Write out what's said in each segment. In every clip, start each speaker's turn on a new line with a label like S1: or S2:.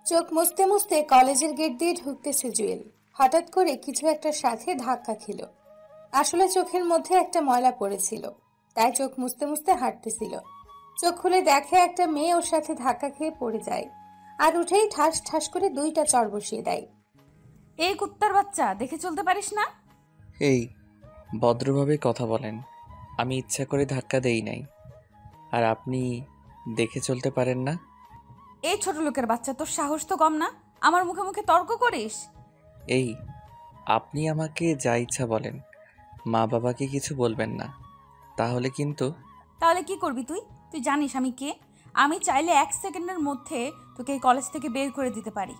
S1: চোখ মুছতে মুছতে কলেজের গেট দিয়ে ঢুকতেছে জুয়েল। হঠাৎ করে কিছু একটার সাথে ধাক্কা খেল। আসলে চোখের মধ্যে একটা ময়লা পড়েছিল, তাই চোখ মুছতে মুছতে হাঁটতেছিল। চোখ খুলে দেখে একটা মেয়ে ওর সাথে ধাক্কা খেয়ে পড়ে যায়, আর উঠেই ঠাস ঠাস করে দুইটা চড় বসিয়ে দেয়।
S2: এই কুত্তার বাচ্চা, দেখে চলতে পারিস না?
S3: এই, ভদ্রভাবে কথা বলেন। আমি ইচ্ছা করে ধাক্কা দেই নাই। আর আপনি দেখে চলতে পারেন না?
S2: এই ছোট লোকের বাচ্চা, তোর সাহস তো কম না? আমার মুখে মুখে তর্ক করিস?
S3: এই, আপনি আমাকে যা ইচ্ছা বলেন, মা বাবাকে কিছু বলবেন না, তাহলে কিন্তু।
S2: তাহলে কি করবি তুই? তুই জানিস আমি কে? আমি চাইলে 1 সেকেন্ডের মধ্যে তোকে এই কলেজ থেকে বের করে দিতে পারি।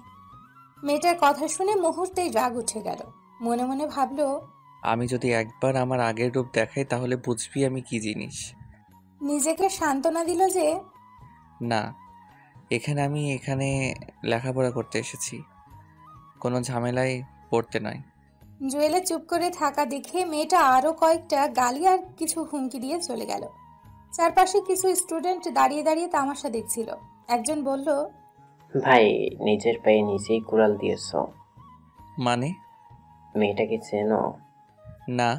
S1: মেয়েটার কথা শুনে মুহূর্তেই রাগ উঠে গেল। মনে মনে ভাবলো,
S3: আমি যদি একবার আমার আগের রূপ দেখাই তাহলে বুঝবি আমি কি জিনিস।
S1: নিজেকে সান্ত্বনা দিল যে
S3: না, আমি এখানে লেখাপড়া করতে এসেছি, কোনো ঝামেলায় পড়তে নয়।
S1: জুয়েলে চুপ করে থাকা দেখে মেয়েটা আরো কয়েকটা গালি আর কিছু হুমকি দিয়ে চলে গেল। চারপাশে কিছু স্টুডেন্ট দাঁড়িয়ে দাঁড়িয়ে তামাশা দেখছিল। একজন বলল,
S4: ভাই, নিজের পায়ে নিজেই কুড়াল দিয়েছ।
S3: মানে?
S4: মেয়েটাকে চেনো?
S3: না।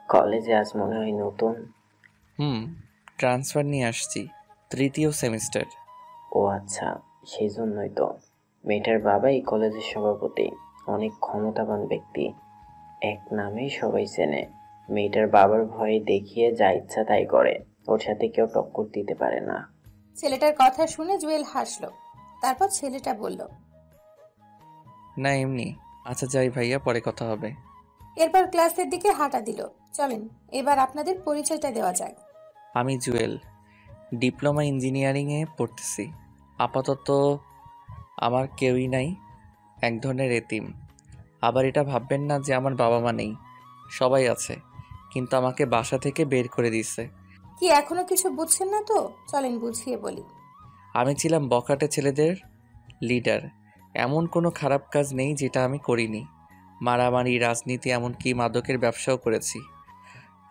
S4: কলেজে আজ মনে হয় নতুন।
S3: ট্রান্সফার নিয়ে আসছি, 3য় সেমিস্টার।
S4: ও আচ্ছা, সেই জন্যই তো। মেয়েটার বাবাই কলেজের সভাপতি, অনেক ক্ষমতাবান ব্যক্তি, এক নামেই সবাই চেনে। মেয়েটার বাবার ভয়ে দেখিয়ে যা ইচ্ছা তাই করে, ওর সাথে কেউ টক্কর দিতে পারে না।
S1: ছেলেটার কথা শুনে জুয়েল হাসলো। তারপর ছেলেটা বলল,
S3: না এমনি। আচ্ছা যাই ভাইয়া, পরে কথা হবে।
S1: এরপর ক্লাসের দিকে হাঁটা দিল। চলেন, এবার আপনাদের পরিচয়টা দেওয়া যাক।
S3: আমি জুয়েল, ডিপ্লোমা ইঞ্জিনিয়ারিংয়ে পড়তেছি। আপাতত আমার কেউই নাই, এক ধরনের এতিম। আবার এটা ভাববেন না যে আমার বাবা মা নেই, সবাই আছে, কিন্তু আমাকে বাসা থেকে বের করে দিছে।
S1: কি এখনো কিছু বুঝছেন না তো? চলেন বুঝিয়ে বলি।
S3: আমি ছিলাম বখাটে ছেলেদের লিডার। এমন কোনো খারাপ কাজ নেই যেটা আমি করিনি। মারামারি, রাজনীতি, এমনকি মাদকের ব্যবসাও করেছি।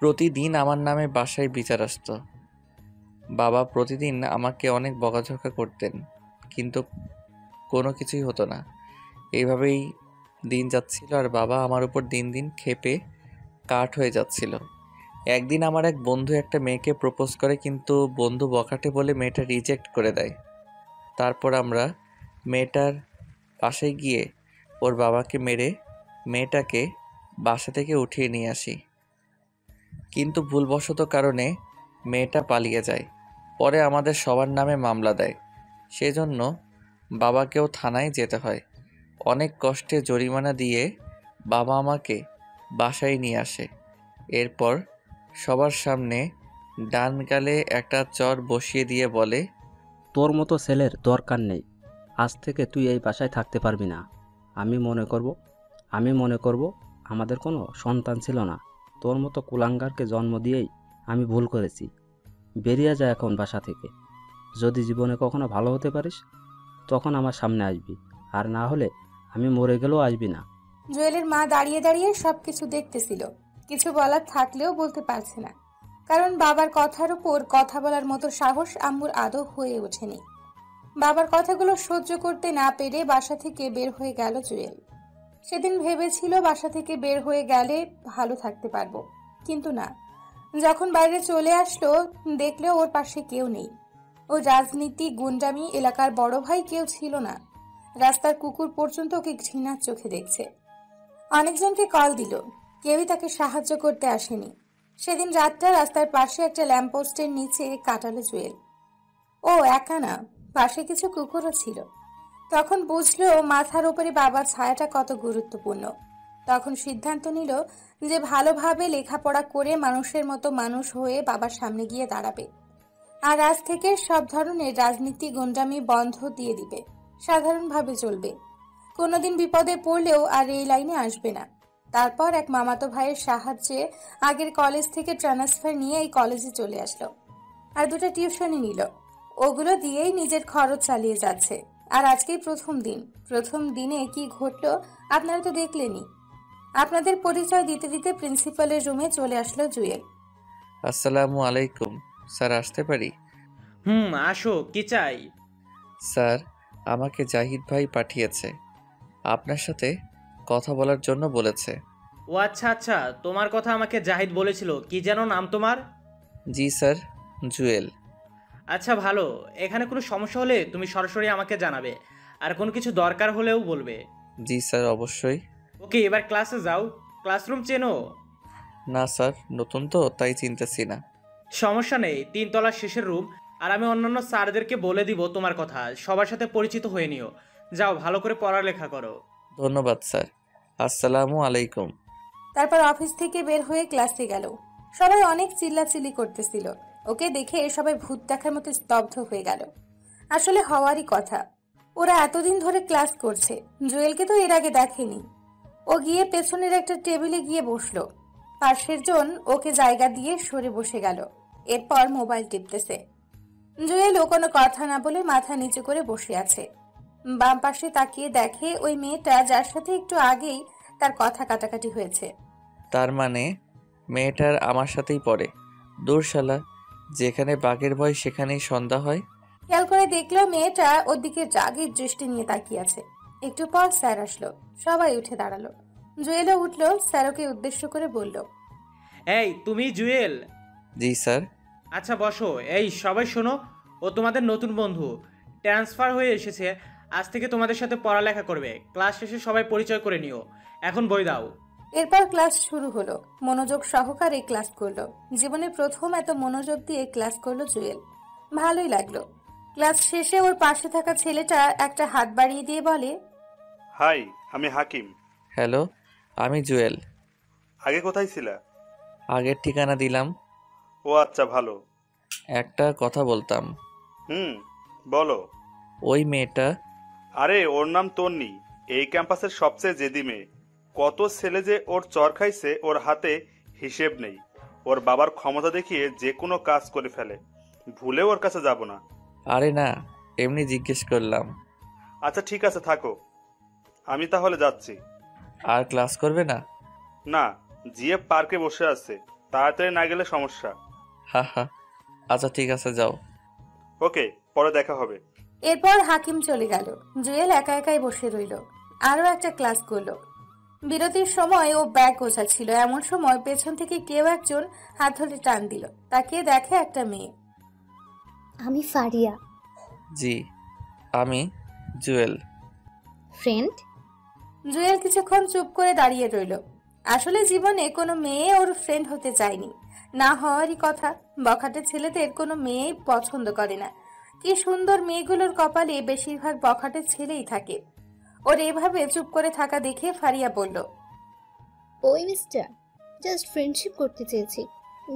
S3: প্রতিদিন আমার নামে বাসায় বিচার আসতো। বাবা প্রতিদিন আমাকে অনেক বকাঝকা করতেন, কিন্তু কোনো কিছুই হতো না। এইভাবেই দিন যাচ্ছিল, আর বাবা আমার উপর দিন দিন ক্ষেপে কাঠ হয়ে যাচ্ছিল। একদিন আমার এক বন্ধু একটা মেয়েকে প্রপোজ করে, কিন্তু বন্ধু বখাটে বলে মেয়েটা রিজেক্ট করে দেয়। তারপর আমরা মেয়েটার বাসায় গিয়ে ওর বাবাকে মেরে মেয়েটাকে বাসা থেকে উঠিয়ে নিয়ে আসি, কিন্তু ভুলবশত কারণে মেয়েটা পালিয়ে যায়। পরে আমাদের সবার নামে মামলা দেয়, সেজন্য বাবাকেও থানায় যেতে হয়। অনেক কষ্টে জরিমানা দিয়ে বাবা আমাকে বাসায় নিয়ে আসে। এরপর সবার সামনে ডান গালে একটা চর বসিয়ে দিয়ে বলে,
S5: তোর মতো ছেলের দরকার নেই। আজ থেকে তুই এই বাসায় থাকতে পারবি না। আমি মনে করব আমাদের কোনো সন্তান ছিল না। তোর মতো কুলাঙ্গারকে জন্ম দিয়েই আমি ভুল করেছি। বেরিয়ে যা এখন বাসা থেকে। যদি জীবনে কখনো ভালো হতে পারিস তখন আমার সামনে আসবি, আর না হলে আমি মরে গেলেও আসবি না।
S1: জুয়েলের মা দাঁড়িয়ে দাঁড়িয়ে সবকিছু দেখতেছিল। কিছু বলার থাকলেও বলতে পারছে না, কারণ বাবার কথার উপর কথা বলার মতো সাহস আম্মুর আদৌ হয়ে ওঠেনি। বাবার কথাগুলো সহ্য করতে না পেরে বাসা থেকে বের হয়ে গেল জুয়েল। সেদিন ভেবেছিল বাসা থেকে বের হয়ে গেলে ভালো থাকতে পারবো, কিন্তু না। যখন বাইরে চলে আসলো, দেখলেও ওর পাশে কেউ নেই। ওর রাজনীতি, গুন্ডামি, এলাকার বড় ভাই কেউ ছিল না। রাস্তার কুকুর পর্যন্ত ওকে ঘৃণার চোখে দেখছে। অনেকজনকে কল দিল, কেউই তাকে সাহায্য করতে আসেনি। সেদিন রাতটা রাস্তার পাশে একটা ল্যাম্পপোস্টের নিচে কাটালো জুয়েল। ও একা না, পাশে কিছু কুকুরও ছিল। তখন বুঝলো মাথার উপরে বাবার ছায়াটা কত গুরুত্বপূর্ণ। তখন সিদ্ধান্ত নিল যে ভালোভাবে লেখাপড়া করে মানুষের মতো মানুষ হয়ে বাবার সামনে গিয়ে দাঁড়াবে। আর আজ থেকে সব ধরনের রাজনীতি, গুন্ডামি বন্ধ দিয়ে দিবে। সাধারণভাবে চলবে। কোনোদিন বিপদে পড়লেও আর এই লাইনে আসবে না। তারপর এক মামাতো ভাইয়ের সাহায্যে আগের কলেজ থেকে ট্রান্সফার নিয়ে এই কলেজে চলে আসলো। আর দুটো টিউশনই নিল। ওগুলো দিয়েই নিজের খরচ চালিয়ে যাচ্ছে। আর আজকেই প্রথম দিনে কি ঘটলো আপনারা তো দেখলেনই। আপনাদের পরিচয় দিতে দিতে প্রিন্সিপালের রুমে চলে আসলো জুয়েল।
S3: আসসালামু আলাইকুম স্যার, আসতে পারি?
S6: আসো, কি চাই?
S3: স্যার, আমাকে জাহিদ ভাই পাঠিয়েছে। আপনার সাথে কথা বলার জন্য বলেছে।
S6: ও আচ্ছা আচ্ছা, তোমার কথা আমাকে জাহিদ বলেছিল। কি যেন নাম তোমার?
S3: জি স্যার, জুয়েল।
S6: আচ্ছা ভালো, এখানে কোনো সমস্যা হলে তুমি সরাসরি আমাকে জানাবে, আর কোনো কিছু দরকার হলেও বলবে।
S3: জি স্যার, অবশ্যই।
S6: ওকে, এবার ক্লাসে যাও। ক্লাসরুম চেনো?
S3: না স্যার, নতুন তো তাই চিনতেছি না।
S6: সমস্যা নেই, 3 তলার শেষের রুম। আর আমি অন্যান্য স্যারদেরকে বলে দিব তোমার কথা, সবার সাথে পরিচিত হয়ে নিও। যাও, ভালো করে পড়ালেখা করো।
S3: ধন্যবাদ স্যার। আসসালামু আলাইকুম।
S1: তারপর অফিস থেকে বের হয়ে ক্লাসে গেল। সবাই অনেক চিল্লাচিল্লি করতেছিল। ওকে দেখে সবাই ভূত দেখার মতো স্তব্ধ হয়ে গেল। আসলে হওয়ারই কথা, ওরা এতদিন ধরে ক্লাস করছে, জুয়েলকে তো এর আগে দেখেনি। ও গিয়ে পেছনের একটা টেবিলে গিয়ে বসলো। পাশের জন ওকে জায়গা দিয়ে সরে বসে গেল। এরপর মোবাইল টিপতেছে। জুয়েলও কোনো কথা না বলে মাথা নিচু করে বসে আছে। বাম পাশে তাকিয়ে দেখে ওই মেয়েটা যার সাথে একটু আগেই তার কথা কাটাকাটি হয়েছে।
S3: তার মানে মেয়েটার আমার সাথেই পড়ে। দূর শালা, যেখানে বাঘের ভয় সেখানেই সন্ধ্যা হয়।
S1: খেয়াল করে দেখলো মেয়েটা ওর দিকে রাগের দৃষ্টি নিয়ে তাকিয়ে আছে। একটু পর স্যার আসলো। সবাই উঠে দাঁড়ালো। জুয়েলও উঠলো, স্যারকে উদ্দেশ্য করে বলল,
S6: এই তুমি জুয়েল?
S3: জি স্যার।
S6: আচ্ছা বসো। এই সবাই শোনো, ও তোমাদের নতুন বন্ধু, ট্রান্সফার হয়ে এসেছে। আজ থেকে তোমাদের সাথে পড়ালেখা করবে। ক্লাস শেষে সবাই পরিচয় করে নিও। এখন বই দাও।
S1: এরপর ক্লাস শুরু হলো। মনোযোগ সহকারে ক্লাস করলো। জীবনে প্রথম এত মনোযোগ দিয়ে ক্লাস করলো জুয়েল। ভালোই লাগলো। ক্লাস শেষে ওর পাশে থাকা ছেলেটা একটা হাত বাড়িয়ে দিয়ে বলে,
S7: হাই, আমি হাকিম।
S3: হ্যালো, আমি জুয়েল।
S7: আগে কোথায় ছিলা?
S3: আগের ঠিকানা দিলাম।
S7: ও আচ্ছা, ভালো।
S3: একটা কথা বলতাম।
S7: বলো।
S3: ওই মেয়েটা।
S7: আরে ওর নাম তন্নি, এই ক্যাম্পাসের সবচেয়ে জেদি মেয়ে। কত ছেলে যে ওর চর খাইছে, ওর হাতে হিসেব নেই। ওর বাবার ক্ষমতা দেখিয়ে যে কোনো কাজ করে ফেলে। ভুলে ওর কাছে যাব না।
S3: আরে না, এমনি জিজ্ঞেস করলাম।
S7: আচ্ছা ঠিক আছে, থাকো। আমি তাহলে যাচ্ছি।
S3: আর ক্লাস করবে না?
S7: না, জিএফ পার্কে বসে আছে, তাড়াতাড়ি না গেলে সমস্যা।
S3: হা হা, আচ্ছা ঠিক আছে, যাও।
S7: ওকে, পরে দেখা হবে।
S1: এরপর হাকিম চলে গেল। জুয়েল একা একাই বসে রইল। আরো একটা ক্লাস করলো। বিরতির সময় ও ব্যাগ গোছাচ্ছিল। এমন সময় পেছন থেকে কেউ একজন হাত ধরে টান দিল। তাকিয়ে দেখে একটা মেয়ে।
S8: আমি ফারিয়া।
S3: জি, আমি জুয়েল।
S8: ফ্রেন্ড?
S1: জুয়েল কিছুক্ষণ চুপ করে দাঁড়িয়ে রইল। আসলে জীবনে কোনো মেয়ে ওর ফ্রেন্ড হতে চায়নি, না হওয়ারই কথা। বখাটে ছেলেদের কোনো মেয়েই পছন্দ করে না। কি সুন্দর মেয়েগুলোর কপালে বেশিরভাগ বখাটে ছেলেই থাকে। ওর এভাবে চুপ করে থাকা দেখে ফারিয়া বলল,
S8: ওই মিস্টার, জাস্ট ফ্রেন্ডশিপ করতে চেয়েছি,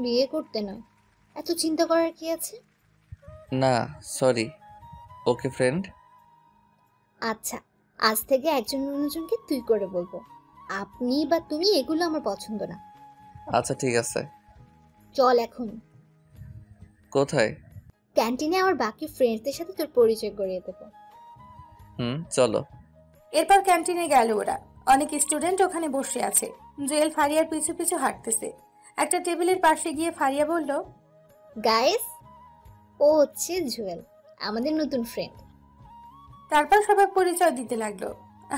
S8: বিয়ে করতে নয়। এত চিন্তা করার কি আছে?
S3: না, সরি। ওকে ফ্রেন্ড।
S8: আচ্ছা, আজ থেকে একজন অন্যজনকে তুই করে বলবো। আপনি বা তুমি এগুলো আমার পছন্দ না।
S3: আচ্ছা ঠিক আছে।
S8: চল এখন।
S3: কোথায়?
S8: ক্যান্টিনে আমার বাকি ফ্রেন্ডসদের সাথে তোর পরিচয় করিয়ে দেবো।
S3: চলো।
S1: এরপর ক্যান্টিনে গেল ওরা। অনেক স্টুডেন্ট ওখানে বসে আছে। জুয়েল ফারিয়ার পিছু পিছু হাঁটতেছে। একটা টেবিলের পাশে গিয়ে ফারিয়া বলল,
S8: গাইস, ও হচ্ছে জুয়েল, আমাদের নতুন ফ্রেন্ড।
S1: তারপর সবাই পরিচয় দিতে লাগলো।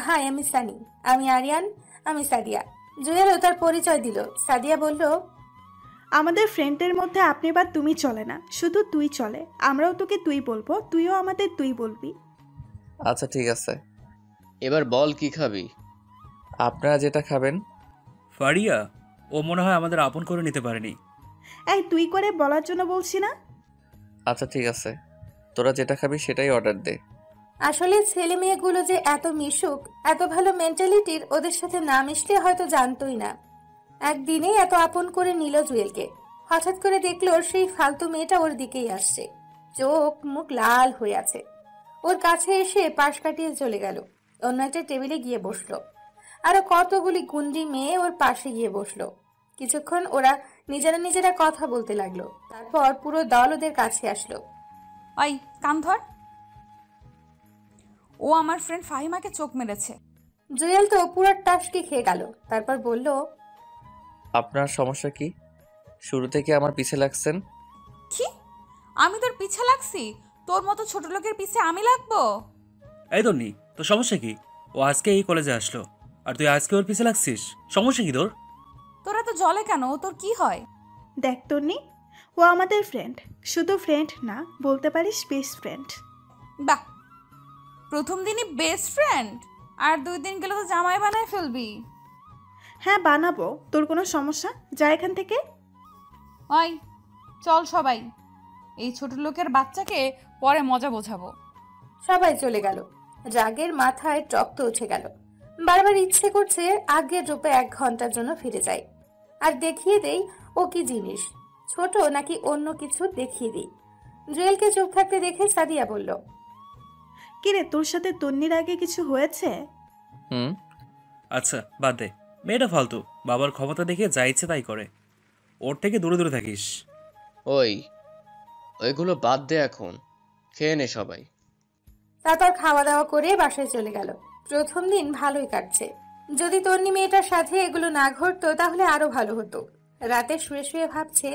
S1: হাই, আমি সানি। আমি আরিয়ান। আমি সাদিয়া। জুয়েলও তার পরিচয় দিল। সাদিয়া বলল,
S9: আমাদের ফ্রেন্ডের মধ্যে আপনি বা তুমি চলে না, শুধু তুই চলে। আমরাও তোকে তুই বলবো, তুইও আমাদের তুই বলবি।
S3: আচ্ছা ঠিক আছে।
S10: এবার বল কি খাবি?
S3: আপনারা যেটা খাবেন।
S11: ফারিয়া, ও মনে হয় আমাদের আপন করে নিতে পারেনি।
S9: এই তুই করে বলার জন্য বলছি না।
S3: আচ্ছা ঠিক আছে, তোরা যেটা খাবি সেটাই অর্ডার দে।
S1: আসলে ছেলে মেয়েগুলো যে এত মিশুক, এত ভালো মেন্টালিটির, ওদের সাথে না মিশলে হয়তো জানতোই না। একদিনে এত আপন করে নিল জুয়েলকে। হঠাৎ করে দেখলো সেই ফালতু মেয়েটা ওর দিকেই আসছে। চোখ মুখ লাল হয়ে আছে। ওর কাছে এসে পাশ কাটিয়ে চলে গেল। অন্য একটা টেবিলে গিয়ে বসলো। আরো কতগুলি গুন্ডি মেয়ে ওর পাশে গিয়ে বসলো। কিছুক্ষণ ওরা নিজেরা কথা বলতে লাগলো। তারপর পুরো দল ওদের কাছে আসলো।
S2: ওই কান ধর। ও আমার ফ্রেন্ড ফাহিমাকে চোখ মেরেছে।
S1: জুয়েল তো পুরো টাসকি খেয়ে গেল। তারপর বলল,
S3: আপনার সমস্যা কি? শুরু থেকে আমার পিছে লাগছেন।
S2: কি? আমি তোর পিছে লাগছি? তোর মতো ছোট লোকের পিছে আমি লাগবো?
S11: এই তন্নি, তোর সমস্যা কি? ও আজকে এই কলেজে আসলো আর তুই আজকে ওর পিছে লাগছিস, সমস্যা কি তোর?
S2: তোরা তো জলে কেন? ও তোর কি হয়?
S9: দেখ তন্নি, ও আমাদের ফ্রেন্ড, শুধু ফ্রেন্ড না, বলতে পারিস বেস্ট ফ্রেন্ড।
S2: বাহ, প্রথম দিনই বেস্ট ফ্রেন্ড? আর 2 দিন গেলে তো জামাই বানায় ফেলবি।
S9: হ্যাঁ বানাবো, তোর কোনো সমস্যা? যা এখান থেকে।
S2: ওই চল সবাই, এই ছোট লোকের বাচ্চাকে পরে মজা বোঝাবো।
S1: সবাই চলে গেল। রাগের মাথায় রক্ত উঠে গেল। বারবার ইচ্ছে করছে আগের রূপে 1 ঘন্টার জন্য ফিরে যাই আর দেখিয়ে দেই ও কি জিনিস, ছোট নাকি অন্য কিছু দেখিয়ে দিই। জুয়েলকে চুপ থাকতে দেখে সাদিয়া বলল,
S9: কিরে, তোর সাথে তন্নির আগে কিছু হয়েছে?
S11: আচ্ছা বাদ দে, মেয়েটা ফালতু, বাবার ক্ষমতা দেখে যা ইচ্ছে তাই করে। ওর থেকে দূরে দূরে থাকিস।
S10: ওইগুলো বাদ দে, এখন খেয়ে নে সবাই।
S1: তারপর খাওয়া দাওয়া করে বাসায় চলে গেল। প্রথম দিন ভালোই কাটছে। যদি তন্নি মেয়েটার সাথে এগুলো না ঘটতো তাহলে আরো ভালো হতো। রাতে শুয়ে শুয়ে ভাবছে,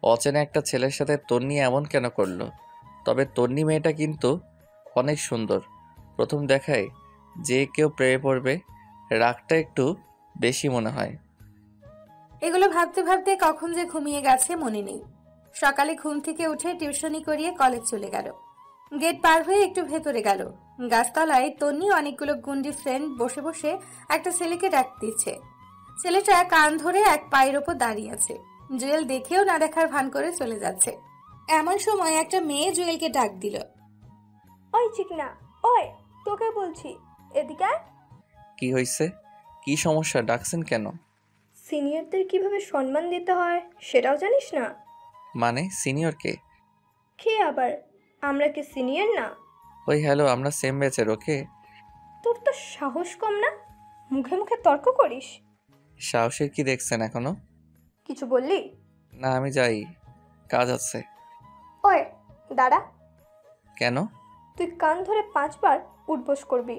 S3: অচেনা একটা ছেলের সাথে তন্নি এমন কেন করলো? তবে তন্নি মেয়েটা কিন্তু অনেক সুন্দর। প্রথম দেখায় যে কেউ প্রেমে পড়বে, রাগটা একটু বেশি মনে হয়।
S1: এগুলো ভাবতে ভাবতে কখন যে ঘুমিয়ে গেছে মনে নেই। সকালে ঘুম থেকে উঠে টিউশনি করিয়ে কলেজ চলে গেল। গেট পার হয়ে একটু ভেতরে গেল। গাছতলায় তন্নি অনেকগুলো গুন্ডি ফ্রেন্ড বসে বসে একটা ছেলেকে ডাক দিচ্ছে। ছেলেটা কান ধরে এক পায়ের ওপর দাঁড়িয়ে আছে। জুয়েল দেখেও না দেখার ভান করে চলে যাচ্ছে। এমন সময় একটা মেয়ে জুয়েলকে ডাক দিল,
S12: ওই চিকনা, ওই তোকে বলছি, এদিকে আয়।
S3: কি হয়েছে? কি সমস্যা? ডাকছেন কেন?
S12: সিনিয়রদের কিভাবে সম্মান দিতে হয় সেটাও জানিস না?
S3: মানে সিনিয়রকে?
S12: কে আবার? আমরা কি সিনিয়র না?
S3: ওই হ্যালো, আমরা সেম ব্যাচের। ওকে।
S12: তোর তো সাহস কম না, মুখে মুখে তর্ক করিস।
S3: সাহসের কি দেখছেন এখনো?
S12: কিছু বললি?
S3: না, আমি যাই, কাজ আছে।
S12: ওই দাঁড়া।
S3: কেন?
S12: তুই কান ধরে 5 বার উঠবস করবি।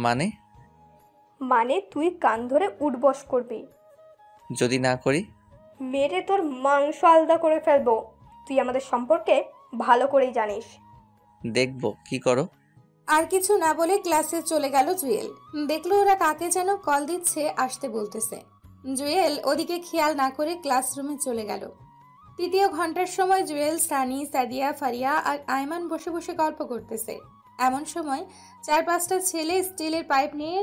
S3: মানে?
S12: মানে তুই কান ধরে উঠবস করবি।
S3: যদি না করি?
S12: মেরে তোর মাংস আলাদা করে ফেলবো। তুই আমাদের সম্পর্কে ভালো করেই জানিস।
S3: দেখবো কি করো।
S1: আর কিছু না বলে ক্লাসে চলে গেল জুয়েল। দেখলো ওরা কাকে যেন কল দিচ্ছে, আসতে বলতেছে। জুয়েল ওদিকে খেয়াল না করে ক্লাসরুমে চলে গেল। 3য় ঘন্টার সময় জুয়েল, সানি, সাদিয়া, ফারিয়া আর আয়মান বসে বসে গল্প করতেছে। এমন সময় 4-5টা ছেলে স্টিলের পাইপ নিয়ে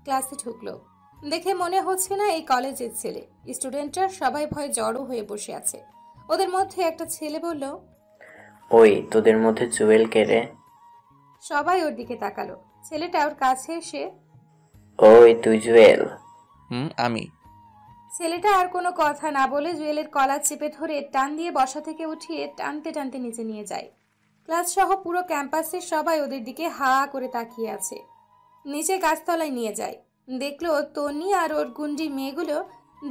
S1: ক্লাসে ঢুকলো। দেখে মনে হচ্ছে না এই কলেজের ছেলে। স্টুডেন্টরা সবাই ভয়ে জড়ো হয়ে বসে আছে। ওদের মধ্যে একটা ছেলে বলল,
S4: ওই তোদের মধ্যে জুয়েল কে রে?
S1: সবাই ওর দিকে তাকালো। ছেলেটা ওর কাছে এসে,
S4: ওই তুই জুয়েল?
S3: আমি।
S1: ছেলেটা আর কোনো কথা না বলে জুয়েলের কলার চেপে ধরে টান দিয়ে বসা থেকে উঠিয়ে টানতে টানতে নিচে নিয়ে যায়। ক্লাস সহ পুরো ক্যাম্পাসের সবাই ওদের দিকে হা করে তাকিয়ে আছে। নিচে গাছতলায় নিয়ে যায়। দেখলো তন্নি আর ওর গুন্ডি মেয়েগুলো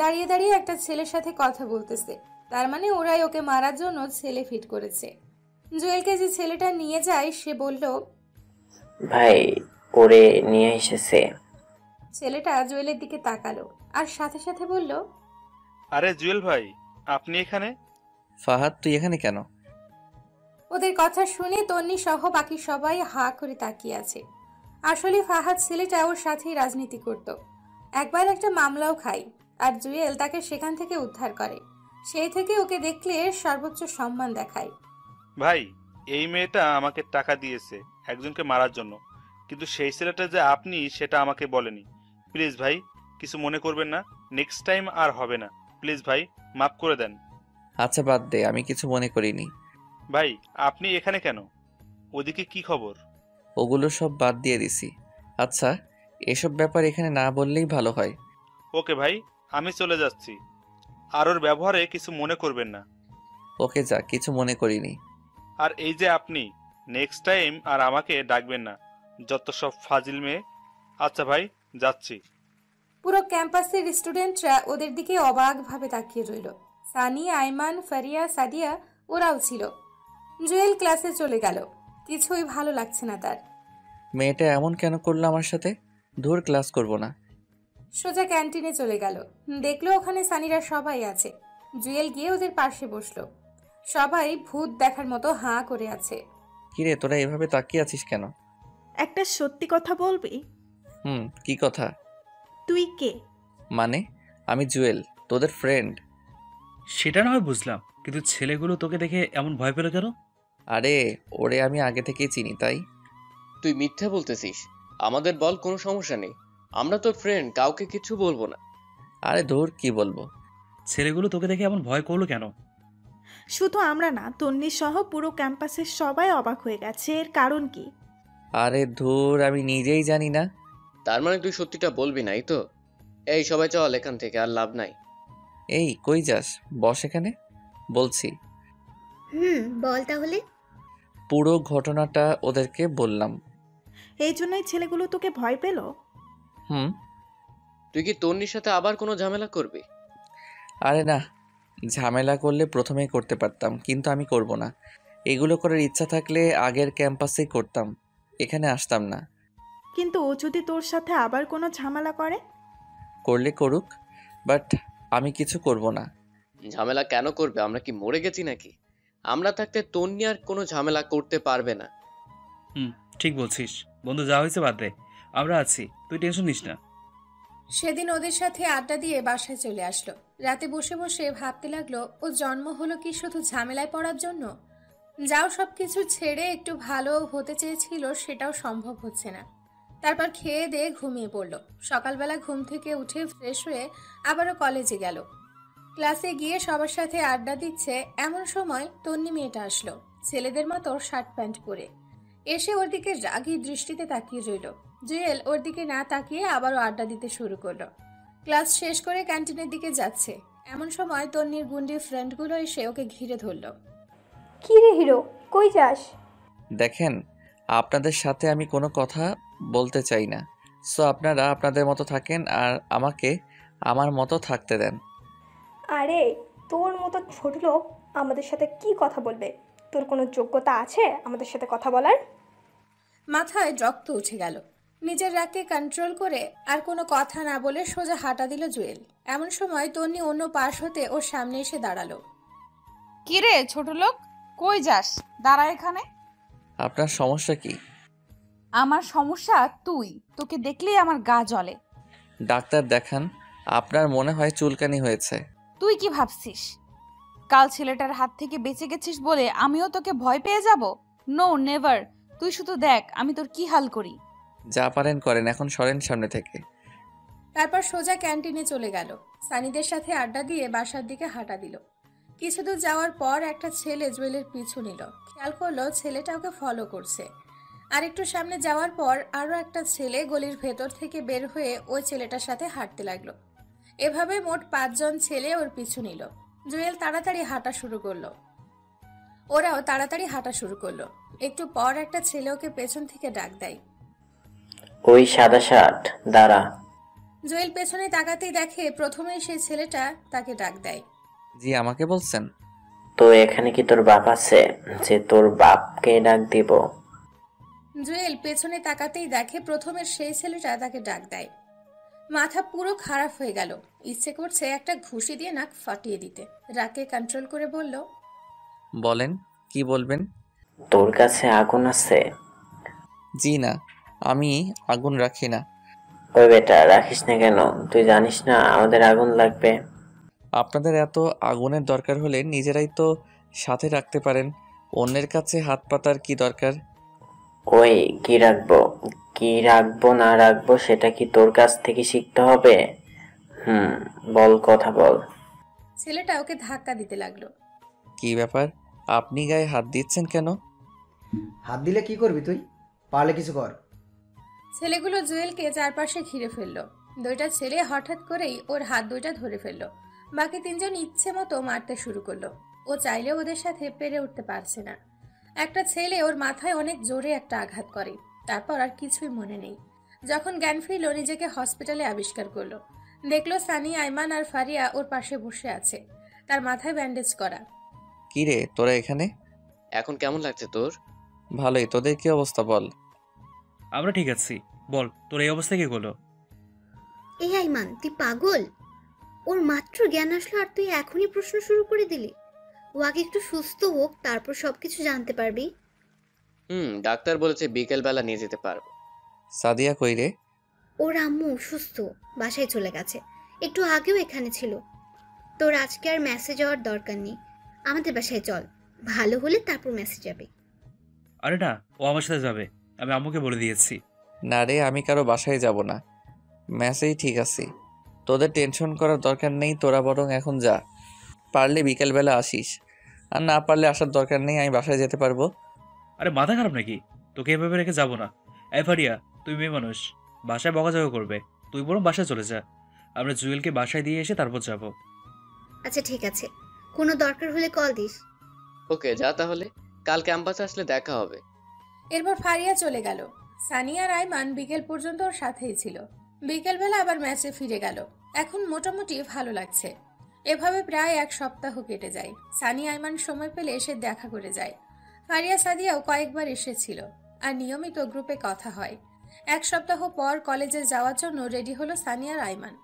S1: দাঁড়িয়ে দাঁড়িয়ে একটা ছেলের সাথে কথা বলতেছে। তার মানে ওরাই ওকে মারার জন্য ছেলে ফিট করেছে। জুয়েলকে যে ছেলেটা নিয়ে যায় সে বলল,
S4: ভাই ওরে নিয়ে এসেছে।
S1: ছেলেটা জুয়েলের দিকে তাকালো আর সাথে সাথে বলল,
S7: আরে জুয়েল ভাই, আপনি এখানে?
S3: ফাহাদ, তুই এখানে কেন?
S1: ওদের কথা শুনে তন্নি সহ বাকি সবাই হা করে তাকিয়ে আছে। আসলে ফাহাদ ছেলেটা ওর সাথেই রাজনীতি করত। একবার একটা মামলাও খায় আর জুয়েল তাকে সেখান থেকে উদ্ধার করে। সেই থেকে ওকে দেখলে সর্বোচ্চ সম্মান দেখায়।
S7: ভাই, এই মেয়েটা আমাকে টাকা দিয়েছে একজনকে মারার জন্য, কিন্তু সেই ছেলেটা যে আপনি সেটা আমাকে বলেনি। প্লিজ ভাই, কিছু মনে করবেন না, নেক্সট টাইম আর হবে না। প্লিজ ভাই, মাফ করে দেন।
S3: আচ্ছা বাদ দে, আমি কিছু মনে করিনি।
S7: ভাই, আপনি এখানে কেন? ওদিকে কি খবর?
S3: ওগুলো সব বাদ দিয়ে দিছি। আচ্ছা, এসব ব্যাপার এখানে না বললেই ভালো হয়।
S7: ওকে ভাই, আমি চলে যাচ্ছি। আর ওর ব্যবহারে কিছু মনে করবেন না।
S3: ওকে যা, কিছু মনে করিনি।
S7: আর এই যে আপনি, নেক্সট টাইম আর আমাকে ডাকবেন না, যত সব ফাজিল মেয়ে। আচ্ছা ভাই, যাচ্ছি।
S1: পুরো ক্যাম্পাসের স্টুডেন্টরা ওদের দিকে অবাকভাবে তাকিয়ে রইল। সানি, আইমান, ফারিয়া, সাদিয়া ওরাও ছিল। জুয়েল ক্লাসে চলে গেল। কিছুই ভালো লাগছে না তার।
S3: মেয়েটা এমন কেন করলো আমার সাথে? ধুর, ক্লাস করব না।
S1: সোজা ক্যান্টিনে চলে গেল। দেখলো ওখানে সানিরা সবাই আছে। জুয়েল গিয়ে ওদের পাশে বসলো। সবাই ভূত দেখার মতো হাঁ করে আছে।
S3: কিরে, তোরা এভাবে তাকিয়ে আছিস কেন?
S9: একটা সত্যি কথা বলবি?
S3: কি কথা?
S9: তুই কে?
S3: মানে আমি জুয়েল, তোদের ফ্রেন্ড।
S11: সেটা না হয় বুঝলাম, কিন্তু ছেলেগুলো তোকে দেখে এমন ভয় পেল কেন?
S3: আরে ওরে আমি আগে থেকেই চিনি তাই।
S10: তুই মিথ্যা বলতেছিস। আমাদের বল, কোনো সমস্যা নেই, আমরা তোর ফ্রেন্ড, কাউকে কিছু বলবো না।
S3: আরে ধুর, কি বলবো।
S11: ছেলেগুলো তোকে দেখে এমন ভয় করলো কেন?
S9: শুধু আমরা না, তন্নি সহ পুরো ক্যাম্পাসের সবাই অবাক হয়ে গেছে। এর কারণ কি?
S3: আরে ধুর, আমি নিজেই জানি না।
S10: তার মানে তুই সত্যিটা বলবি নাই তো? এই সবাই চল এখান থেকে, আর লাভ নাই।
S3: এই কই যাস? বস এখানে, বলছি।
S8: বল তাহলে।
S3: পুরো ঘটনাটা ওদেরকে বললাম।
S9: এই জন্যই ছেলেগুলো তোকে ভয় পেল?
S10: তুই কি তন্নির সাথে আবার কোনো ঝামেলা করবি?
S3: আরে না, ঝামেলা করলে প্রথমেই করতে পারতাম, কিন্তু আমি করব না। এগুলো করার ইচ্ছা থাকলে আগের ক্যাম্পাসেই করতাম, এখানে আসতাম না।
S9: কিন্তু ও যদি তোর সাথে আবার কোনো ঝামেলা করে?
S3: করলে করুক, বাট আমি কিছু করব না।
S10: ঝামেলা কেন করবে? আমরা কি মরে গেছি নাকি? আমরা থাকতে তন্নি আর কোনো ঝামেলা করতে পারবে না।
S11: ঠিক বলছিস বন্ধু, যা হয়েছে বাদ দে, আমরা আছি, তুই টেনশন নিস না।
S1: সেদিন ওদের সাথে আড্ডা দিয়ে বাসায় চলে আসলো। রাতে বসে বসে ভাবতে লাগলো, ও জন্ম হলো কি শুধু ঝামেলায় পড়ার জন্য? যাও সবকিছু ছেড়ে একটু ভালো হতে চেয়েছিল, সেটাও সম্ভব হচ্ছে না। তারপর খেয়ে দিয়ে ঘুমিয়ে পড়লো। সকালবেলা ঘুম থেকে উঠে ফ্রেশ হয়ে আবারও কলেজে গেল। ক্লাসে গিয়ে সবার সাথে আড্ডা দিচ্ছে, এমন সময় তন্নি মেয়েটা আসলো, ছেলেদের মতো শার্ট প্যান্ট পরে। এসে ওর দিকে রাগী দৃষ্টিতে তাকিয়ে রইল। জুয়েল ওর দিকে না তাকিয়ে আবারও আড্ডা দিতে শুরু করলো। ক্লাস শেষ করে ক্যান্টিনের দিকে যাচ্ছে, এমন সময় তন্নির গুন্ডি ফ্রেন্ডগুলো এসে ওকে ঘিরে ধরলো।
S12: কি রে হিরো, কই যাস?
S3: দেখেন, আপনাদের সাথে আমি কোনো কথা বলতে চাই না, সো আপনারা আপনাদের মতো থাকেন আর আমাকে আমার মতো থাকতে দেন।
S12: আরে তোর মতো ছোট লোক আমাদের সাথে কি কথা বলবে? তোর কোনো যোগ্যতা আছে আমাদের সাথে কথা বলার?
S1: মাথায় রক্ত উঠে গেল। নিজের রাগকে কন্ট্রোল করে আর কোনো কথা না বলে সোজা হাঁটা দিল জুয়েল। এমন সময় তন্নি অন্য পাশ হতে ওর সামনে এসে দাঁড়ালো।
S2: কি রে ছোট লোক, কই যাস? দাঁড়া এখানে।
S3: আপনার সমস্যা কি?
S2: আমার সমস্যা তুই, তোকে দেখলেই আমার গা জ্বলে।
S3: ডাক্তার দেখান, আপনার মনে হয় চুলকানি হয়েছে।
S2: তুই কি ভাবছিস কাল ছেলেটার হাত থেকে বেঁচে গেছিস বলে আমিও তোকে ভয় পেয়ে যাব? No never. তুই শুধু দেখ আমি তোর কি হাল করি।
S3: যা পারেন করেন, এখন সরেন সামনে থেকে।
S1: তারপর সোজা ক্যান্টিনে চলে গেল। সানিদের সাথে আড্ডা দিয়ে বাসার দিকে হাঁটা দিল। কিছু দূর যাওয়ার পর একটা ছেলে জুয়েলের পিছু নিল। খেয়াল করলো ছেলেটা ওকে ফলো করছে। আর একটু সামনে যাওয়ার পর আরো একটা ছেলে গলির ভেতর থেকে বের হয়ে ওই ছেলেটার সাথে হাঁটতে লাগলো। এভাবে মোট 5 জন ছেলে ওর পিছু নিল। জুয়েল তাড়াতাড়ি হাঁটা শুরু করলো, ওরাও তাড়াতাড়ি হাঁটা শুরু করলো। একটু পর একটা ছেলে ওকে পেছন থেকে ডাক দেয়,
S4: ওই সাদা শার্ট, দাঁড়া।
S1: জুয়েল পেছনে তাকাতেই দেখে প্রথমেই সেই ছেলেটা তাকে ডাক দেয়।
S3: জি, আমাকে বলছেন?
S4: তো এখানে কি তোর বাপ আছে যে তোর বাপকে ডাক দিব?
S1: জুয়েল পেছনে তাকাতেই দেখে প্রথমের সেই ছেলেটা তাকে ডাক দেয়। মাথা পুরো খারাপ হয়ে গেল, ইচ্ছে করছে একটা ঘুষি দিয়ে নাক ফাটিয়ে দিতে। রাগকে কন্ট্রোল করে বলল,
S3: বলেন, কি বলবেন?
S4: তোর কাছে আগুন আছে?
S3: জি না, আমি আগুন রাখি না।
S4: ওই বেটা, রাখিস না কেন? তুই জানিস না আমাদের আগুন লাগবে?
S3: আপনাদের এত আগুনের দরকার হলে নিজেরাই তো সাথে রাখতে পারেন, অন্যের কাছে হাত পাতার কি দরকার?
S4: ওই কি রাখবো, কি রাখবো না রাখবো সেটা কি তোর কাছ থেকে শিখতে হবে? বল, কথা বল।
S1: ছেলেটা ওকে ধাক্কা দিতে লাগলো।
S3: কি ব্যাপার, আপনি গায়ে হাত দিচ্ছেন কেন?
S13: হাত দিলে কি করবি তুই? পারলে কিছু কর।
S1: ছেলেগুলো জুয়েলকে চারপাশে ঘিরে ফেললো। দুইটা ছেলে হঠাৎ করেই ওর হাত দুইটা ধরে ফেললো। বাকি 3 জন ইচ্ছে মতো মারতে শুরু করলো। ও চাইলেও ওদের সাথে পেরে উঠতে পারছে না। একটা ছেলে ওর মাথায় অনেক জোরে একটা আঘাত করে, তারপর আর কিছুই মনে নেই। যখন জ্ঞান ফিরল, নিজেকে হসপিটালে আবিষ্কার করলো। দেখলো সানি, আইমান আর ফারিয়া ওর পাশে বসে আছে, তার মাথায় ব্যান্ডেজ করা।
S3: কি রে তোরা এখানে?
S10: এখন কেমন লাগছে তোর?
S3: ভালোই, তোদের কি অবস্থা বল?
S11: আমরা ঠিক আছি। বল, তোর এই অবস্থা কি হলো?
S8: এই আইমান, তুই পাগল? ওর মাত্র জ্ঞান আসলো আর তুই এখনই প্রশ্ন শুরু করে দিলি। ও আগে একটু সুস্থ হোক, তারপর সবকিছু জানতে পারবি।
S10: ডাক্তার বলেছে বিকেলবেলা নিয়ে যেতে পারবো।
S3: সাদিয়া কই রে?
S8: ওর আম্মু অসুস্থ, বাসায় চলে গেছে। একটু আগেও এখানে ছিল। তোর আজকে আর মেসেজ যাওয়ার দরকার নেই, আমাদের বাসায় চল, ভালো হলে তারপর মেসেজ যাবে।
S11: আরে না, ও আমার সাথে যাবে, আমি আম্মুকে বলে দিয়েছি।
S3: না রে, আমি কারো বাসায় যাব না। ম্যাসেই ঠিক আছে, তোদের টেনশন করার দরকার নেই। তোরা বরং এখন যা, পারলে বিকেলবেলা আসিস, আর না পারলে আসার দরকার নেই, আমি বাসায় যেতে পারবো।
S11: আরে মাথা খারাপ নাকি? তোকে এভাবে রেখে যাবো না। ফারিয়া, তুই মেয়ে মানুষ, বাসায় বকাঝকা করবে। তুই বরং বাসায় চলে যা, আমরা জুয়েলকে বাসায় দিয়ে এসে তারপর যাব।
S8: আচ্ছা ঠিক আছে, কোনো দরকার হলে কল দিস।
S10: ওকে, যা তাহলে, কাল ক্যাম্পাসে আসলে দেখা হবে।
S1: এরপর ফারিয়া চলে গেল। সানিয়া আর আইমান বিকেল পর্যন্ত ওর সাথেই ছিল। বিকেলবেলা আবার ম্যাচে ফিরে গেল। এখন মোটামুটি ভালো লাগছে। এভাবে প্রায় এক সপ্তাহ কেটে যায়। সানিয়া আইমান সময় পেলে এসে দেখা করে যায়। ফারিয়া সাদিয়াও কয়েকবার এসেছিল, আর নিয়মিত গ্রুপে কথা হয়। এক সপ্তাহ পর কলেজে যাওয়ার জন্য রেডি হলো সানিয়া আর আইমান।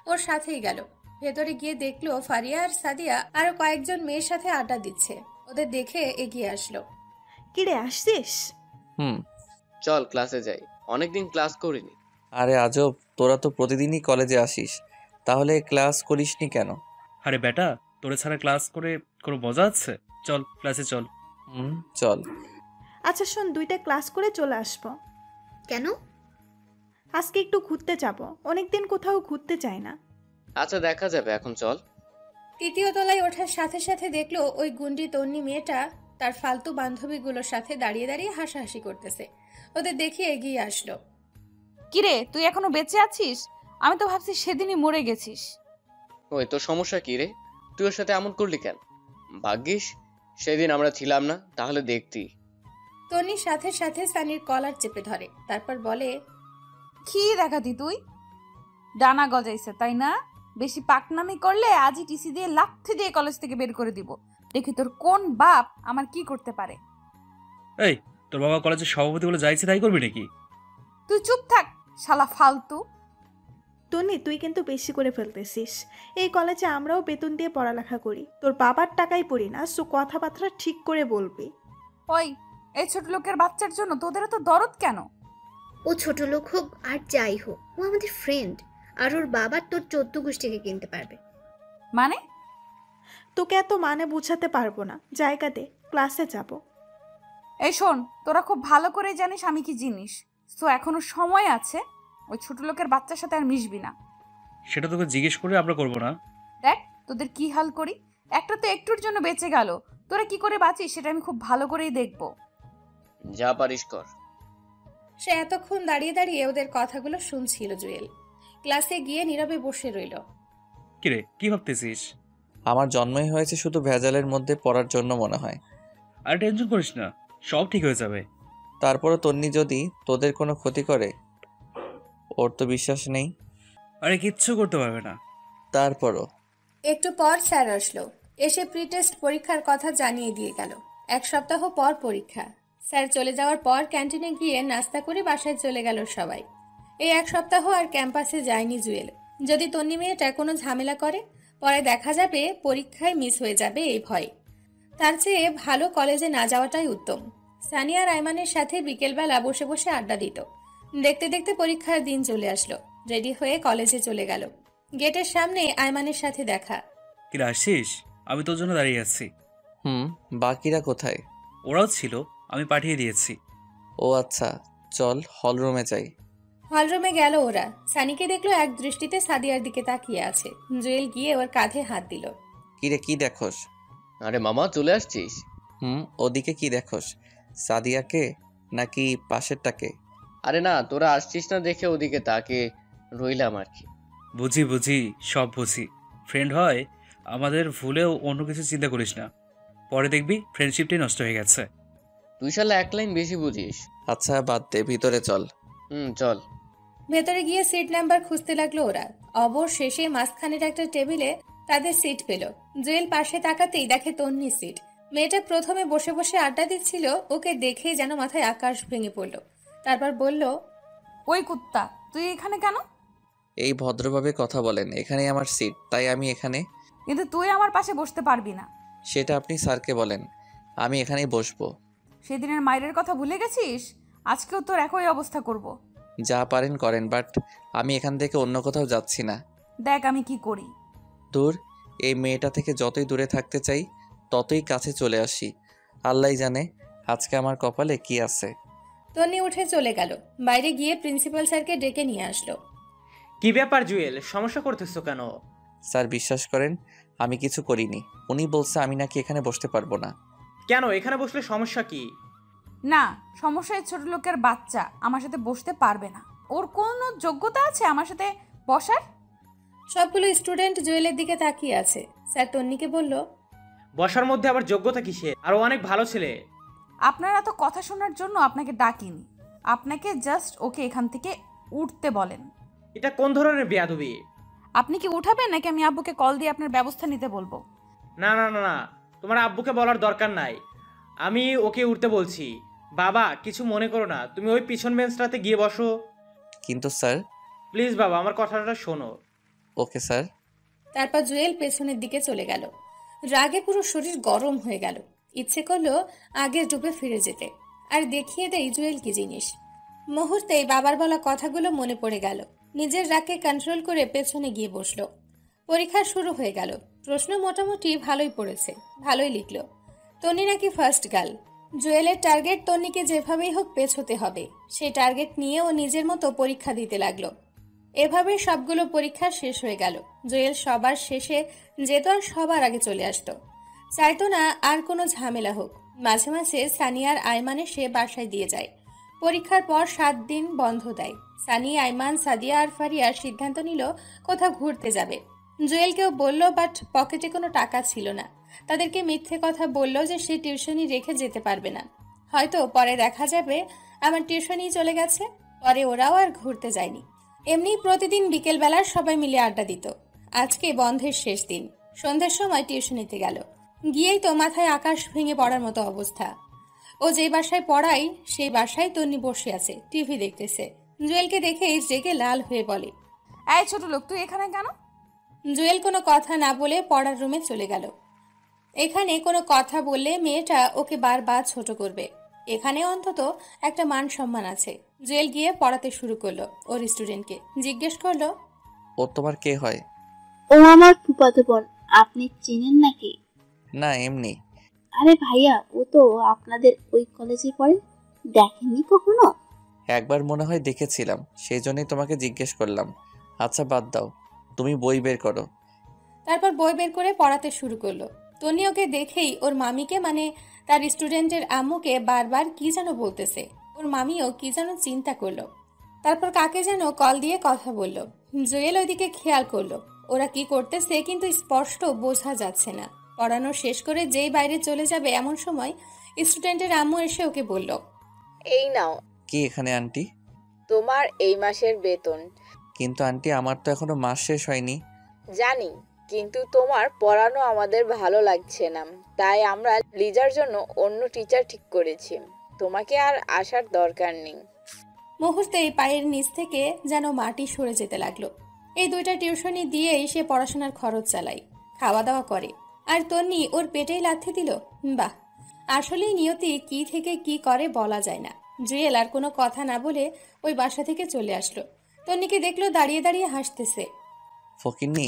S1: ওর সাথেই গেল। ভেতরে গিয়ে দেখলো ফারিয়া আর সাদিয়া আরো কয়েকজন মেয়ের সাথে আড্ডা দিচ্ছে। ওদের দেখে এগিয়ে আসলো।
S9: কিরে, আসছিস?
S10: চল ক্লাসে যাই, অনেকদিন ক্লাস করিনি।
S3: আরে আজব, তোরা তো প্রতিদিনই কলেজে আসিস, তাহলে ক্লাস করিসনি কেন?
S11: আরে বেটা, তোরে ছাড়া ক্লাস করে কোনো মজা আছে? চল ক্লাসে চল।
S3: চল।
S9: আচ্ছা শোন, 2টা ক্লাস করে চলে আসবো।
S8: কেন?
S9: আজকে একটু ঘুরতে যাব, অনেকদিন কোথাও ঘুরতে যাই না।
S10: আচ্ছা দেখা যাবে, এখন চল।
S1: তৃতীয় তলায় ওঠার সাথে সাথে দেখলো ওই গুন্ডি তন্নি মেয়েটা তার ফালতু বান্ধবীগুলোর সাথে দাঁড়িয়ে দাঁড়িয়ে হাসাহাসি করতেছে। ওদের দেখে এগিয়ে আসলো।
S2: কিরে, তুই এখনো বেঁচে আছিস? আমি তো ভাবছি সেদিনই মরে গেছিস।
S10: ওই তোর সমস্যা কি রে? তুই ওর সাথে এমন করলি কেন? ভাগ্যিস সেদিন আমরা ছিলাম না, তাহলে দেখতি।
S1: তন্নির সাথে সাথে সানির কলার চেপে ধরে, তারপর বলে,
S2: কি দেখাতি তুই? ডানা গজাইছে তাই না? বেশি পাকনামি করলে আজই টিসি দিয়ে লাথি দিয়ে কলেজ থেকে বের করে দিব। দেখি তোর কোন বাপ আমার কি করতে পারে।
S11: এই, তোর বাবা কলেজের সভাপতি বলে যাইছে তাই করবি নাকি?
S2: তুই চুপ থাক শালা ফালতু।
S9: টনি, তুই কিন্তু বেশি করে ফেলতেছিস। এই কলেজে আমরাও বেতন দিয়ে পড়ালেখা করি, তোর বাবার টাকাই পড়ি না। সো কথাবার্তা ঠিক করে বলবি।
S2: ওই, এই ছোট লোকের বাচ্চার জন্য তোদের তো দরদ কেন?
S8: ও ছোট লোক হোক আর যাই হোক, ও আমাদের ফ্রেন্ড, আর ওর বাবা তোর 14 গোষ্ঠীকে কিনতে পারবে।
S2: মানে?
S9: তোকে এত মানে বুঝাতে পারবো না, জায়গা দে, ক্লাসে যাব।
S2: এই শোন, তোরা খুব ভালো করে জানিস আমি কি জিনিস। তো এখনো সময় আছে, ওই ছোট লোকের বাচ্চার সাথে আর মিশবি না।
S11: সেটা তোকে জিজ্ঞেস করে আমরা করবো না?
S2: দেখ তোদের কি হাল করি। একটা তো একটুর জন্য বেঁচে গেল, তোরা কি করে বাঁচিস সেটা আমি খুব ভালো করেই দেখব।
S10: যা পারিস কর।
S1: সে এতক্ষণ দাঁড়িয়ে দাঁড়িয়ে ওদের কথাগুলো শুনছিল। জুয়েল ক্লাসে গিয়ে নীরবে বসে রইল।
S11: কিরে, কি ভাবতেছিস?
S3: আমার জন্মই হয়েছে শুধু ভেজালের মধ্যে পড়ার জন্য মনে হয়।
S11: আর টেনশন করিস না, সব ঠিক হয়ে যাবে।
S3: তারপরও তন্নি যদি তোদের কোনো ক্ষতি করে, ওর তো বিশ্বাস নেই।
S11: আরে কিচ্ছু করতে পারবে না।
S3: তারপরও
S1: একটু পর স্যার আসলো। এসে প্রি টেস্ট পরীক্ষার কথা জানিয়ে দিয়ে গেল। এক সপ্তাহ পর পরীক্ষা। স্যার চলে যাওয়ার পর ক্যান্টিনে গিয়ে নাস্তা করে বাসায় চলে গেল সবাই। এই এক সপ্তাহ আর ক্যাম্পাসে যায়নি জুয়েল। যদি তন্নি মেয়েটা কোনো ঝামেলা করে, পরে দেখা যাবে পরীক্ষায় মিস হয়ে যাবে এই ভয়। তার চেয়ে ভালো কলেজে না যাওয়াটাই উত্তম। সানিয়া আর আইমানের সাথে বিকেলবেলা বসে বসে আড্ডা দিত। দেখতে দেখতে পরীক্ষার দিন চলে আসলো। রেডি হয়ে কলেজে চলে গেল। গেটের সামনে আইমানের সাথে দেখা।
S11: কিরে, আসছিস? আমি তোর জন্য দাঁড়িয়ে আছি।
S3: বাকিরা কোথায়?
S11: ওরাও ছিল, আমি পাঠিয়ে দিয়েছি।
S3: ও আচ্ছা, চল হলরুমে যাই।
S1: হলরুমে গেল ওরা। সানিকে দেখলো এক দৃষ্টিতে সাদিয়ার দিকে তাকিয়ে আছে। জুয়েল গিয়ে ওর কাঁধে হাত দিল।
S3: কিরে, কি দেখোস?
S10: আরে মামা, চলে আসছিস?
S3: ওদিকে কি দেখোস? সাদিয়াকে নাকি পাশেরটাকে?
S10: আরে না, তোরা আসছিস না দেখে ওদিকে তাকে রইলাম আর কি।
S11: বুঝি, সব বুঝি। ফ্রেন্ড হয় আমাদের, ভুলেও অন্য কিছু চিন্তা করিস না। পরে দেখবি ফ্রেন্ডশিপটাই নষ্ট হয়ে গেছে।
S10: তুই শালা এক লাইন বেশি বুঝিস।
S3: আচ্ছা বাদ দে, ভিতরে চল।
S10: চল।
S1: ভেতরে গিয়ে সিট নাম্বার খুঁজতে লাগলো ওরা। অবশেষে মাঝখানের একটা টেবিলে তাদের সিট পেল। জুয়েল পাশে তাকাতেই দেখে তন্নির সিট। মেয়েটা প্রথমে বসে বসে আড্ডা দিচ্ছিল। ওকে দেখে যেন মাথায় আকাশ ভেঙে পড়ল। তারপর বলল,
S2: ওই কুত্তা, তুই এখানে কেন?
S3: এই ভদ্রভাবে কথা বলেন, এখানেই আমার সিট, তাই আমি এখানে।
S2: কিন্তু তুই আমার পাশে বসতে পারবি না।
S3: সেটা আপনি স্যারকে বলেন, আমি এখানেই বসবো।
S2: সেদিনের মায়ের কথা ভুলে গেছিস? আজকেও তোর একই অবস্থা করব।
S3: যা পারেন করেন, বাট আমি এখান থেকে অন্য কোথাও যাচ্ছি না।
S2: দেখ আমি কি করি।
S3: দূর, এই মেয়েটা থেকে যতই দূরে থাকতে চাই ততই কাছে চলে আসি। আল্লাহই জানে আজকে আমার কপালে কি আছে।
S1: তন্নি উঠে চলে গেল। বাইরে গিয়ে প্রিন্সিপাল স্যারকে ডেকে নিয়ে আসলো।
S6: কি ব্যাপার জুয়েল, সমস্যা করতেছো কেন?
S3: স্যার বিশ্বাস করেন আমি কিছু করিনি। উনি বলছে আমি নাকি এখানে বসতে পারবো না।
S6: কেন, এখানে বসলে সমস্যা কি?
S2: না, সমস্যা এই ছোট লোকের বাচ্চা আমার সাথে বসতে পারবে না। ওর কোনো যোগ্যতা আছে আমার সাথে বসার?
S1: সবগুলো স্টুডেন্ট জুয়েলের দিকে তাকিয়ে আছে। স্যার তন্নিকে বলল,
S6: বসার মধ্যে আবার যোগ্যতা কিসের? আরো অনেক ভালো ছেলে।
S2: আপনারা তো কথা শোনার জন্য আপনাকে ডাকিনি, আপনাকে জাস্ট ওকে এখান থেকে উঠতে বলেন।
S6: এটা কোন ধরনের বেয়াদবি?
S2: আপনি কি উঠাবেন নাকি আমি আব্বুকে কল দিয়ে আপনার ব্যবস্থা নিতে বলবো?
S6: না না না না, তোমার আব্বুকে বলার দরকার নাই, আমি ওকে উঠতে বলছি। বাবা কিছু মনে করো না, তুমি ওই পিছন বেঞ্চটাতে গিয়ে বসো।
S3: কিন্তু স্যার।
S6: প্লিজ বাবা, আমার কথাটা শোনো।
S3: Okay sir.
S1: তারপর জুয়েল পেছনের দিকে চলে গেল। রাগে পুরো শরীর গরম হয়ে গেল। ইচ্ছে করলো আগের রূপে ফিরে যেতে, আর দেখিয়ে দেয় জুয়েল কি জিনিস। মুহূর্তেই বাবার বলা কথাগুলো মনে পড়ে গেল। নিজের রাগকে কন্ট্রোল করে পেছনে গিয়ে বসলো। পরীক্ষা শুরু হয়ে গেল। প্রশ্ন মোটামুটি ভালোই পড়েছে, ভালোই লিখলো। তন্নি নাকি ফার্স্ট গার্ল। জুয়েলের টার্গেট তন্নিকে যেভাবেই হোক পেছোতে হবে। সেই টার্গেট নিয়ে ও নিজের মতো পরীক্ষা দিতে লাগলো। এভাবে সবগুলো পরীক্ষা শেষ হয়ে গেল। জুয়েল সবার শেষে যেত আর সবার আগে চলে আসতো। চাইতো না আর কোনো ঝামেলা হোক। মাঝে মাঝে সানিয়ার আইমানে সে বাসায় দিয়ে যায়। পরীক্ষার পর 7 দিন বন্ধ দেয়। সানি, আইমান, সাদিয়া আর ফারিয়ার সিদ্ধান্ত নিল কোথাও ঘুরতে যাবে। জুয়েলকেও বলল, বাট পকেটে কোনো টাকা ছিল না। তাদেরকে মিথ্যে কথা বলল যে সে টিউশনি রেখে যেতে পারবে না। হয়তো পরে দেখা যাবে আমার টিউশনি চলে গেছে। পরে ওরাও আর ঘুরতে যায়নি। এমনি প্রতিদিন বিকেলবেলার সবাই মিলে আড্ডা দিত। আজকে বন্ধের শেষ দিন। সন্ধ্যার সময় টিউশনিতে গেল। গিয়েই তো মাথায় আকাশ ভেঙে পড়ার মতো অবস্থা। ও যে বাসায় পড়ায় সেই বাসায় তন্নি বসে আছে, টিভি দেখতেছে। জুয়েলকে দেখেই জেগে লাল হয়ে বলে,
S2: এই ছোট লোক, তুই এখানে কেন?
S1: জুয়েল কোনো কথা না বলে পড়ার রুমে চলে গেল। এখানে কোনো কথা বললে মেয়েটা ওকে বারবার ছোট করবে। এখানে অন্তত একটা মান সম্মান আছে। জুয়েল গিয়ে পড়াতে শুরু করলো। ওর স্টুডেন্টকে জিজ্ঞেস করলো,
S3: ও তোমার কে হয়?
S14: ও আমার ফুফাতো বোন। আপনি চিনেন নাকি?
S3: না, এমনি।
S14: আরে ভাইয়া, ও তো আপনাদের ওই কলেজে পড়ে, দেখেননি কখনো?
S3: একবার মনে হয় দেখেছিলাম, সেই জন্যই তোমাকে জিজ্ঞেস করলাম। আচ্ছা বাদ দাও, তুমি বই বের করো।
S1: তারপর বই বের করে পড়াতে শুরু করলো। তনি ওকে দেখেই ওর মামিকে, মানে তার স্টুডেন্টের আম্মুকে বারবার কি যেন বলতেছে। ওর মামিও কি যেন চিন্তা করলো। তারপর কাকে যেন কল দিয়ে কথা বলল। জুয়েল ওইদিকে খেয়াল করলো ওরা কি করতেছে, কিন্তু স্পষ্ট বোঝা যাচ্ছে না। পড়ানো শেষ করে যেই বাইরে চলে যাবে এমন সময় স্টুডেন্টের আম্মু এসে ওকে বলল,
S15: এই নাও
S3: কি এখানে আন্টি?
S15: তোমার এই মাসের বেতন।
S3: কিন্তু আন্টি, আমার তো এখনো মাস শেষ হয়নি।
S15: জানি, কিন্তু তোমার পড়ানো আমাদের ভালো লাগছে না, তাই আমরা লিজার জন্য অন্য টিচার ঠিক করেছি। তোমাকে আর আসার দরকার নেই।
S1: মুহূর্তেই পায়ের নিচ থেকে যেন মাটি সরে যেতে লাগলো। এই 2টা টিউশনি দিয়েই সে পড়াশোনার খরচ চালায়, খাওয়া দাওয়া করে। আর তন্নি ওর পেটেই লাথি দিল। বাহ, আসলেই নিয়তি কি থেকে কি করে বলা যায় না। জুয়েল আর কোনো কথা না বলে ওই বাসা থেকে চলে আসলো। তন্নিকে দেখলো দাঁড়িয়ে দাঁড়িয়ে হাসতেছে।
S3: ফকিন্নি,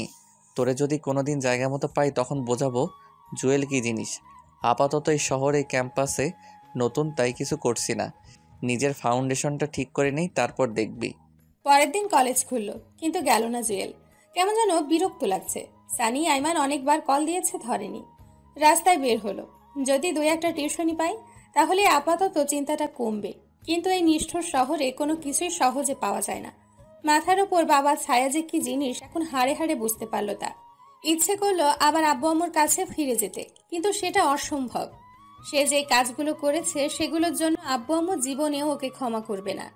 S3: তোরে যদি কোনোদিন জায়গা মতো পাই তখন বোঝাবো জুয়েল কি জিনিস। আপাতত এই শহরে ক্যাম্পাসে নতুন, তাই কিছু করছি না। নিজের ফাউন্ডেশনটা ঠিক করে নেই, তারপর দেখবি।
S1: পরের দিন কলেজ খুললো, কিন্তু গেল না জুয়েল। কেমন যেন বিরক্ত লাগছে। সানি, আইমান অনেকবার কল দিয়েছে, ধরেনি। রাস্তায় বের হলো। যদি 2-1টা টিউশনি পাই তাহলে আপাতত চিন্তাটা কমবে। কিন্তু এই নিষ্ঠুর শহরে কোনো কিছুই সহজে পাওয়া যায় না। মাথার ওপর বাবার ছায়া যে কি জিনিস এখন হাড়ে হাড়ে বুঝতে পারলো তা। ইচ্ছে করলো আবার আব্বু আম্মুর কাছে ফিরে যেতে, কিন্তু সেটা অসম্ভব। সে যে কাজগুলো করেছে সেগুলোর জন্য আব্বু আম্মু জীবনেও ওকে ক্ষমা করবে না।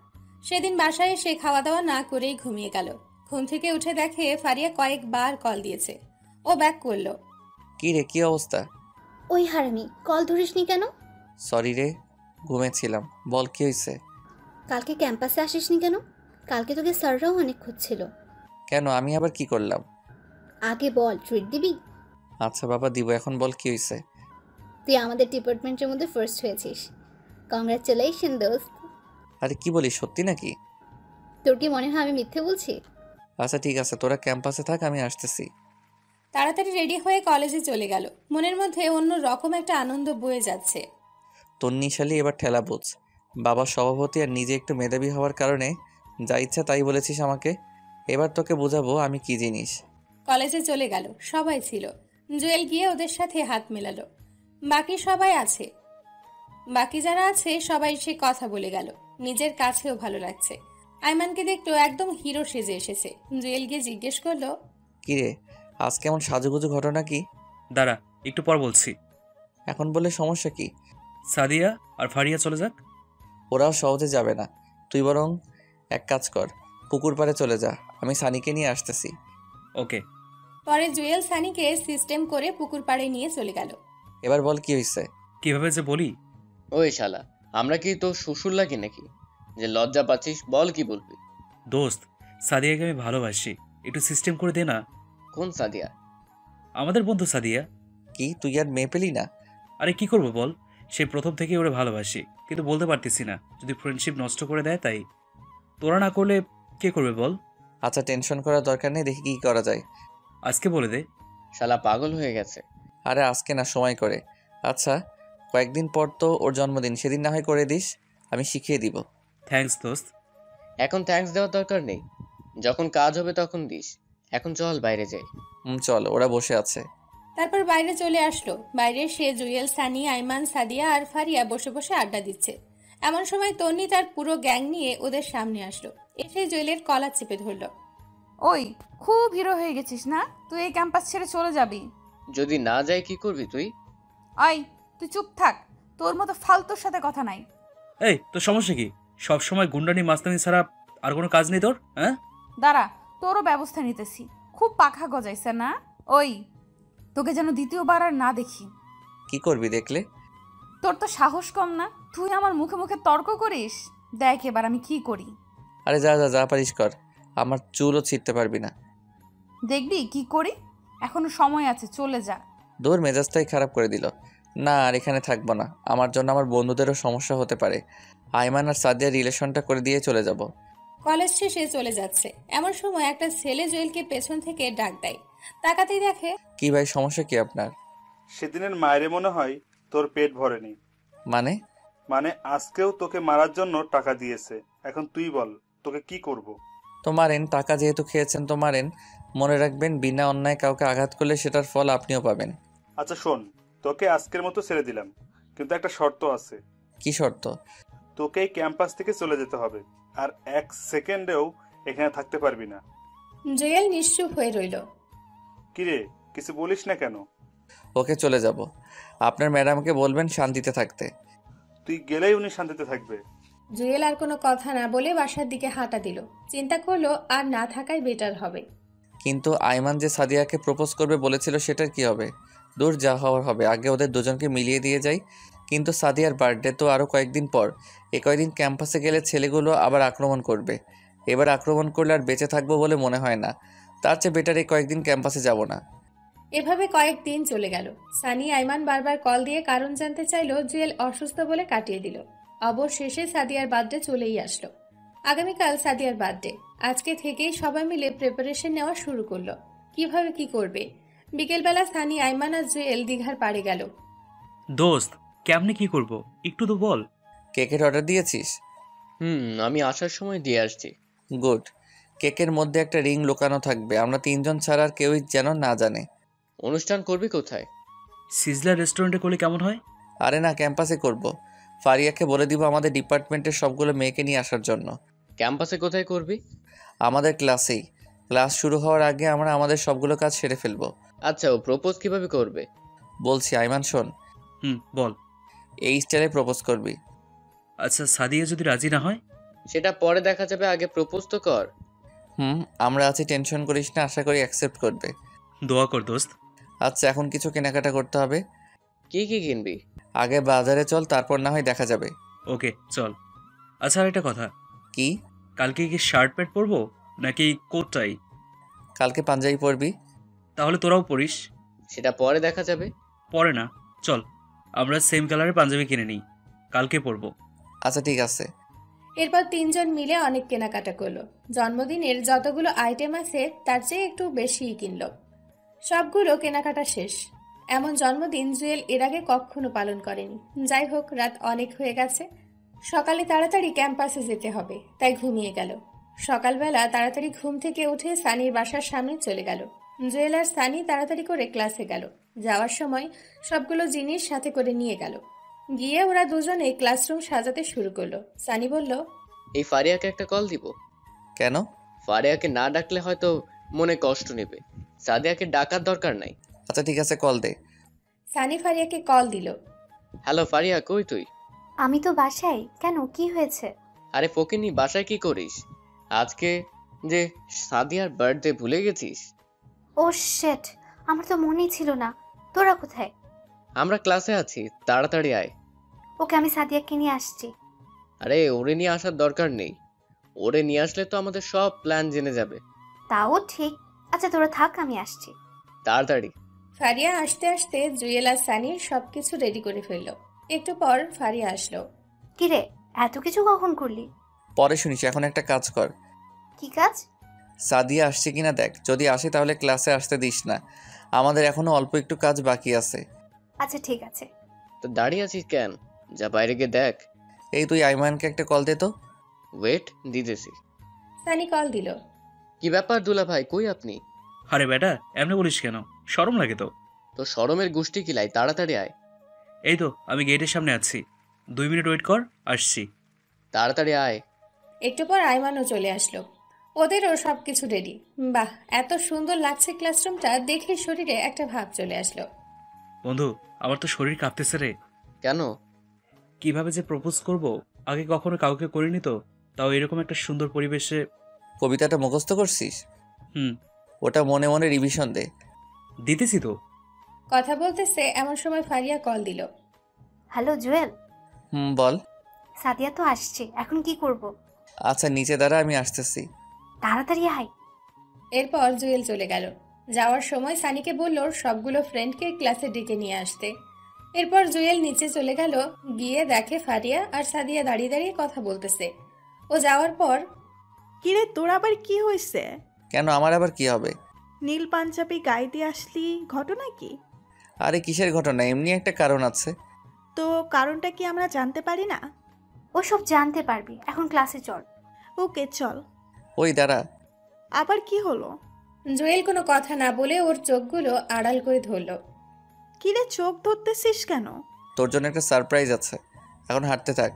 S1: সেদিন বাসায় এসে খাওয়া দাওয়া না করেই ঘুমিয়ে গেল। ঘুম থেকে উঠে দেখে ফারিয়া কয়েকবার কল দিয়েছে। ও ব্যাক করলো।
S3: কি রে, কি অবস্থা?
S8: ওই হারামি, কল ধরিসনি কেন?
S3: সরি রে, ঘুমেছিলাম। বল কি হয়েছে?
S8: কালকে ক্যাম্পাসে আসিসনি কেন? কালকে তোকে স্যাররাও অনেক খুঁজছিল।
S3: কেন, আমি আবার কি করলাম?
S8: আগে বল, ট্রিট দিবি?
S3: আচ্ছা বাবা দিব, এখন বল কি হয়েছে?
S8: তুই আমাদের ডিপার্টমেন্টের মধ্যে ফার্স্ট হয়েছিস। কংগ্রাচুলেশন দোস্ত।
S3: আরে কি বলিস, সত্যি নাকি?
S8: তোর কি মনে হয় আমি মিথ্যে বলছি?
S3: আচ্ছা ঠিক আছে, তোরা ক্যাম্পাসে থাক, আমি আসতেছি।
S1: তাড়াতাড়ি রেডি হয়ে কলেজে চলে গেল। মনের মধ্যে অন্য রকম একটা আনন্দ বয়ে যাচ্ছে।
S3: তন্নিশালি এবার ঠেলা বুঝ। বাবা সভাপতি আর নিজে একটু মেধাবী হওয়ার কারণে যা ইচ্ছা তাই বলেছিস আমাকে। এবার তোকে বোঝাবো আমি কি জিনিস।
S1: কলেজে চলে গেল, সবাই ছিল। জুয়েল গিয়ে ওদের সাথে হাত মেলালো। বাকি সবাই আছে, বাকি যারা আছে সবাই সে কথা বলে গেল। নিজের কাছেও ভালো লাগছে। আইমানকে দেখলো একদম হিরো সেজে এসেছে। জুয়েল গিয়ে জিজ্ঞেস করলো,
S3: কিরে আজ কেমন সাজুগুজু ঘটনা কি?
S11: দাঁড়া, একটু পর বলছি।
S3: এখন বলে সমস্যা কি?
S11: সাদিয়া আর ফারিয়া চলে যাক।
S3: ওরাও সহজে যাবে না, তুই বরং এক কাজ কর, পুকুর পাড়ে চলে যা, আমি সানিকে নিয়ে আসতেছি।
S11: ওকে।
S1: পরে জুয়েল সানিকে সিস্টেম করে পুকুর পাড়ে নিয়ে চলে গেল।
S3: এবার বল কি হয়েছে?
S11: কিভাবে যে বলি।
S10: ওই শালা, আমরা কি তো শ্বশুর লাগি নাকি যে লজ্জা পাচ্ছিস? বল কি বলবি।
S11: দোস্ত, সাদিয়াকে আমি ভালোবাসি, একটু সিস্টেম করে দে না।
S10: কোন সাদিয়া?
S11: আমাদের বন্ধু সাদিয়া।
S3: কি তুই আর মেয়ে পেলি না?
S11: আরে কি করবো বল, সে প্রথম থেকেই ওরে ভালোবাসি, কিন্তু বলতে পারতেছি না, যদি ফ্রেন্ডশিপ নষ্ট করে দেয় তাই। তোরা না করলে কে করবে বল?
S3: আচ্ছা টেনশন করার দরকার নেই, দেখি কি করা যায়।
S11: আজকে বলে দে।
S10: শালা পাগল হয়ে গেছে।
S3: আরে আজকে না, সময় করে। আচ্ছা কয়েকদিন পর তো ওর জন্মদিন, সেদিন না হয় করে দিস, আমি শিখিয়ে দিব।
S11: থ্যাঙ্কস দোস্ত।
S10: এখন থ্যাঙ্কস দেওয়ার দরকার নেই, যখন কাজ হবে তখন দিস। এখন চল বাইরে যাই।
S3: চল, ওরা বসে আছে।
S1: তারপর বাইরে চলে আসলো। বাইরে সে জুয়েল, সানি, আইমান, সাদিয়া আর ফারিয়া বসে বসে আড্ডা দিচ্ছে। এমন সময় তন্নি তার পুরো গ্যাং নিয়ে ওদের সামনে আসলো। এসে জুয়েলের কলার চেপে ধরলো।
S2: ওই খুব হিরো হয়ে গেছিস না? তুই এই ক্যাম্পাস ছেড়ে চলে যাবি?
S10: যদি না যাই কি করবি তুই?
S2: ওই তুই চুপ থাক, তোর মতো ফালতুর সাথে কথা নাই।
S11: এই তোর সমস্যা কি? সব সময় গুন্ডানি মাস্তানি ছাড়া আর কোনো কাজ নেই তোর? হ্যাঁ
S2: দাঁড়া, তোরও ব্যবস্থা নিতেছি। খুব পাখা গজাইছে না? ওই তোকে যেন দ্বিতীয়বার আর না দেখি।
S3: কি করবি দেখলে?
S2: তোর তো সাহস কম না, তুই আমার মুখে মুখে তর্ক করিস। দেখ এবার আমি কি করি।
S3: আরে যা যা যা পারিস কর, আমার চুলও ছিঁড়তে পারবি না।
S2: দেখবি কি করি, এখনো সময় আছে, চলে যা।
S3: দূর, মেজাজটাই খারাপ করে দিল। না আর এখানে থাকবো না, আমার জন্য আমার বন্ধুদেরও সমস্যা হতে পারে। আইমান আর সাদিয়ার রিলেশনটা করে দিয়ে চলে যাব।
S1: কলেজ শেষে চলে যাচ্ছে এমন সময় একটা ছেলে জুয়েলকে পেছন থেকে ডাক দেয়। তাকাতেই দেখে।
S3: কি ভাই, সমস্যা কি আপনার?
S7: সেদিনের মায়েরে মনে হয় তোর পেট ভরেনি।
S3: মানে?
S7: মানে আজকেও তোকে মারার জন্য টাকা দিয়েছে। এখন তুই বল তোকে কি করব?
S3: তো মারেন, টাকা যেহেতু খেয়েছেন তো মারেন। মনে রাখবেন বিনা অন্যায় কাউকে আঘাত করলে সেটার ফল আপনিও পাবেন।
S7: আচ্ছা শোন, তোকে আজকের মতো ছেড়ে দিলাম, কিন্তু একটা শর্ত আছে।
S3: কি শর্ত?
S7: তোকে এই ক্যাম্পাস থেকে চলে যেতে হবে, আর এক সেকেন্ডেও এখানে থাকতে পারবি না।
S1: জুয়েল নিশ্চুপ হয়ে রইল।
S7: কিরে কিছু বলিস না কেন?
S3: ওকে চলে যাব, আপনার ম্যাডামকে বলবেন শান্তিতে থাকতে।
S7: তুই গেলেই উনি শান্তিতে থাকবে।
S1: জুয়েল আর কোনো কথা না বলে বাসার দিকে হাঁটা দিল। চিন্তা করলো আর না থাকাই বেটার হবে।
S3: কিন্তু আইমান যে সাদিয়াকে প্রপোজ করবে বলেছিল সেটার কি হবে? দূর, যা হওয়ার হবে, আগে ওদের দুজনকে মিলিয়ে দিয়ে যাই। কিন্তু সাদিয়ার বার্থডে তো আরও কয়েকদিন পর। এ কয়েকদিন ক্যাম্পাসে গেলে ছেলেগুলো আবার আক্রমণ করবে। এবার আক্রমণ করলে আর বেঁচে থাকবো বলে মনে হয় না। তার চেয়ে বেটার এই কয়েকদিন ক্যাম্পাসে যাব না।
S1: এভাবে কয়েকদিন চলে গেল। সানি আইমান বারবার কল দিয়ে কারণ জানতে চাইলো। জুয়েল অসুস্থ বলে কাটিয়ে দিল। অবশেষে সাদিয়ার বার্থডে চলেই আসলো। আগামীকাল সাদিয়ার বার্থডে। আজকে থেকেই সবাই মিলে প্রিপারেশন নেওয়া শুরু করলো। কিভাবে কি করবে। বিকেলবেলা সানি, আইমান আর জুয়েল দীঘার পাড়ে গেল।
S11: দোস্ত, কেমনে কি করব একটু তো বল।
S3: কেকের অর্ডার দিয়েছিস?
S10: আমি আসার সময় দিয়ে আসছি।
S3: গুড। কেকের মধ্যে একটা রিং লুকানো থাকবে, আমরা তিনজন ছাড়া আর কেউই যেন না জানে।
S10: অনুষ্ঠান করবি কোথায়?
S11: সিজলার রেস্টুরেন্টে করলে কেমন হয়?
S3: আরে না, ক্যাম্পাসে করব। ফারিয়াকে বলে দিব আমাদের ডিপার্টমেন্টের সবগুলো মেয়েকে নিয়ে আসার জন্য।
S10: ক্যাম্পাসে কোথায় করবি?
S3: আমাদের ক্লাসেই। ক্লাস শুরু হওয়ার আগে আমরা আমাদের সবগুলো কাজ সেরে ফেলবো।
S10: আচ্ছা, ও প্রপোজ কিভাবে করবে?
S3: বলছি আইমান শোন।
S11: বল।
S3: এই স্টাইলে প্রপোজ করবি।
S11: আচ্ছা, সাদিয়া যদি রাজি না হয়?
S10: সেটা পরে দেখা যাবে, আগে প্রপোজ তো কর।
S3: আমরা আছি, টেনশন করিস না, আশা করি অ্যাকসেপ্ট করবে।
S11: দোয়া কর দোস্ত।
S3: আচ্ছা, এখন কিছু কেনাকাটা করতে হবে।
S10: কি কি কিনবি?
S3: আগে বাজারে চল, তারপর না হয় দেখা যাবে।
S11: ওকে চল। আচ্ছা, আর একটা কথা।
S3: কি?
S11: কালকে কি শার্ট প্যান্ট পরবো নাকি কোট টাই?
S3: কালকে পাঞ্জাবি পরবি।
S11: তাহলে তোরাও পরিস।
S10: সেটা পরে দেখা যাবে।
S11: পরে না, চল আমরা সেম কালারের পাঞ্জাবি কিনে নিই। কালকে পরবো।
S3: আচ্ছা ঠিক আছে।
S1: এরপর তিনজন মিলে অনেক কেনাকাটা করলো। জন্মদিনের যতগুলো আইটেম আছে তার চেয়ে একটু বেশিই কিনলো। সবগুলো কেনাকাটা শেষ। এমন জন্মদিন জুয়েল এর আগে কখনো পালন করেনি। যাই হোক, রাত অনেক হয়ে গেছে, সকালে তাড়াতাড়ি ক্যাম্পাসে যেতে হবে, তাই ঘুমিয়ে গেল। সকালবেলা তাড়াতাড়ি ঘুম থেকে উঠে সানির বাসার সামনে চলে গেল। জুয়েল আর সানি তাড়াতাড়ি করে ক্লাসে গেল। যাওয়ার সময় সবগুলো জিনিস সাথে করে নিয়ে গেল। গিয়ে ওরা দুজনে ক্লাসরুম সাজাতে শুরু করলো। সানি বলল,
S10: এই ফারিয়াকে একটা কল দিব।
S3: কেন?
S10: ফারিয়াকে না ডাকলে হয়তো মনে কষ্ট নেবে। সাদিয়াকে ডাকার দরকার নাই।
S3: আচ্ছা ঠিক আছে, কল দে।
S1: সানি ফারিয়াকে কল দিল।
S10: হ্যালো ফারিয়া, কই তুই?
S16: আমি তো বাসায়। কেন, কি হয়েছে?
S10: আরে ফকিনি, বাসায় কি করিস? আজকে যে সাদিয়ার বার্থডে ভুলে গেছিস?
S16: ও শেট, আমার তো মনেই ছিল না। তোরা কোথায়?
S10: আমরা ক্লাসে আছি, তাড়াতাড়ি আয়।
S16: ওকে, আমি সাদিয়াকে নিয়ে আসছি।
S10: আরে ওরে নিয়ে আসার দরকার নেই। ওরে নিয়ে আসলে তো আমাদের সব প্ল্যান জেনে যাবে।
S16: তাও ঠিক। আচ্ছা তোরা থাক, আমি আসছি।
S10: তাড়াতাড়ি।
S1: ফারিয়া আসতে আসতে জুয়েল আর সানির সবকিছু রেডি করে ফেলল। একটু পর ফারিয়া আসলো।
S16: কিরে, এত কিছু কখন করলি?
S3: পরে শুনিস, এখন একটা কাজ কর।
S16: কি কাজ?
S3: সাদিয়া আসছে কিনা দেখ, যদি আসে তাহলে ক্লাসে আসতে দিস না, আমাদের এখনো অল্প একটু কাজ বাকি আছে।
S16: আচ্ছা ঠিক আছে।
S10: তো দাঁড়িয়ে আছিস কেন? যা বাইরে গিয়ে দেখ।
S3: এই তুই আইমানকে একটা কল দে তো।
S10: ওয়েট, দিতেছি।
S1: সানি কল দিল।
S10: কি ব্যাপার দুলা ভাই, কই আপনি?
S11: আরে বেটা, এমনি বলিস কেন? শরম লাগে তো।
S10: তো শরমের গোষ্ঠী কিলাই, তাড়াতাড়ি আয়।
S11: এই তো আমি গেটের সামনে আছি, 2 মিনিট ওয়েট কর, আসছি।
S10: তাড়াতাড়ি আয়।
S1: একটু পর আইমানও চলে আসলো। ওদেরও সবকিছু রেডি। বাহ, এত সুন্দর লাগছে ক্লাসরুমটা, দেখে শরীরে একটা ভাব চলে আসলো।
S11: বন্ধু, আমার তো শরীর কাঁপতেছে রে।
S10: কেন?
S11: কিভাবে যে প্রপোজ করব, আগে কখনো কাউকে করিনি তো, তাও এরকম একটা সুন্দর পরিবেশে।
S3: কবিতাটা মুখস্থ করছিস?
S11: হুম।
S3: ওটা মনে মনে রিভিশন দে।
S11: দিতেছি তো।
S1: কথা বলতেছে এমন সময় ফারিয়া কল দিল।
S16: হ্যালো জুয়েল।
S3: বল।
S16: সাদিয়া তো আসছে, এখন কি করব?
S3: আচ্ছা নিচে দাঁড়া, আমি আসতেছি।
S16: তাড়াতাড়ি আয়।
S1: এরপর জুয়েল চলে গেল। যাওয়ার সময় সানিকে বলল সবগুলো ফ্রেন্ডকে ক্লাসে ডেকে নিয়ে আসতে। এরপর জুয়েল নিচে চলে গেল। গিয়ে দেখে ফারিয়া আর সাদিয়া দাঁড়িয়ে দাঁড়িয়ে কথা বলতেছে। ও যাওয়ার পর,
S9: কিরে তোর আবার কি হয়েছে?
S3: কেন, আমার আবার কি হবে?
S9: নীল পাঞ্জাবি গায়ে দিয়ে আসলি, ঘটনা কি?
S3: আরে কিসের ঘটনা, এমনি একটা কারণ আছে।
S9: তো কারণটা কি আমরা জানতে পারি না?
S16: ওসব জানতে পারবি, এখন ক্লাসে চল।
S9: ওকে চল।
S3: ওই দাঁড়া।
S9: আবার কি হলো?
S1: জুয়েল কোনো কথা না বলে ওর চোখগুলো আড়াল করে ধরল।
S9: কিরে চোখ ধরতেছিস কেন?
S3: তোর জন্য একটা সারপ্রাইজ আছে, এখন হাঁটতে থাক।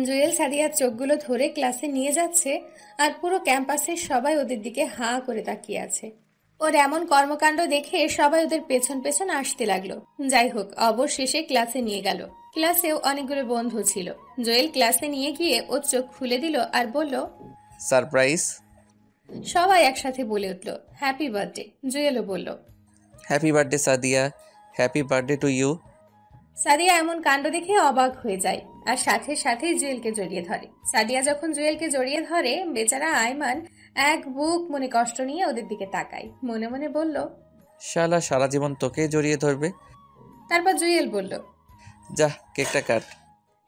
S1: জুয়েল সাদিয়ার চোখগুলো ধরে ক্লাসে নিয়ে যাচ্ছে, আর পুরো ক্যাম্পাসের সবাই ওদের দিকে হাঁ করে তাকিয়ে আছে। ওর এমন কর্মকাণ্ড দেখে সবাই ওদের পেছন পেছন আসতে লাগলো। যাই হোক, অবশেষে ক্লাসে নিয়ে গেল। ক্লাসেও অনেকগুলো বন্ধু ছিল। জুয়েল ক্লাসে নিয়ে গিয়ে ওর চোখ খুলে দিল আর বলল,
S3: সারপ্রাইজ।
S1: সবাই একসাথে বলে উঠল, হ্যাপি বার্থডে। জুয়েলও বলল,
S3: happy birthday Sadia, happy birthday to you.
S1: Sadia এমন কাণ্ড দেখে অবাক হয়ে যায় আর সাথে সাথে জুয়েলকে জড়িয়ে ধরে। সাদিয়া যখন জুয়েলকে জড়িয়ে ধরে, বেচারা আয়মান এক বুক মনে কষ্ট নিয়ে ওদের দিকে তাকায়। মনে মনে বলল,
S3: শালা সারা জীবন তোকে জড়িয়ে ধরবে।
S1: তারপর জুয়েল বলল,
S3: যা কেকটা কাট।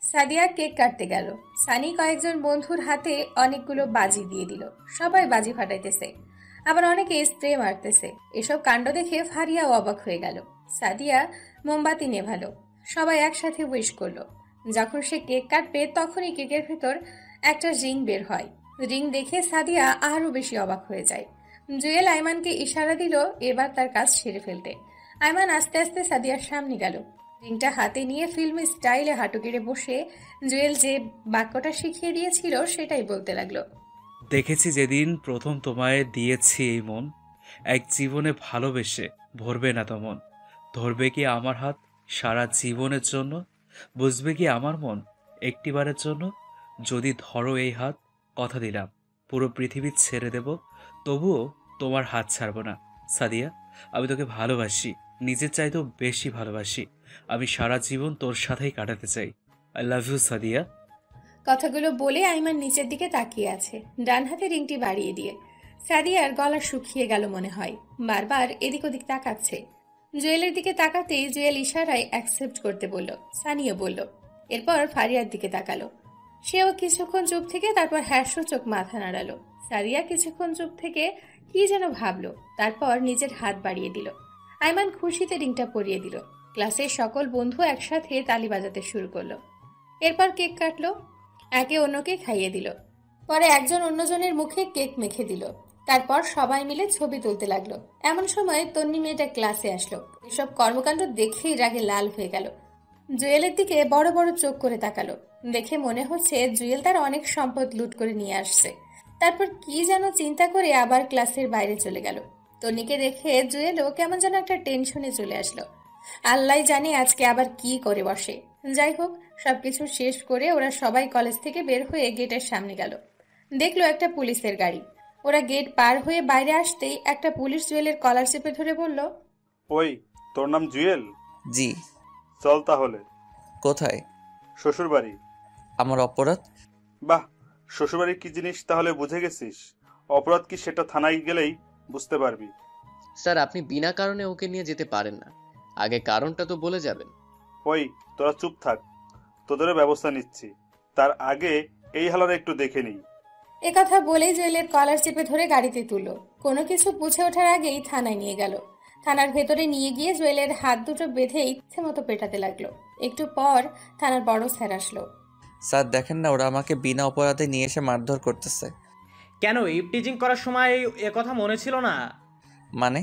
S1: সাদিয়া কেক কাটতে গেল। সানি কয়েকজন বন্ধুর হাতে অনেকগুলো বাজি দিয়ে দিল। সবাই বাজি ফাটাইতেছে, আবার অনেকে স্প্রে মারতেছে। এসব কাণ্ড দেখে ফারিয়াও অবাক হয়ে গেল। সাদিয়া মোমবাতি নেভালো। সবাই একসাথে উইশ করলো। যখন সে কেক কাটবে, তখনই কেকের ভেতর একটা রিং বের হয়। রিং দেখে সাদিয়া আরো বেশি অবাক হয়ে যায়। জুয়েল আয়মানকে ইশারা দিল এবার তার কাজ সেরে ফেলতে। আয়মান আস্তে আস্তে সাদিয়ার সামনে গেল। রিংটা হাতে নিয়ে ফিল্ম স্টাইলে হাঁটু গেড়ে বসে জুয়েল যে বাক্যটা শিখিয়ে দিয়েছিল সেটাই বলতে লাগলো।
S11: দেখেছি যেদিন প্রথম তোমায় দিয়েছি এই মন, এক জীবনে ভালোবেসে ভরবে না তো মন। ধরবে কি আমার হাত সারা জীবনের জন্য? বুঝবে কি আমার মন একটিবারের জন্য? যদি ধরো এই হাত, কথা দিলাম পুরো পৃথিবী ছেড়ে দেব, তবুও তোমার হাত ছাড়বো না। সাদিয়া, আমি তোকে ভালোবাসি, নিজের চাইতেও বেশি ভালোবাসি। আমি সারা জীবন তোর সাথেই কাটাতে চাই। I love you Sadia.
S1: কথাগুলো বলে আইমান নিচের দিকে তাকিয়ে আছে, ডান হাতে রিংটি বাড়িয়ে দিয়ে। সাদিয়ার গলা শুকিয়ে গেল মনে হয়, বারবার এদিক ওদিক তাকাচ্ছে। জুয়েলের দিকে তাকাতেই জুয়েল ইশারায় অ্যাকসেপ্ট করতে বলল। সানিও বলল, এরপর ফারিয়ার দিকে তাকালো। সেও কিছুক্ষণ চুপ থেকে তারপর হ্যাসূচক মাথা নাড়ালো। সারিয়া কিছুক্ষণ চুপ থেকে কি যেন ভাবলো, তারপর নিজের হাত বাড়িয়ে দিল। আইমান খুশিতে রিংটা পরিয়ে দিল। ক্লাসের সকল বন্ধু একসাথে তালি বাজাতে শুরু করলো। এরপর কেক কাটলো, একে অন্যকে খাইয়ে দিল। পরে একজন অন্যজনের মুখে কেক মেখে দিল। তারপর সবাই মিলে ছবি তুলতে লাগলো। এমন সময় তন্নি মেয়েটা ক্লাসে আসলো। এসব কর্মকাণ্ড দেখেই রাগে লাল হয়ে গেল। জুয়েলের দিকে বড় বড় চোখ করে তাকালো। দেখে মনে হচ্ছে জুয়েল তার অনেক সম্পদ লুট করে নিয়ে আসছে। তারপর কি যেন চিন্তা করে আবার ক্লাসের বাইরে চলে গেল। তন্নিকে দেখে জুয়েলও কেমন যেন একটা টেনশনে চলে আসলো। আল্লাহ জানে আজকে আবার কি করে বসে। যাই হোক, সবকিছু শেষ করে ওরা সবাই কলেজ থেকে বের হয়ে গেটের সামনে গেল। দেখলো একটা পুলিশের গাড়ি। ওরা গেট পার হয়ে বাইরে আসতেই একটা পুলিশ জুয়েলের কলার চেপে ধরে বলল,
S7: ওই তোর নাম জুয়েল?
S3: জি।
S7: চল তাহলে।
S3: কোথায়?
S7: শ্বশুর বাড়ি।
S3: আমার অপরাধ?
S7: বাহ, শ্বশুরবাড়ি কি জিনিস তাহলে বুঝে গেছিস। অপরাধ কি সেটা থানায় গেলেই বুঝতে পারবি।
S10: স্যার, আপনি বিনা কারণে ওকে নিয়ে যেতে পারেন না, আগে কারণটা তো বলে যাবেন।
S7: ওই তোরা চুপ থাক, তোদেরও ব্যবস্থা নিচ্ছি। তার আগে এই হালারে একটু দেখে নিই।
S1: একথা বলেই জুয়েলের কলার চেপে ধরে গাড়িতে তুলল। কোনো কিছু বুঝে ওঠার আগেই থানায় নিয়ে গেল। থানার ভেতরে নিয়ে গিয়ে জুয়েলের হাত দুটো বেঁধে ইচ্ছে মতো পেটাতে লাগলো। একটু পর থানার বড় স্যার আসলো।
S3: স্যার দেখেন না, ওরা আমাকে বিনা অপরাধে নিয়ে এসে মারধর করতেছে।
S6: কেন, ইপটিজিং করার সময় এ কথা মনে ছিল না?
S3: মানে?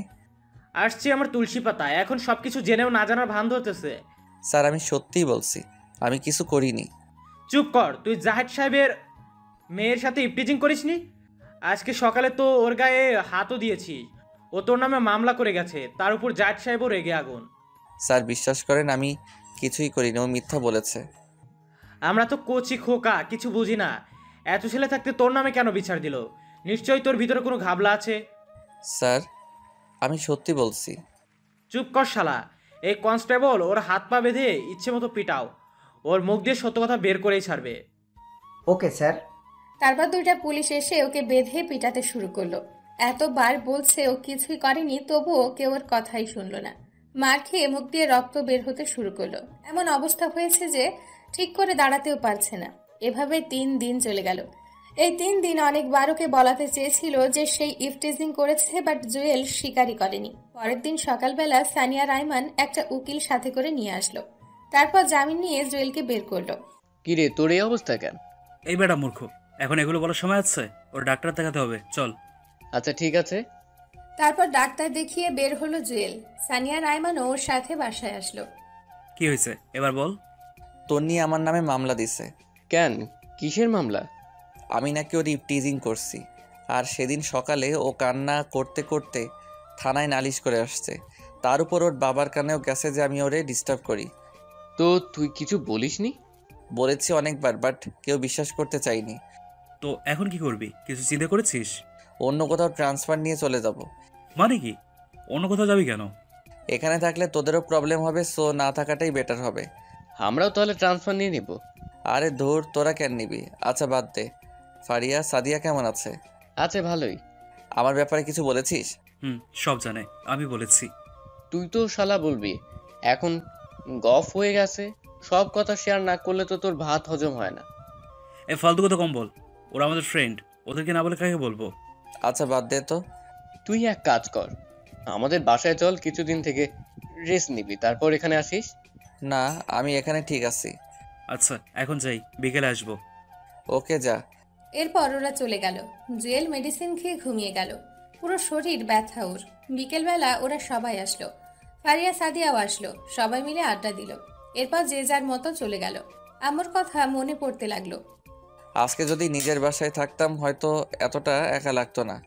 S6: আসছি আমার তুলসী পাতা, এখন সবকিছু জেনেও না জানার ভান ধরতেছে।
S3: স্যার আমি সত্যিই বলছি, আমি কিছু করিনি।
S6: চুপ কর, তুই জাহেদ সাহেবের মেয়ের সাথে ইপটিজিং করিসনি? আজকে সকালে তো ওর গায়ে হাতও দিয়েছি। ও তোর নামে মামলা করে গেছে, তার উপর জাহেদ সাহেবও রেগে আগুন।
S3: স্যার বিশ্বাস করেন, আমি কিছুই করিনি, ও মিথ্যা বলেছে।
S6: আমরা তো কোচি খোকা, কিছু বুঝি না। এত ছেলে থাকতে তোর নামে কেন বিচার দিল? নিশ্চয়ই তোর ভিতরে কোনো ঘাবলা আছে।
S3: স্যার আমি সত্যি বলছি।
S6: চুপ কর শালা। এই কনস্টেবল ওর হাত পা বেঁধে ইচ্ছে মতো পিটাও, ওর মুখ দিয়ে সত্য কথা বের করেই ছাড়বে।
S13: Okay sir.
S1: তারপর দুইটা পুলিশ এসে ওকে বেঁধে পিটাতে শুরু করলো। এতবার বলছে ও কিছুই করেনি, তবুও কেউ ওর কথাই শুনলো না। মার খেয়ে মুখ দিয়ে রক্ত বের হতে শুরু করলো। এমন অবস্থা হয়েছে যে ঠিক করে দাঁড়াতেও পারছে না। এভাবে 3 দিন চলে গেল। এই 3 দিন অনেকবার ওকে বলাতে চেয়েছিল যে সেই ইফটিজিং করেছে, বাট জুয়েল স্বীকারই করেনি। পরের দিন সকালবেলা সানিয়া রাইমান একটা উকিল সাথে করে নিয়ে আসলো। তারপর জামিন নিয়ে জুয়েলকে বের করলো।
S10: কিরে, তোর এই অবস্থা কেন?
S11: এই বেটা মূর্খ, এখন এগুলো বলার সময় আছে? ওর ডাক্তার দেখাতে হবে, চল।
S10: আচ্ছা ঠিক আছে।
S1: তারপর ডাক্তার দেখিয়ে বের হলো জুয়েল। সানিয়া রাইমানও ওর সাথে বাসায় আসলো।
S11: কি হয়েছে এবার বল।
S3: তন্নি আমার নামে মামলা দিছে।
S10: কেন, কিসের মামলা?
S3: আমি নাকি ওর ইপটিজিং করছি, আর সেদিন সকালে ও কান্না করতে করতে থানায় নালিশ করে আসছে। তার উপর ওর বাবার কানেও গেছে যে আমি ওরে ডিস্টার্ব করি।
S10: তো তুই কিছু বলিসনি?
S3: বলেছি অনেকবার, বাট কেউ বিশ্বাস করতে চাইনি।
S11: তো এখন কি করবি, কিছু চিন্তা করেছিস?
S3: অন্য কোথাও ট্রান্সফার নিয়ে চলে যাব।
S11: মানে কি? অন্য কোথাও যাবি কেন?
S3: এখানে থাকলে তোদেরও প্রবলেম হবে, সো না থাকাটাই বেটার হবে।
S10: আমরাও তাহলে ট্রান্সফার নিয়ে নিব।
S3: আরে ধুর, তোরা কেন নিবি? আচ্ছা বাদ দে। ফারিয়া, সাদিয়া কেমন আছে?
S10: আছে ভালোই।
S3: আমার ব্যাপারে কিছু বলেছিস?
S11: সব জানে, আমি বলেছি।
S10: তুই তো শালা বলবি, এখন গফ হয়ে গেছে, সব কথা শেয়ার না করলে তো তোর ভাত হজম হয় না।
S11: এ ফালতু কথা কম বল, ওরা আমাদের ফ্রেন্ড, ওদেরকে না বলে কাকে বলবো?
S3: আচ্ছা বাদ দে তো।
S10: তুই এক কাজ কর, আমাদের বাসায় চল, কিছুদিন থেকে রেস্ট নিবি, তারপর এখানে আসিস।
S3: না, আমি এখানে ঠিক আছি।
S11: আচ্ছা এখন যাই, বিকেলে আসবো।
S3: ওকে যা।
S1: এরপর ওরা চলে গেল। জুয়েল মেডিসিন খেয়ে ঘুমিয়ে গেল। পুরো শরীর ব্যথা ওর। বিকেলবেলা ওরা সবাই আসলো। ফারিয়া সাদিয়াও আসলো। সবাই মিলে আড্ডা দিল। এরপর যে যার মতো চলে গেল। আমার কথা মনে পড়তে লাগলো।
S3: আজকে যদি নিজের বাসায় থাকতাম হয়তো এতটা একা লাগতো না।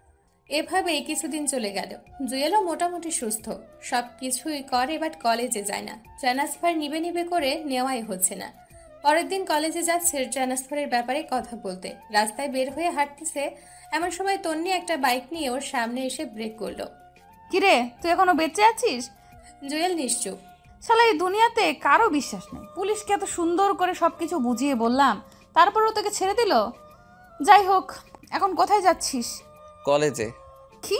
S1: এভাবেই কিছুদিন চলে গেল। জুয়েলও মোটামুটি সুস্থ, সব কিছুই করে, বাট কলেজে যায় না। ট্রান্সফার নিবে নিবে করে নেওয়াই হচ্ছে না। পরের দিন কলেজে যাচ্ছে ট্রান্সফারের ব্যাপারে কথা বলতে। রাস্তায় বের হয়ে হাঁটতেছে, এমন সময় তন্নি একটা বাইক নিয়ে ওর সামনে এসে ব্রেক করলো।
S2: কিরে, তুই এখনো বেঁচে আছিস?
S1: জুয়েল নিশ্চুপ।
S2: শালা এই দুনিয়াতে কারো বিশ্বাস নেই। পুলিশকে এত সুন্দর করে সবকিছু বুঝিয়ে বললাম, তারপরও তোকে ছেড়ে দিল। যাই হোক, এখন কোথায় যাচ্ছিস?
S3: কলেজে।
S2: কি?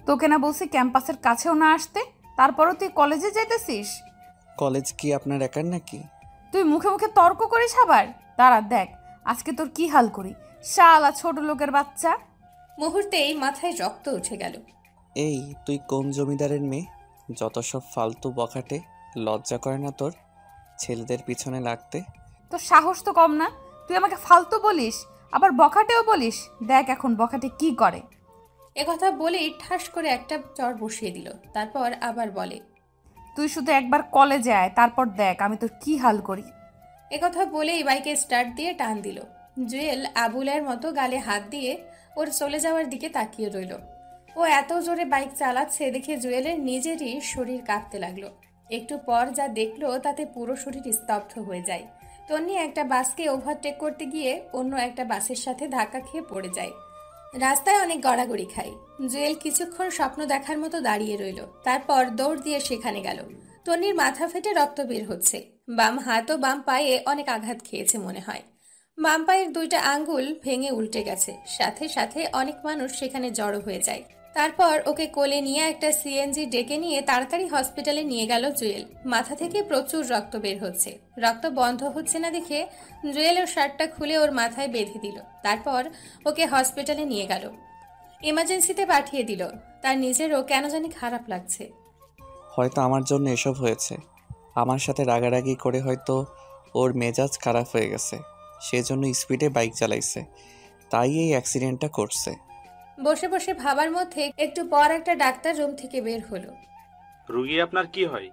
S2: তোকে না বলছি ক্যাম্পাসের কাছেও না আসতে, তারপরও তুই কলেজে যাইতেছিস?
S3: কলেজ কি আপনার একার নাকি?
S2: তুই মুখে মুখে তর্ক করিস আবার? দাঁড়া দেখ আজকে তোর কি হাল করি, শালা ছোট লোকের বাচ্চা।
S1: মুহূর্তেই মাথায় রক্ত উঠে গেল।
S3: এই তুই কোন জমিদারের মেয়ে? যত সব ফালতু বখাটে, লজ্জা করে না তোর ছেলেদের পিছনে লাগতে?
S2: তোর সাহস তো কম না, তুই আমাকে ফালতু বলিস আবার বখাটেও বলিস। দেখ এখন বখাটে কি করে।
S1: একথা বলেই ঠাস করে একটা চড় বসিয়ে দিল। তারপর আবার বলে,
S2: তুই শুধু একবার কলেজে আয়, তারপর দেখ আমি তোর কি হাল করি।
S1: একথা বলেই বাইকে স্টার্ট দিয়ে টান দিল। জুয়েল আবুলের মতো গালে হাত দিয়ে ওর চলে যাওয়ার দিকে তাকিয়ে রইল। ও এত জোরে বাইক চালাচ্ছে দেখে জুয়েলের নিজেরই শরীর কাঁপতে লাগলো। একটু পর যা দেখলো তাতে পুরো শরীর স্তব্ধ হয়ে যায়। তন্নি একটা বাসকে ওভারটেক করতে গিয়ে অন্য একটা বাসের সাথে ধাক্কা খেয়ে পড়ে যায়। রাস্তায় অনেক গড়াগড়ি খায়। জুয়েল কিছুক্ষণ স্বপ্ন দেখার মতো দাঁড়িয়ে রইল। তারপর দৌড় দিয়ে সেখানে গেল। তন্নির মাথা ফেটে রক্ত বের হচ্ছে। বাম হাত ও বাম পায়ে অনেক আঘাত খেয়েছে মনে হয়। বাম পায়ের দুইটা আঙ্গুল ভেঙে উল্টে গেছে। সাথে সাথে অনেক মানুষ সেখানে জড়ো হয়ে যায়। তারপর ওকে কোলে নিয়ে একটা সিএনজি ডেকে নিয়ে তাড়াতাড়ি হসপিটালে নিয়ে গেল জুয়েল। মাথা থেকে প্রচুর রক্ত বের হচ্ছে। রক্ত বন্ধ হচ্ছে না দেখে জুয়েল ওর শার্টটা খুলে ওর মাথায় বেঁধে দিল। তারপর ওকে হসপিটালে নিয়ে গেল। ইমার্জেন্সিতে পাঠিয়ে দিল। তার নিজেরও কেন জানি খারাপ লাগছে।
S3: হয়তো আমার জন্য এসব হয়েছে। আমার সাথে রাগারাগি করে হয়তো ওর মেজাজ খারাপ হয়ে গেছে, সেজন্য স্পিডে বাইক চালাইছে, তাই এই অ্যাক্সিডেন্টটা করছে।
S1: বসে বসে ভাবার মধ্যে একটু পর একটা ডাক্তার রুম থেকে বের হলো।
S7: রুগী আপনার কি হয়?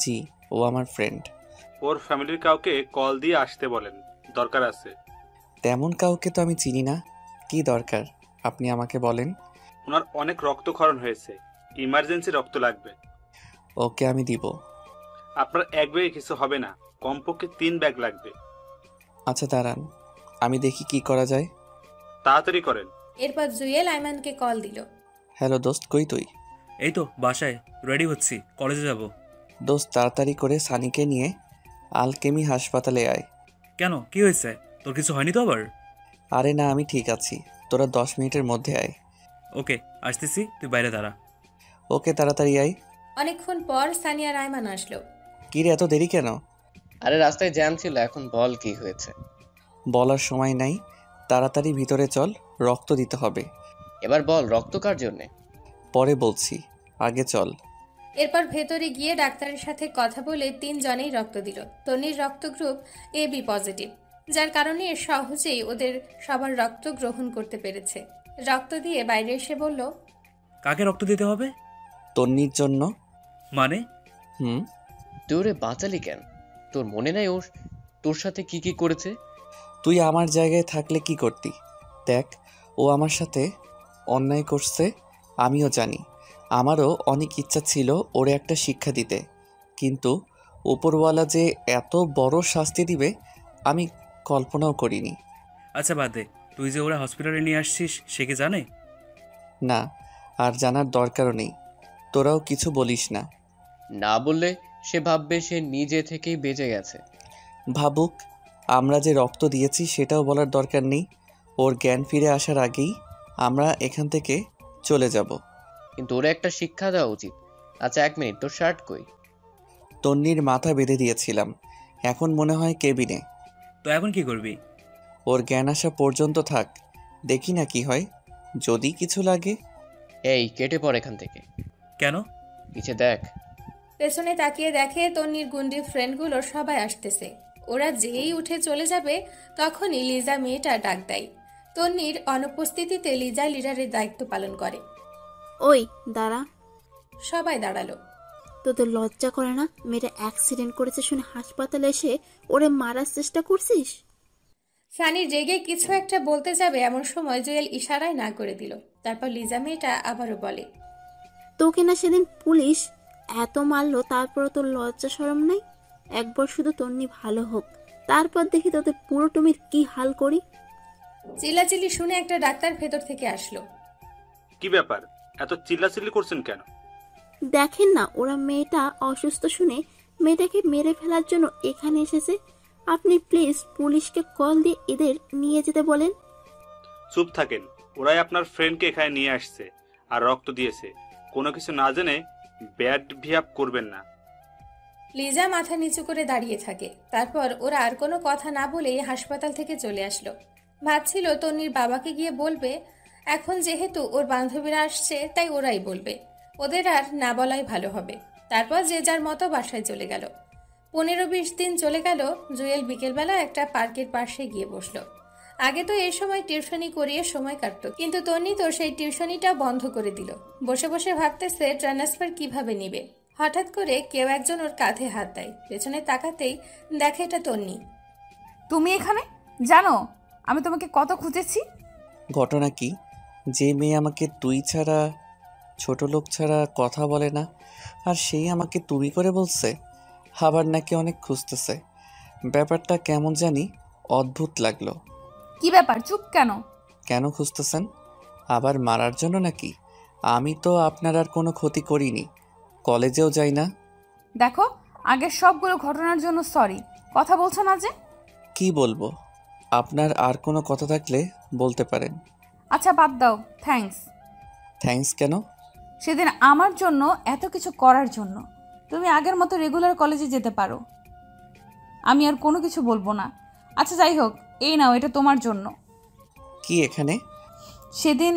S3: জি, ও আমার ফ্রেন্ড।
S7: ওর ফ্যামিলির কাউকে কল দিয়ে আসতে বলেন, দরকার আছে।
S3: তেমন কাউকে তো আমি চিনি না। কি দরকার আপনি আমাকে বলেন।
S7: ওনার অনেক রক্তক্ষরণ হয়েছে, ইমার্জেন্সি রক্ত লাগবে।
S3: ওকে আমি দিব।
S7: আপনার এক ব্যাগে কিছু হবে না, কমপক্ষে 3 ব্যাগ লাগবে।
S3: আচ্ছা দাঁড়ান, আমি দেখি কি করা যায়।
S7: তাড়াতাড়ি করেন।
S1: এরপর জুয়েল আইমানকে কল দিল।
S3: হ্যালো দোস্ত, কই তুই?
S11: এই তো বাসায় রেডি হচ্ছি, কলেজে যাব।
S3: দোস্ত তাড়াতাড়ি করে সানিকে নিয়ে আলকেমি হাসপাতালে আয়।
S11: কেন, কি হয়েছে? তোর কিছু হয়নি তো আবার?
S3: আরে না, আমি ঠিক আছি। তোরা 10 মিনিটের মধ্যে আয়।
S11: ওকে আসতেছি, তুই বাইরে দাঁড়া।
S3: ওকে তাড়াতাড়ি আয়।
S1: অনেকক্ষণ পর সানি আর আইমান আসলো।
S3: কি রে, এত দেরি কেন?
S10: আরে রাস্তায় জ্যাম ছিল, এখন বল কি হয়েছে।
S3: বলার সময় নাই, তাড়াতাড়ি ভিতরে চল, রক্ত দিতে হবে।
S10: এবার বল রক্ত কার জন্যে?
S3: পরে বলছি, আগে চল।
S1: এরপর ভেতরে গিয়ে ডাক্তারের সাথে কথা বলে 3 জনেই রক্ত দিল। তনির রক্ত গ্রুপ AB পজিটিভ, যার কারণে সহজেই ওদের সবার রক্ত গ্রহণ করতে পেরেছে। রক্ত দিয়ে বাইরে এসে বলল,
S11: কাকে রক্ত দিতে হবে?
S3: তন্নির জন্য।
S11: মানে?
S10: তুই ওরে বাঁচালি কেন? তোর মনে নাই ওর তোর সাথে কি কি করেছে?
S3: তুই আমার জায়গায় থাকলে কি করতি? দেখ, ও আমার সাথে অন্যায় করছে, আমিও জানি। আমারও অনেক ইচ্ছা ছিল ওরে একটা শিক্ষা দিতে, কিন্তু উপরওয়ালা যে এত বড় শাস্তি দিবে আমি কল্পনাও করিনি।
S11: আচ্ছা বাদ দে, তুই যে ওরা হসপিটালে নিয়ে আসছিস সে কি জানে?
S3: না, আর জানার দরকারও নেই। তোরাও কিছু বলিস না।
S10: না বললে সে ভাববে সে নিজে থেকেই বেঁচে গেছে।
S3: ভাবুক, আমরা যে রক্ত দিয়েছি সেটাও বলার দরকার নেই। ওর জ্ঞান ফিরে আসার আগেই আমরা এখান থেকে চলে যাব।
S10: কিন্তু ওরা একটা শিক্ষা দেওয়া উচিত। আচ্ছা 1 মিনিট, তোর শার্ট কই?
S3: তন্নির মাথা বেঁধে দিয়েছিলাম, এখন মনে হয় কেবিনে।
S11: তো এখন কি করবি?
S3: ওর জ্ঞান আসা পর্যন্ত থাক, দেখি না কি হয়, যদি কিছু লাগে।
S10: এই কেটে পড় এখান থেকে।
S11: কেন?
S10: পিছে দেখ।
S1: পেছনে তাকিয়ে দেখে তন্নির গুন্ডি ফ্রেন্ডগুলো সবাই আসতেছে। ওরা যেই উঠে চলে যাবে তখনই লিজা মেয়েটা ডাক দেয়। তন্নির অনুপস্থিতিতে লিজা লিডারের দায়িত্ব পালন করে।
S14: ওই দাঁড়া।
S1: সবাই দাঁড়ালো।
S14: তোদের লজ্জা করে না? মেয়েটা অ্যাক্সিডেন্ট করেছে শুনে হাসপাতালে এসে ওরে মারার চেষ্টা করছিস?
S1: সানি রেগে কিছু একটা বলতে যাবে এমন সময় জুয়েল ইশারায় না করে দিল। তারপর লিজা মেয়েটা আবারও বলে,
S14: তোকে না সেদিন পুলিশ এত মারলো, তারপরও তোর লজ্জা শরম নাই? একবার শুধু তন্নি ভালো হোক, তারপর দেখি তোদের পুরো টুমির কি হাল করি।
S1: চিল্লাচিল্লি শুনে একটা ডাক্তার ভেতর থেকে আসলো।
S7: কি ব্যাপার, এত চিল্লাচিল্লি করছেন কেন?
S14: দেখেন না, ওরা মেয়েটা অসুস্থ শুনে মেয়েটাকে মেরে ফেলার জন্য এখানে এসেছে। আপনি প্লিজ পুলিশকে কল দিয়ে এদের নিয়ে যেতে বলেন।
S7: চুপ থাকেন, ওরাই আপনার ফ্রেন্ডকে এখানে নিয়ে আসছে আর রক্ত দিয়েছে। কোনো কিছু না জেনে ব্যাড বিহেভ করবেন না।
S1: লিজা মাথা নিচু করে দাঁড়িয়ে থাকে। তারপর ওরা আর কোনো কথা না বলেই হাসপাতাল থেকে চলে আসলো। ভাবছিল তন্নির বাবাকে গিয়ে বলবে, এখন যেহেতু ওর বান্ধবীরা আসছে তাই ওরাই বলবে, ওদের আর না বলাই ভালো হবে। তারপর যে যার মতো বাসায় চলে গেল। 15-20 দিন চলে গেল। জুয়েল বিকেলবেলা একটা পার্কের পাশে গিয়ে বসলো। আগে তো এই সময় টিউশনি করিয়ে সময় কাটত, কিন্তু তন্নি তো সেই টিউশনিটা বন্ধ করে দিল। বসে বসে ভাবতেছে ট্রান্সফার কিভাবে নিবে। হঠাৎ করে কেউ একজন ওর কাঁধে হাত দেয়। পেছনে তাকাতেই দেখে এটা তন্নি।
S2: তুমি এখানে? জানো আমি তোমাকে কত খুঁজেছি।
S3: ঘটনা কি? যে মেয়ে আমাকে তুই ছাড়া, ছোট লোক ছাড়া কথা বলে না, আর সেই আমাকে তুমি করে বলছে, আবার নাকি অনেক খুঁজতেছে। ব্যাপারটা কেমন জানি অদ্ভুত লাগলো।
S2: কি ব্যাপার, চুপ কেন?
S3: কেন খুঁজতেছেন? আবার মারার জন্য নাকি? আমি তো আপনার আর কোনো ক্ষতি করিনি, কলেজেও যাই না।
S2: দেখো, আগের সবগুলো ঘটনার জন্য সরি। কথা বলছো না যে?
S3: কি বলবো? আপনার আর কোনো কথা থাকলে বলতে পারেন।
S2: আচ্ছা বাদ দাও, থ্যাঙ্কস।
S3: থ্যাঙ্কস কেন?
S2: সেদিন আমার জন্য এত কিছু করার জন্য। তুমি আগের মতো রেগুলার কলেজে যেতে পারো, আমি আর কোনো কিছু বলবো না। আচ্ছা যাই হোক, এই নাও, এটা তোমার জন্য।
S3: কি এখানে?
S2: সেদিন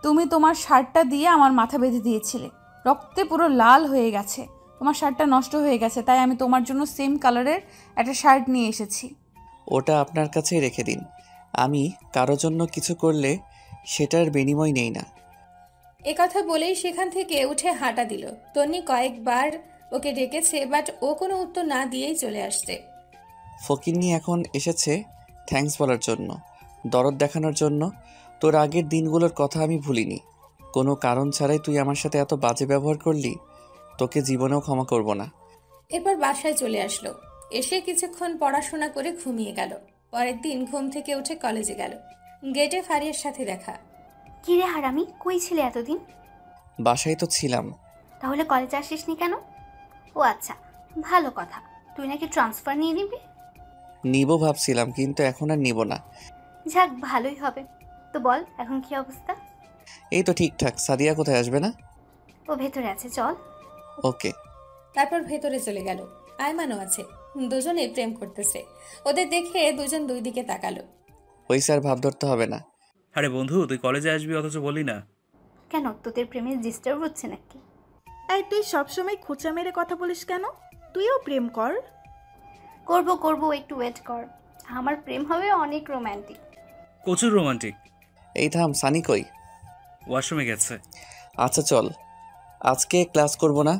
S2: তুমি তোমার শার্টটা দিয়ে আমার মাথা বেঁধে দিয়েছিলে, রক্তে পুরো লাল হয়ে গেছে। তোমার শার্টটা নষ্ট হয়ে গেছে, তাই আমি তোমার জন্য সেম কালারের একটা শার্ট নিয়ে এসেছি।
S3: ওটা আপনার কাছেই রেখে দিন। আমি কারো জন্য কিছু করলে সেটার বিনিময় নেই না।
S1: এ কথা বলেই সেখান থেকে উঠে হাঁটা দিল। তন্নি কয়েকবার ওকে ডেকেছে, বাট ও কোনো উত্তর না দিয়েই চলে আসছে।
S3: ফকিন্নি এখন এসেছে থ্যাঙ্কস বলার জন্য, দরদ দেখানোর জন্য। তোর আগের দিনগুলোর কথা আমি ভুলিনি। কোনো কারণ ছাড়াই তুই আমার সাথে এত বাজে ব্যবহার করলি, তোকে জীবনেও ক্ষমা করব না।
S1: এরপর বাসায় চলে আসলো। এসে কিছুক্ষণ পড়াশোনা করে ঘুমিয়ে গেল। পরের দিন ঘুম থেকে উঠে কলেজে গেল। গেটে ফারিয়ার সাথে দেখা।
S16: কি রে হারামি, কই ছিলে এতদিন?
S3: বাসায় তো ছিলাম।
S16: তাহলে কলেজে আসিসনি কেন? ও আচ্ছা, ভালো কথা। তুই নাকি ট্রান্সফার নিয়ে নিবি?
S3: নিব ভাবছিলাম, কিন্তু এখন আর নিব না।
S16: যাক, ভালোই হবে। তো বল, এখন কি অবস্থা?
S3: এই তো ঠিকঠাক। সাদিয়া কোথায়, আসবে না?
S16: ও ভেতরে আছে, চল।
S3: ওকে।
S1: তারপর ভেতরে চলে গেল। আয়মানও আছে। দুজনে প্রেম করতেছে। ওদের দেখে দুজন দুই দিকে তাকালো।
S3: ওই স্যার ভাব ধরতে হবে না।
S11: আরে বন্ধু, তুই কলেজে আসবি অথচ বলি না
S16: কেন, তোদের প্রেমে ডিস্টার্ব হচ্ছে নাকি?
S9: এই তুই সবসময় খোঁচা মেরে কথা বলিস কেন? তুইও প্রেম কর।
S16: করব, একটু ওয়েট কর। আমার প্রেম হবে অনেক রোমান্টিক।
S11: প্রচুর রোমান্টিক।
S3: এই থাম, সানি কই?
S11: ওয়াশরুমে গেছে।
S3: আচ্ছা চল, আজকে ক্লাস করব না।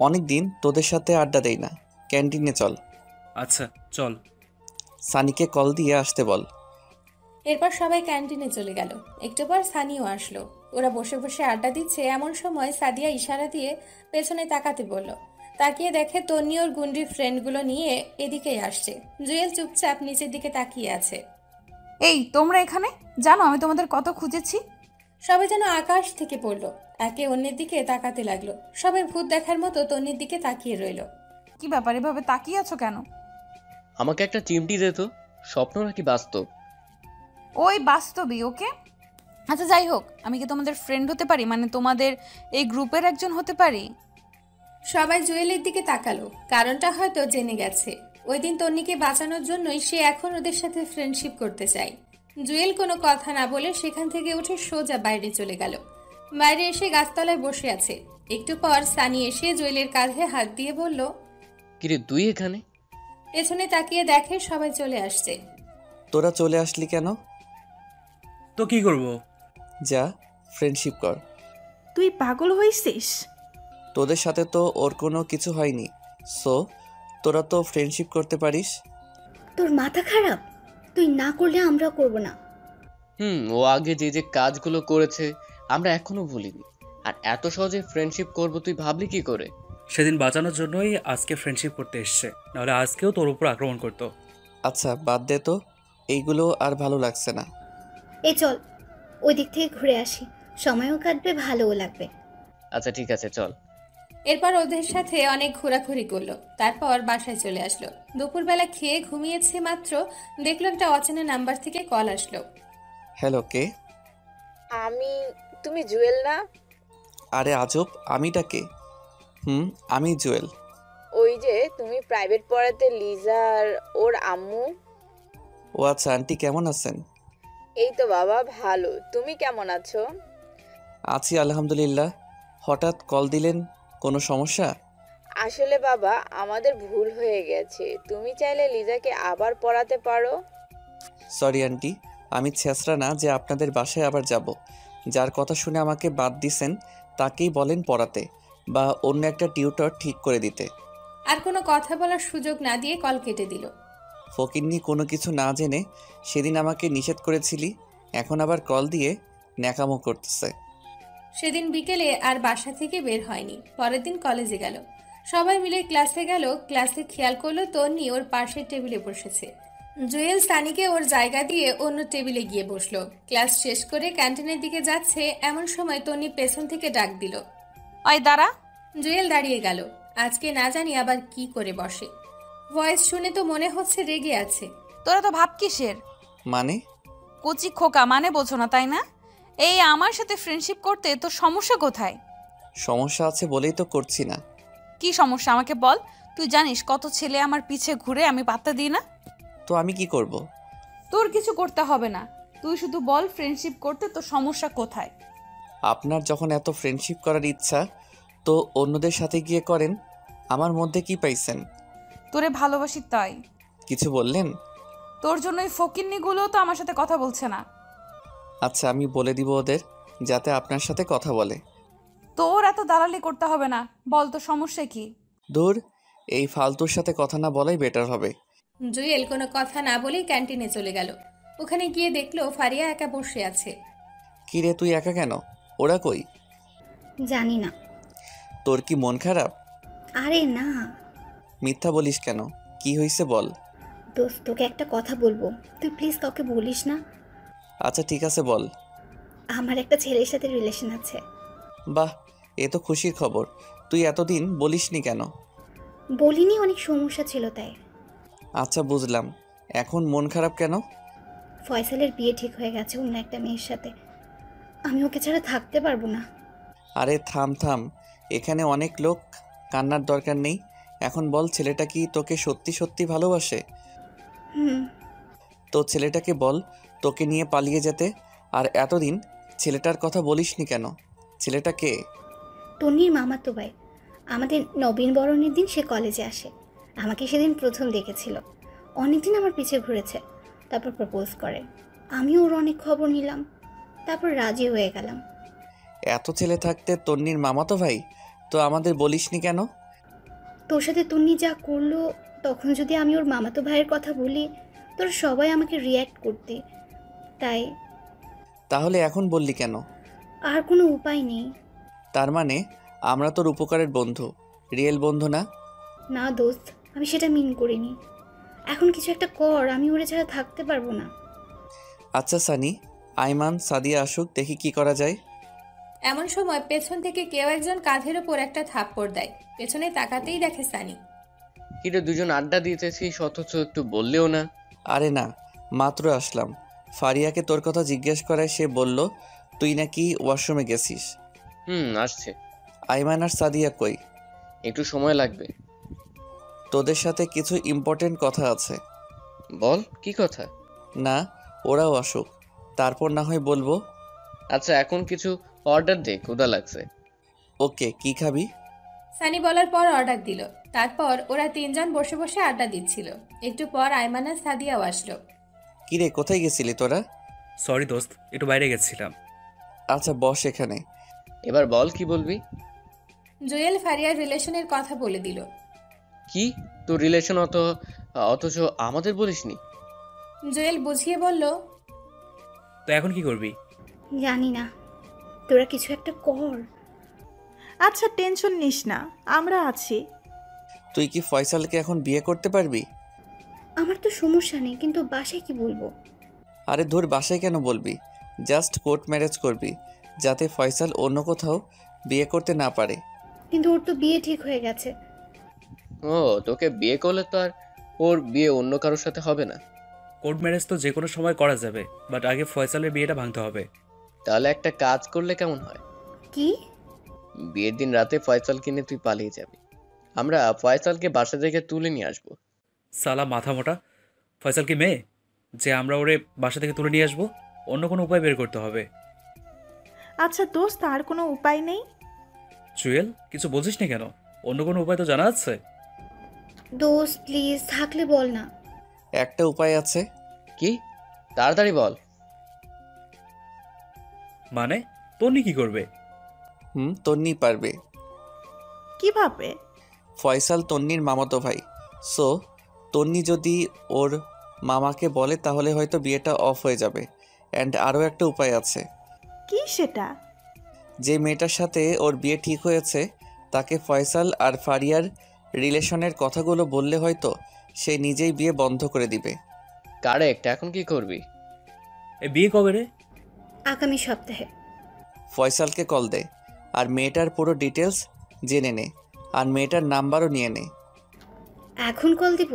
S3: অনেক দিন তোদের সাথে আড্ডা দেই না, ক্যান্টিনে চল।
S11: আচ্ছা চল।
S3: সানিকে কল দিয়ে আসতে বল।
S1: এরপর সবাই ক্যান্টিনে চলে গেল। একটু পর সানিও আসলো। ওরা বসে বসে আড্ডা দিচ্ছে, এমন সময় সাদিয়া ইশারা দিয়ে পেছনে তাকাতে বলল। তাকিয়ে দেখে তন্নি ওর গুন্ডির ফ্রেন্ডগুলো নিয়ে এদিকেই আসছে। জুয়েল চুপচাপ নিচের দিকে তাকিয়ে আছে।
S2: এই তোমরা এখানে? জানো আমি তোমাদের কত খুঁজেছি।
S1: সবাই যেন আকাশ থেকে পড়লো, একে অন্যের দিকে তাকাতে লাগলো। সবাই ভূত দেখার মতো তন্নির দিকে তাকিয়ে রইল।
S2: কি ব্যাপার, এভাবে তাকিয়ে আছো কেন?
S10: আমাকে একটা চিমটি দে তো, স্বপ্ন নাকি বাস্তব?
S2: ওই বাস্তবই। ওকে আচ্ছা যাই হোক, আমি কি তোমাদের ফ্রেন্ড হতে পারি? মানে তোমাদের এই গ্রুপের একজন হতে পারি?
S1: সবাই জুয়েলের দিকে তাকালো। কারণটা হয়তো জেনে গেছে। ওই দিন তন্নিকে বাঁচানোর জন্যই সে এখন ওদের সাথে ফ্রেন্ডশিপ করতে চায়। জুয়েল কোনো কথা না বলে সেখান থেকে উঠে সোজা বাইরে চলে গেল। বাইরে এসে গাছতলায় বসে আছে। একটু পর সানি এসে জুয়েলের কাঁধে হাত দিয়ে বলল,
S10: কিরে তুই এখানে?
S1: পেছনে তাকিয়ে দেখে সবাই চলে আসছে।
S3: তোরা চলে আসলি কেন?
S11: তো কি করব?
S3: যা, ফ্রেন্ডশিপ কর।
S9: তুই পাগল হয়েছিস?
S3: তোদের সাথে তো ওর কোনো কিছু হয়নি, সো তোরা তো ফ্রেন্ডশিপ করতে পারিস।
S8: তোর মাথা খারাপ? তুই না করলে আমরাও করব না।
S10: ও আগে যে যে কাজগুলো করেছে আমরা এখনো ভুলিনি, আর এত সহজে ফ্রেন্ডশিপ করব তুই ভাবলি কি করে?
S11: সেদিন বাঁচানোর জন্যই আজকে ফ্রেন্ডশিপ করতে এসছে, নাহলে আজকেও তোর উপর আক্রমণ করতো।
S3: আচ্ছা বাদ দে তো, এইগুলো আর ভালো লাগছে না।
S8: এই চল, ওই দিক থেকে ঘুরে আসি, সময়ও কাটবে, ভালোও লাগবে।
S10: আচ্ছা ঠিক আছে চল।
S1: এরপর ওদের সাথে অনেক ঘোরাঘুরি করলো। তারপর বাসায় চলে আসলো। দুপুরবেলা খেয়ে ঘুমিয়েছে মাত্র দেখলো একটা অচেনা নাম্বার থেকে কল আসলো।
S3: হ্যালো, কে?
S15: তুমি জুয়েল না?
S3: আরে আজব, আমিটা কে? আমি জুয়েল।
S15: ওই যে তুমি প্রাইভেট পড়াতে লিজার ওর আম্মু।
S3: ও আচ্ছা, আন্টি কেমন আছেন?
S15: এই তো বাবা ভালো, তুমি কেমন আছো?
S3: আছি আলহামদুলিল্লাহ। হঠাৎ কল দিলেন, কোনো সমস্যা?
S15: আসলে বাবা আমাদের ভুল হয়ে গেছে, তুমি চাইলে লিজাকে আবার পড়াতে পারো।
S3: সরি আন্টি, আমি ছেঁচড়া না যে আপনাদের বাসায় আবার যাব। যার কথা শুনে আমাকে বাদ দিছেন তাকেই বলেন পড়াতে বা অন্য একটা টিউটর ঠিক করে দিতে।
S1: আর কোনো কথা বলার সুযোগ না দিয়ে কল কেটে দিল।
S3: ফকিন্নি কোনো কিছু না জেনে সেদিন আমাকে নিষেধ করেছিলি, এখন আবার কল দিয়ে ন্যাকামো করতেছে।
S1: সেদিন বিকেলে আর বাসা থেকে বের হয়নি। পরের দিন কলেজে গেল, সবাই মিলে ক্লাসে গেল। ক্লাসে খেয়াল করলো তন্নি ওর পাশের টেবিলে বসেছে। জুয়েল সানিকে ওর জায়গা দিয়ে অন্য টেবিলে গিয়ে বসলো। ক্লাস শেষ করে ক্যান্টিনের দিকে যাচ্ছে, এমন সময় তন্নি পেছন থেকে ডাক দিল,
S2: ওই দাঁড়া।
S1: জুয়েল দাঁড়িয়ে গেল। আজকে না জানি আবার কি করে বসে। ভয়েস শুনে তো মনে হচ্ছে রেগে আছে।
S2: তোরা তো ভাব কিসের?
S3: মানে?
S2: কচি খোকা মানে বোঝো না তাই না? এই আমার সাথে ফ্রেন্ডশিপ করতে তোর সমস্যা কোথায়?
S3: সমস্যা আছে বলেই তো করছি না।
S2: কি সমস্যা আমাকে বল। তুই জানিস কত ছেলে আমার পিছে ঘুরে, আমি পাত্তা দিই না।
S3: তো আমি কি করব?
S2: তোর কিছু করতে হবে না, তুই শুধু বল ফ্রেন্ডশিপ করতে তোর সমস্যা কোথায়।
S3: আপনার যখন এত ফ্রেন্ডশিপ করার ইচ্ছা তো অন্যদের সাথে গিয়ে করেন, আমার মধ্যে কি পাইছেন?
S2: তোরে ভালোবাসি তাই।
S3: কিছু বললেন?
S2: তোর জন্য এই ফকিন্নিগুলোও তো আমার সাথে কথা বলছে না।
S3: আচ্ছা, আমি বলে দিব ওদের যাতে আপনার সাথে কথা বলে।
S2: তোর এত দালালি করতে হবে না, বল তো সমস্যা কি?
S3: দূর, এই ফালতুর সাথে কথা না বলাই বেটার হবে।
S1: জুয়েল কোনো কথা না বলেই ক্যান্টিনে চলে গেল। ওখানে গিয়ে দেখলো ফারিয়া একা বসে আছে।
S3: কি রে, তুই একা কেন? ওরা কই?
S8: জানি না।
S3: তোর কি মন খারাপ?
S8: আরে না।
S3: মিথ্যা বলিস কেন? কি হয়েছে বল।
S8: দোস্ত, তোকে একটা কথা বলবো, তুই প্লিজ কাউকে বলিস না।
S3: আচ্ছা ঠিক আছে বল।
S8: আমার একটা ছেলের সাথে রিলেশন আছে।
S3: বাহ, এ তো খুশির খবর। তুই এতদিন বলিসনি কেন?
S8: বলিনি, অনেক সমস্যা ছিল তাই।
S3: আচ্ছা বুঝলাম, এখন মন খারাপ কেন?
S8: ফয়সালের বিয়ে ঠিক হয়ে গেছে অন্য একটা মেয়ের সাথে। আমি ওকে ছাড়া থাকতে পারবো না।
S3: আরে থাম থাম, এখানে অনেক লোক, কান্নার দরকার নেই। এখন বল, ছেলেটা কি তোকে সত্যি সত্যি ভালোবাসে? তো ছেলেটাকে বল তোকে নিয়ে পালিয়ে যেতে। আর এতদিন ছেলেটার কথা বলিসনি কেন? ছেলেটা কে?
S8: তন্নির মামাতো ভাই। আমাদের নবীন বরণের দিন সে কলেজে আসে। আমাকে সেদিন প্রথম দেখেছিল, অনেকদিন আমার পিছে ঘুরেছে, তারপর প্রপোজ করে। আমিও ওর অনেক খবর নিলাম, তারপর রাজি হয়ে গেলাম।
S3: এত ছেলে থাকতে তন্নির মামাতো ভাই, তো আমাদের বলিসনি কেন?
S8: তোর সাথে তন্নি যা করলো, তখন যদি আমি ওর মামাতো ভাইয়ের কথা বলি, তোরা সবাই আমাকে রিয়্যাক্ট করতে, তাই।
S3: তাহলে এখন বললি কেন?
S8: আর কোনো উপায় নেই।
S3: তার মানে আমরা তোর উপকারের বন্ধু, রিয়েল বন্ধু না?
S8: না দোস্ত, আমি সেটা মিন করিনি। এখন কিছু একটা কর, আমি ওরে ছাড়া থাকতে পারবো না।
S3: আচ্ছা সানি, আইমান সাদিয়া আসুক, দেখি কি করা যায়।
S1: এমন সময় পেছন থেকে কেউ একজন কাঁধের ওপর একটা থাপ্পড় দেয়। পেছনে তাকাতেই দেখে সানি।
S10: কিরে, দুজন আড্ডা দিতেছিস অথচ একটু বললেও না?
S3: আরে না, মাত্র আসলাম। ফারিয়াকে তোর কথা জিজ্ঞেস করায় সে বলল তুই নাকি ওয়াশরুমে গেছিস।
S10: আসছে।
S3: আইমান আর সাদিয়া কই?
S10: একটু সময় লাগবে।
S3: তোদের সাথে কিছু ইম্পর্টেন্ট কথা আছে।
S10: বল, কি কথা?
S3: না, ওরাও আসুক, তারপর না হয় বলবো।
S10: আচ্ছা, এখন কিছু অর্ডার দে, ক্ষুধা লাগছে।
S3: ওকে, কি খাবি?
S1: সানি বলার পর অর্ডার দিল। তারপর ওরা তিনজন বসে বসে আড্ডা দিচ্ছিল। একটু পর আইমান আর সাদিয়াও আসলো।
S3: কিরে, কোথায় গেছিলি তোরা?
S11: সরি দোস্ত, একটু বাইরে গেছিলাম।
S3: আচ্ছা বস এখানে।
S10: এবার বল, কি বলবি?
S1: জুয়েল ফারিয়ার রিলেশনের কথা বলে দিল।
S10: কি? তোর রিলেশন অথচ আমাদের বলিসনি?
S1: জুয়েল বুঝিয়ে বলল,
S11: তো এখন কি করবি?
S8: জানি না, তোরা কিছু একটা কর।
S9: আচ্ছা টেনশন নিস না, আমরা আছি।
S3: তুই কি ফয়সালকে এখন বিয়ে করতে পারবি?
S8: আমার তো সমস্যা নেই, কিন্তু বাসায় কি বলবো?
S3: আরে ধুর, বাসায় কেন বলবি? জাস্ট কোর্ট ম্যারেজ করবি, যাতে ফয়সাল অন্য কোথাও বিয়ে করতে না পারে।
S8: কিন্তু ওর তো বিয়ে ঠিক হয়ে গেছে।
S10: ও, তোকে বিয়ে করলে তো আর ওর বিয়ে অন্য কারোর সাথে হবে না।
S11: কোর্ট ম্যারেজ তো যে কোনো সময় করা যাবে, বাট আগে ফয়সালের বিয়েটা ভাঙতে হবে।
S10: তাহলে একটা কাজ করলে কেমন হয়?
S8: কি?
S10: বিয়ের দিন রাতে ফয়সাল কিনে তুই পালিয়ে যাবি, আমরা ফয়সালকে বাসা থেকে তুলে নিয়ে আসবো।
S11: সালা মাথা মোটা, ফয়সাল কি মেয়ে যে আমরা ওরে বাসা থেকে তুলে নিয়ে আসবো? অন্য কোনো উপায় বের করতে হবে।
S9: আচ্ছা দোস্ত, আর কোনো উপায় নেই?
S11: জুয়েল, কিছু বলছিস না কেন? অন্য কোনো উপায় তো জানা আছে?
S8: দোস্ত প্লিজ থাকলে বল না।
S3: একটা উপায় আছে।
S10: কি? তাড়াতাড়ি বল।
S11: মানে তন্নি কি করবে?
S3: তন্নি পারবে।
S9: কিভাবে?
S3: ফয়সাল তন্নির মামাতো ভাই, সো তন্নি যদি ওর মামাকে বলে তাহলে হয়তো বিয়েটা অফ হয়ে যাবে। অ্যান্ড আরও একটা উপায় আছে।
S9: কি সেটা?
S3: যে মেয়েটার সাথে ওর বিয়ে ঠিক হয়েছে তাকে ফয়সাল আর ফারিয়ার রিলেশনের কথাগুলো বললে হয়তো সে নিজেই বিয়ে বন্ধ করে দিবে।
S10: কারেক্ট। এখন কি করবি?
S11: এ বিয়ে কবে রে?
S8: আগামী সপ্তাহে।
S3: ফয়সালকে কল দে আর মেয়েটার পুরো ডিটেলস জেনে নে, আর মেয়েটার নাম্বারও নিয়ে নে।
S8: এখন কল দিব?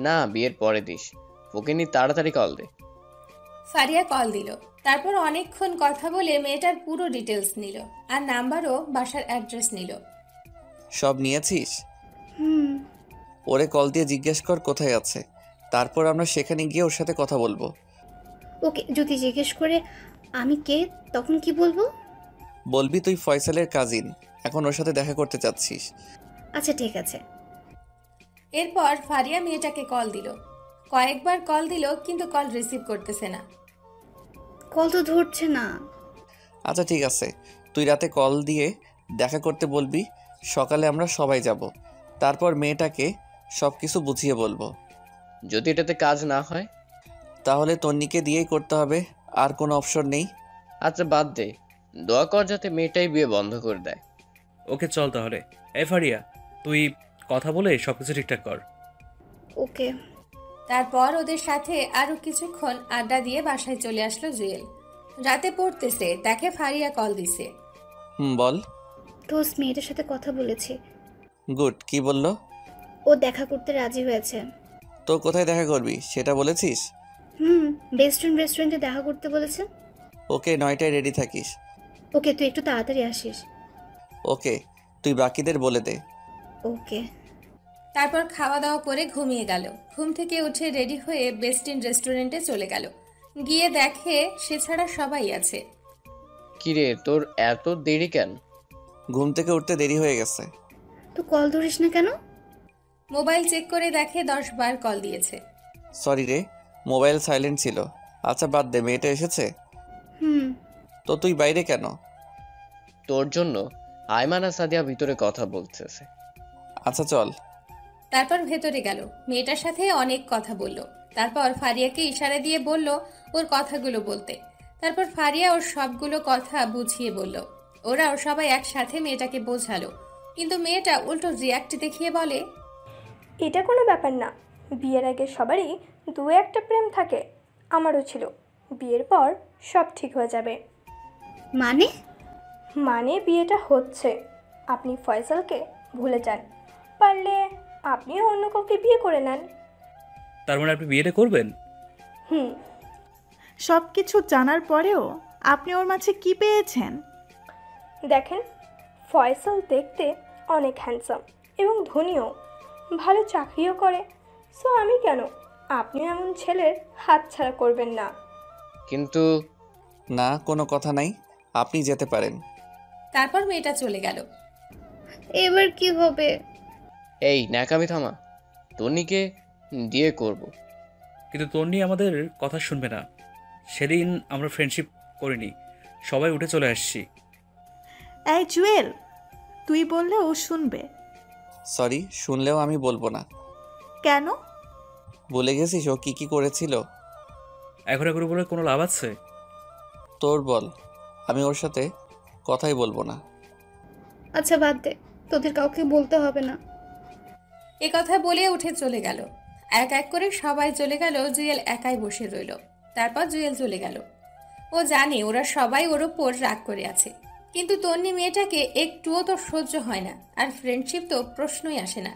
S10: না, বিয়ের পরে দিস। ওকে নি তাড়াতাড়ি কল দে।
S1: ফারিয়া কল দিল। তারপর অনেকক্ষণ কথা বলে মেয়েটার পুরো ডিটেলস নিল আর নাম্বারও বাসার অ্যাড্রেস নিল।
S3: সব নিয়েছিস? ওরে কল দিয়ে জিজ্ঞেস কর কোথায় আছে, তারপর আমরা সেখানে গিয়ে ওর সাথে কথা বলবো।
S8: ওকে, যদি জিজ্ঞেস করে আমি কে তখন কি বলবো?
S3: বলবি তুই ফয়সালের কাজিন, এখন ওর সাথে দেখা করতে চাচ্ছিস।
S8: আচ্ছা ঠিক আছে।
S1: এরপর ফারিয়া মেয়েটাকে কল দিল। কয়েকবার কল দিল কিন্তু কল রিসিভ করতেছে না।
S8: কল তো ধরছে না।
S3: আচ্ছা ঠিক আছে, তুই রাতে কল দিয়ে দেখা করতে বলবি। সকালে আমরা সবাই যাব, তারপর মেয়েটাকে সব কিছু বুঝিয়ে বলবো।
S10: যদি এটাতে কাজ না হয়
S3: তাহলে তন্নিকে দিয়েই করতে হবে, আর কোনো অপশন নেই।
S10: আচ্ছা বাদ দে, দোয়া কর যাতে মেয়েটাই বিয়ে বন্ধ করে দেয়।
S11: ওকে চল তাহলে। এ ফারিয়া, তুই কথা বলে সব কিছু ঠিকঠাক কর।
S8: ওকে।
S1: তারপর ওদের সাথে আরো কিছুক্ষণ আড্ডা দিয়ে বাসায় চলে আসলো জুয়েল। রাতে পড়তেছে, তাকে ফারিয়া কল দিছে।
S3: বল।
S8: দোস্ত মেয়েটার সাথে কথা বলেছি।
S3: গুড, কি বললো?
S8: ও দেখা করতে রাজি হয়েছে।
S3: তো কোথায় দেখা করবি সেটা বলেছিস?
S8: বেস্টার্ন রেস্টুরেন্টে দেখা করতে বলেছে।
S3: ওকে, 9টায় রেডি থাকিস।
S8: ওকে, তুই একটু তাড়াতাড়ি আসিস।
S3: ওকে, তুই বাকিদের বলে দে।
S8: ওকে।
S1: তারপর খাওয়া দাওয়া করে ঘুমিয়ে গেল। ঘুম থেকে উঠে রেডি হয়ে বেস্টিন রেস্টুরেন্টে চলে গেল। গিয়ে দেখে সে ছাড়া সবাই আছে।
S10: কিরে, তোর এত দেরি কেন?
S3: ঘুম থেকে উঠতে দেরি হয়ে গেছে।
S8: তো কল ধরিস না কেন?
S1: মোবাইল চেক করে দেখে 10 বার কল দিয়েছে।
S3: সরি রে, মোবাইল সাইলেন্ট ছিল। আচ্ছা বাদ দে, মেয়েটা এসেছে? তো তুই বাইরে কেন?
S10: তোর জন্য আয়মান আর সাদিয়া ভিতরে কথা বলতেছে।
S3: আচ্ছা চল।
S1: তারপর ভেতরে গেল, মেয়েটার সাথে অনেক কথা বলল। তারপর ফারিয়াকে ইশারা দিয়ে বলল ওর কথাগুলো বলতে। তারপর ফারিয়া ওর সবগুলো কথা বুঝিয়ে বলল। ওরাও সবাই একসাথে মেয়েটাকে বোঝালো, কিন্তু মেয়েটা উল্টো রিয়াক্ট দেখিয়ে বলে,
S12: এটা কোনো ব্যাপার না। বিয়ের আগে সবারই 2-1টা প্রেম থাকে, আমারও ছিল। বিয়ের পর সব ঠিক হয়ে যাবে। মানে বিয়েটা হচ্ছে, আপনি ফয়সালকে ভুলে যান। পারলে আপনিও অন্য কাউকে বিয়ে করে নেন।
S11: তার মানে আপনি বিয়েটা করবেন?
S9: সব কিছু জানার পরেও আপনি ওর মাঝে কি পেয়েছেন?
S12: দেখেন, ফয়সাল দেখতে অনেক হ্যান্ডসাম এবং ধনীও, ভালো চাকরিও করে। সো আমি কেন, আপনিও এমন ছেলের হাতছাড়া করবেন না।
S10: কিন্তু
S3: না, কোনো কথা নাই, আপনি যেতে পারেন।
S1: তারপর মেয়েটা চলে গেল।
S8: এবার কি হবে?
S10: এই ন্যাকামি থামা, তন্নিকে দিয়ে করব।
S11: কিন্তু তন্নি আমাদের কথা শুনবে না। সেদিন আমরা ফ্রেন্ডশিপ করিনি, সবাই উঠে চলে আসছি।
S9: এই জুয়েল, তুই বললে ও শুনবে।
S3: সরি, শুনলেও আমি বলবো না।
S9: কেন?
S3: বলে গেছিস ও কি কি করেছিল?
S11: এখন বলে কোনো লাভ আছে?
S3: তোর বল, আমি ওর সাথে কথাই বলবো না।
S8: আচ্ছা বাদ দে, তোদের কাউকে বলতে হবে না।
S1: এ কথা বলে উঠে চলে গেল। এক এক করে সবাই চলে গেল, জুয়েল একাই বসে রইল। তারপর জুয়েল চলে গেল। ও জানে ওরা সবাই ওর ওপর রাগ করে আছে, কিন্তু তন্নি মেয়েটাকে একটুও তো সহ্য হয় না, আর ফ্রেন্ডশিপ তো প্রশ্নই আসে না।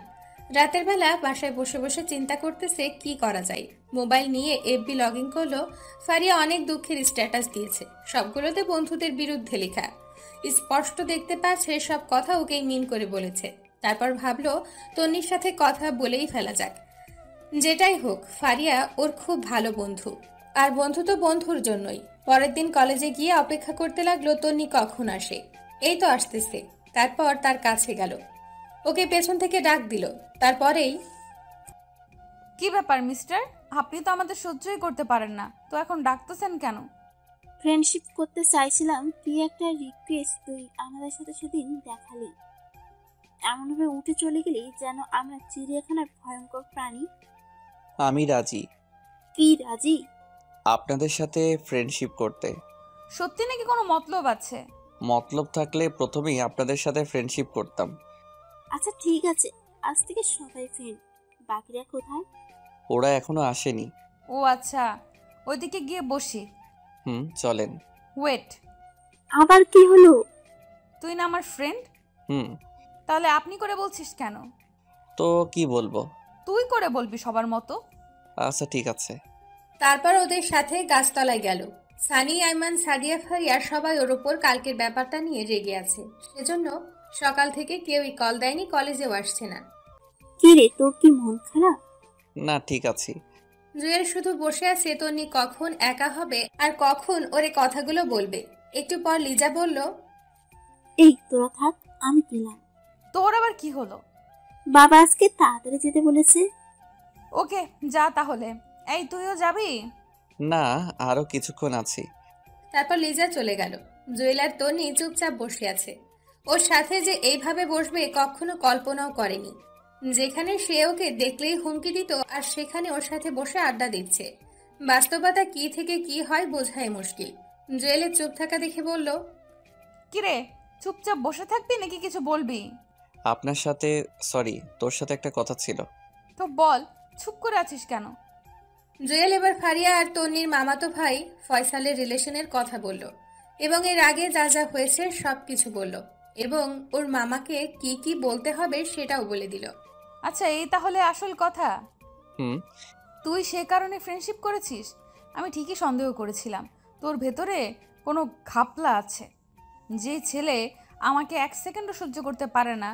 S1: রাতের বেলা বাসায় বসে বসে চিন্তা করতেছে কি করা যায়। মোবাইল নিয়ে এফবি লগ ইন করলো। ফারিয়া অনেক দুঃখের স্ট্যাটাস দিয়েছে, সবগুলোতে বন্ধুদের বিরুদ্ধে লেখা। স্পষ্ট দেখতে পাচ্ছে সব কথা ওকেই মিন করে বলেছে। তারপর ভাবলো তন্নির সাথে কথা বলেই ফেলা যাক। যেটাই হোক, ফারিয়া ওর খুব ভালো বন্ধু, আর বন্ধু তো বন্ধুর জন্যই। পরের দিন কলেজে গিয়ে অপেক্ষা করতে লাগলো তন্নি কখন আসে। এই তো আসতেছে। তারপর তার কাছে গেল, ওকে পেছন থেকে ডাক দিল। তারপরেই,
S2: কি ব্যাপার মিস্টার, আপনি তো আমাদের সহ্যই করতে পারেন না, তো এখন ডাকতেছেন কেন?
S14: ফ্রেন্ডশিপ করতে চাইছিলাম, তুই একটা রিকোয়েস্ট তুই আমাদের সাথে সেদিন দেখালি, এমনভাবে উঠে চলে গেলি যেন আমরা চিড়িয়াখানার ভয়ঙ্কর প্রাণী।
S3: আমি রাজি।
S14: কি রাজি?
S3: আপনাদের সাথে ফ্রেন্ডশিপ করতে।
S2: সত্যি নাকি কোনো মতলব আছে?
S3: মতলব থাকলে প্রথমেই আপনাদের সাথে ফ্রেন্ডশিপ করতাম।
S14: আচ্ছা ঠিক আছে, আজ থেকে সবাই ফ্রেন্ড। বাকিরা কোথায়?
S3: ওরা এখনো আসেনি।
S2: ও আচ্ছা, ওইদিকে গিয়ে বসি।
S3: চলেন।
S2: ওয়েট,
S14: আবার কি হলো?
S2: তুই না আমার ফ্রেন্ড,
S3: হুম
S2: তাহলে আপনি করে বলছিস কেন?
S3: তো কি বলবো?
S2: তুই করে বলবি সবার মতো।
S3: আচ্ছা ঠিক আছে।
S1: তারপর ওদের সাথে গাছতলায় গেল। সানি, আইমান, সাদিয়া, ফারিয়া সবাই ওর ওপর কালকের ব্যাপারটা নিয়ে রেগে আছে। সেজন্য সকাল থেকে কেউই কল দেয়নি, কলেজেও আসছে না।
S14: কি রে, তোর কি মন খারাপ?
S3: না, ঠিক আছে।
S1: জুয়েল শুধু বসে আছে তন্নি কখন একা হবে আর কখন ওরে কথাগুলো বলবে। একটু পর লিজা বলল,
S14: এই তোরা থাক, আমি গেলাম।
S2: তোর আবার কি হলো?
S14: বাবা আজকে তাড়াতাড়ি যেতে বলেছে।
S2: ওকে, যা তাহলে। এই তুইও যাবি?
S3: না, আরো কিছুক্ষণ আছি।
S1: তারপর লিজা চলে গেল। জুয়েল আর তন্নি চুপচাপ বসে আছে। ওর সাথে যে এইভাবে বসবে কখনো কল্পনাও করেনি। যেখানে সে ওকে দেখলেই হুমকি দিত, আর সেখানে ওর সাথে বসে আড্ডা দিচ্ছে। বাস্তবতা কি থেকে কি হয় বোঝাই মুশকিল। জুয়েলের চুপ থাকা দেখে বলল,
S2: কিরে, চুপচাপ বসে থাকবি নাকি কিছু বলবি?
S3: আপনার সাথে, সরি, তোর সাথে একটা কথা ছিল।
S2: তো বল, চুপ করে আছিস কেন?
S1: জুয়েল এবার ফারিয়া আর তন্নির মামাতো ভাই ফয়সালের রিলেশনের কথা বলল, এবং এর আগে যা যা হয়েছে সব কিছু বলল, এবং ওর মামাকে কি কি বলতে হবে সেটাও বলে দিল।
S2: আচ্ছা, এই তাহলে আসল কথা? তুই সে কারণে ফ্রেন্ডশিপ করেছিস? আমি ঠিকই সন্দেহ করেছিলাম তোর ভেতরে কোনো ঘাপলা আছে। যে ছেলে আমাকে এক সেকেন্ডও সহ্য করতে পারে না,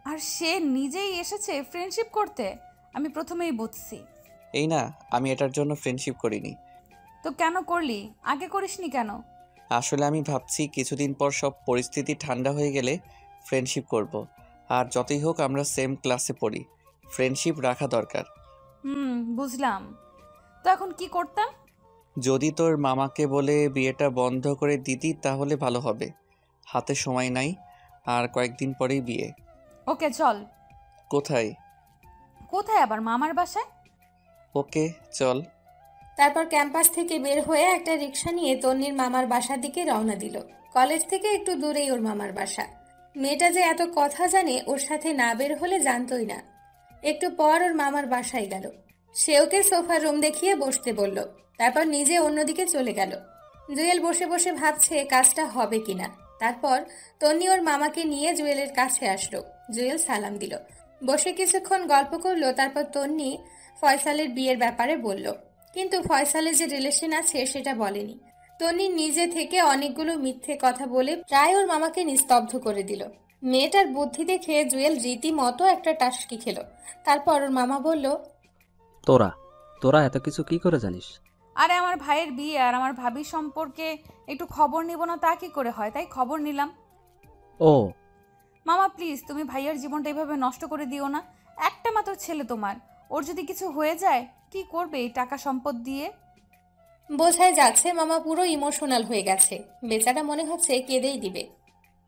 S2: আর সে নিজেই এসেছে ফ্রেন্ডশিপ করতে, আমি প্রথমেই বুঝছি।
S3: এই না, আমি এটার জন্য ফ্রেন্ডশিপ করিনি।
S2: তো কেন করলি? আগে করিসনি কেন?
S3: আসলে আমি ভাবছি কিছুদিন পর সব পরিস্থিতি ঠান্ডা হয়ে গেলে ফ্রেন্ডশিপ করব। আর যতই হোক আমরা সেম ক্লাসে পড়ি, ফ্রেন্ডশিপ রাখা দরকার।
S2: বুঝলাম। তো এখন কি করতাম?
S3: যদি তোর মামাকে বলে বিয়েটা বন্ধ করে দিতি তাহলে ভালো হবে। হাতে সময় নাই, আর কয়েকদিন পরেই বিয়ে।
S2: ওকে চল।
S3: কোথায়?
S2: কোথায় আবার? মামার বাসায়।
S3: ওকে চল।
S1: তারপর ক্যাম্পাস থেকে বের হয়ে একটা রিক্সা নিয়ে তন্নির মামার বাসার দিকে রওনা দিল। কলেজ থেকে একটু দূরেই ওর মামার বাসা। মেয়েটা যে এত কথা জানে ওর সাথে না বের হলে জানতোই না। একটু পর ওর মামার বাসায় গেল। সে ওকে সোফার রুম দেখিয়ে বসতে বলল, তারপর নিজে অন্যদিকে চলে গেল। জুয়েল বসে বসে ভাবছে কাজটা হবে কিনা। তারপর তন্নি ওর মামাকে নিয়ে জুয়েলের কাছে আসলো। জুয়েল সালাম দিল, বসে কিছুক্ষণ গল্প করলো। তারপর তন্নি ফয়সালের বিয়ের ব্যাপারে বলল, কিন্তু ফয়সালের যে রিলেশন আছে সেটা বলেনি। তন্নি নিজে থেকে অনেকগুলো মিথ্যে কথা বলে প্রায় ওর মামাকে নিস্তব্ধ করে দিল। মেয়েটার বুদ্ধি দেখে জুয়েল রীতিমতো একটা টাসকি খেল। তারপর ওর মামা বলল,
S5: তোরা এত কিছু কি করে জানিস?
S2: আরে আমার ভাইয়ের বিয়ে আর আমার ভাবি সম্পর্কে একটু খবর নিব না তা কি করে হয়, তাই খবর নিলাম।
S5: ও
S2: মামা প্লিজ, তুমি ভাইয়ার জীবনটা এইভাবে নষ্ট করে দিও না। একটা মাত্র ছেলে তোমার, ওর যদি কিছু হয়ে যায় কি করবে এই টাকা সম্পদ দিয়ে?
S1: বোঝাই যাচ্ছে মামা পুরো ইমোশনাল হয়ে গেছে। বেচারা মনে হচ্ছে কেঁদেই দিবে।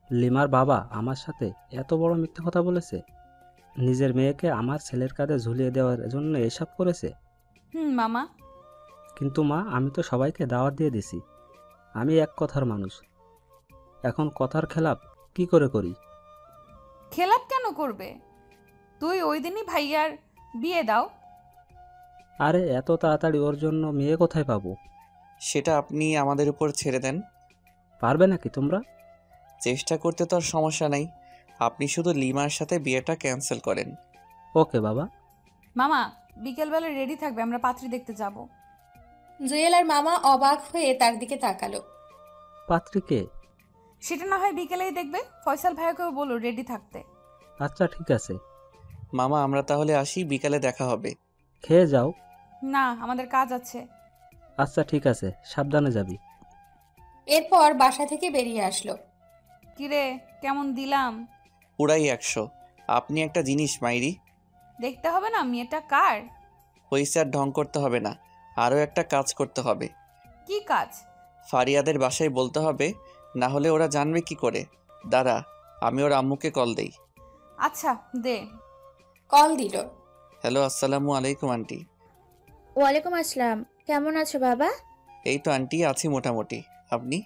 S5: লিমার বাবা আমার সাথে এত বড় মিথ্যে কথা বলেছে? নিজের মেয়েকে আমার ছেলের কাঁধে ঝুলিয়ে দেওয়ার জন্য এসব করেছে?
S2: মামা।
S5: কিন্তু মা, আমি তো সবাইকে দাওয়াত দিয়ে দিছি। আমি এক কথার মানুষ, এখন কথার খেলাপ কি করে করি?
S2: খেলাপ কেন করবে? তুই ওই দিনই ভাইয়ার বিয়ে দাও।
S5: আরে এত তাড়াতাড়ি ওর জন্য মেয়ে কোথায় পাবো?
S3: সেটা আপনি আমাদের উপর ছেড়ে দেন।
S5: পারবে নাকি তোমরা?
S3: চেষ্টা করতে তো আর সমস্যা নাই, আপনি শুধু লিমার সাথে বিয়েটা ক্যান্সেল করেন।
S5: ওকে বাবা।
S2: মামা, বিকেলবেলা রেডি থাকবে, আমরা পাত্রী দেখতে যাব।
S1: জুয়েল আর মামা অবাক হয়ে তার দিকে তাকালো।
S5: পাত্রীকে?
S2: সেটা না হয় বিকেলেই দেখবে। ফয়সাল ভাইয়াকেও বলো রেডি থাকতে।
S5: আচ্ছা ঠিক আছে।
S3: মামা আমরা তাহলে আসি, বিকালে দেখা হবে।
S5: খেয়ে যাও।
S2: না, আমাদের কাজ আছে।
S5: আচ্ছা ঠিক আছে, সাবধানে যাবি।
S1: এরপর বাসা থেকে বেরিয়ে আসলো।
S2: কিরে, কেমন দিলাম?
S3: পুরাই 100। আপনি একটা জিনিস মাইরি।
S2: দেখতে হবে না মেয়েটা কার?
S3: হইছে, আর ঢং করতে হবে না। আরও একটা কাজ করতে হবে।
S2: কি কাজ?
S3: ফারিয়াদের বাসায় বলতে হবে, না হলে ওরা জানবে কি করে। দাঁড়া, আমি ওর আম্মুকে কল দেই।
S2: আচ্ছা দে।
S1: কল দিল।
S3: হ্যালো, আসসালামু আলাইকুম আন্টি।
S17: ওয়ালাইকুম আসসালাম। কেমন আছো বাবা?
S3: এই তো আন্টি, আছি মোটামুটি। আপনি?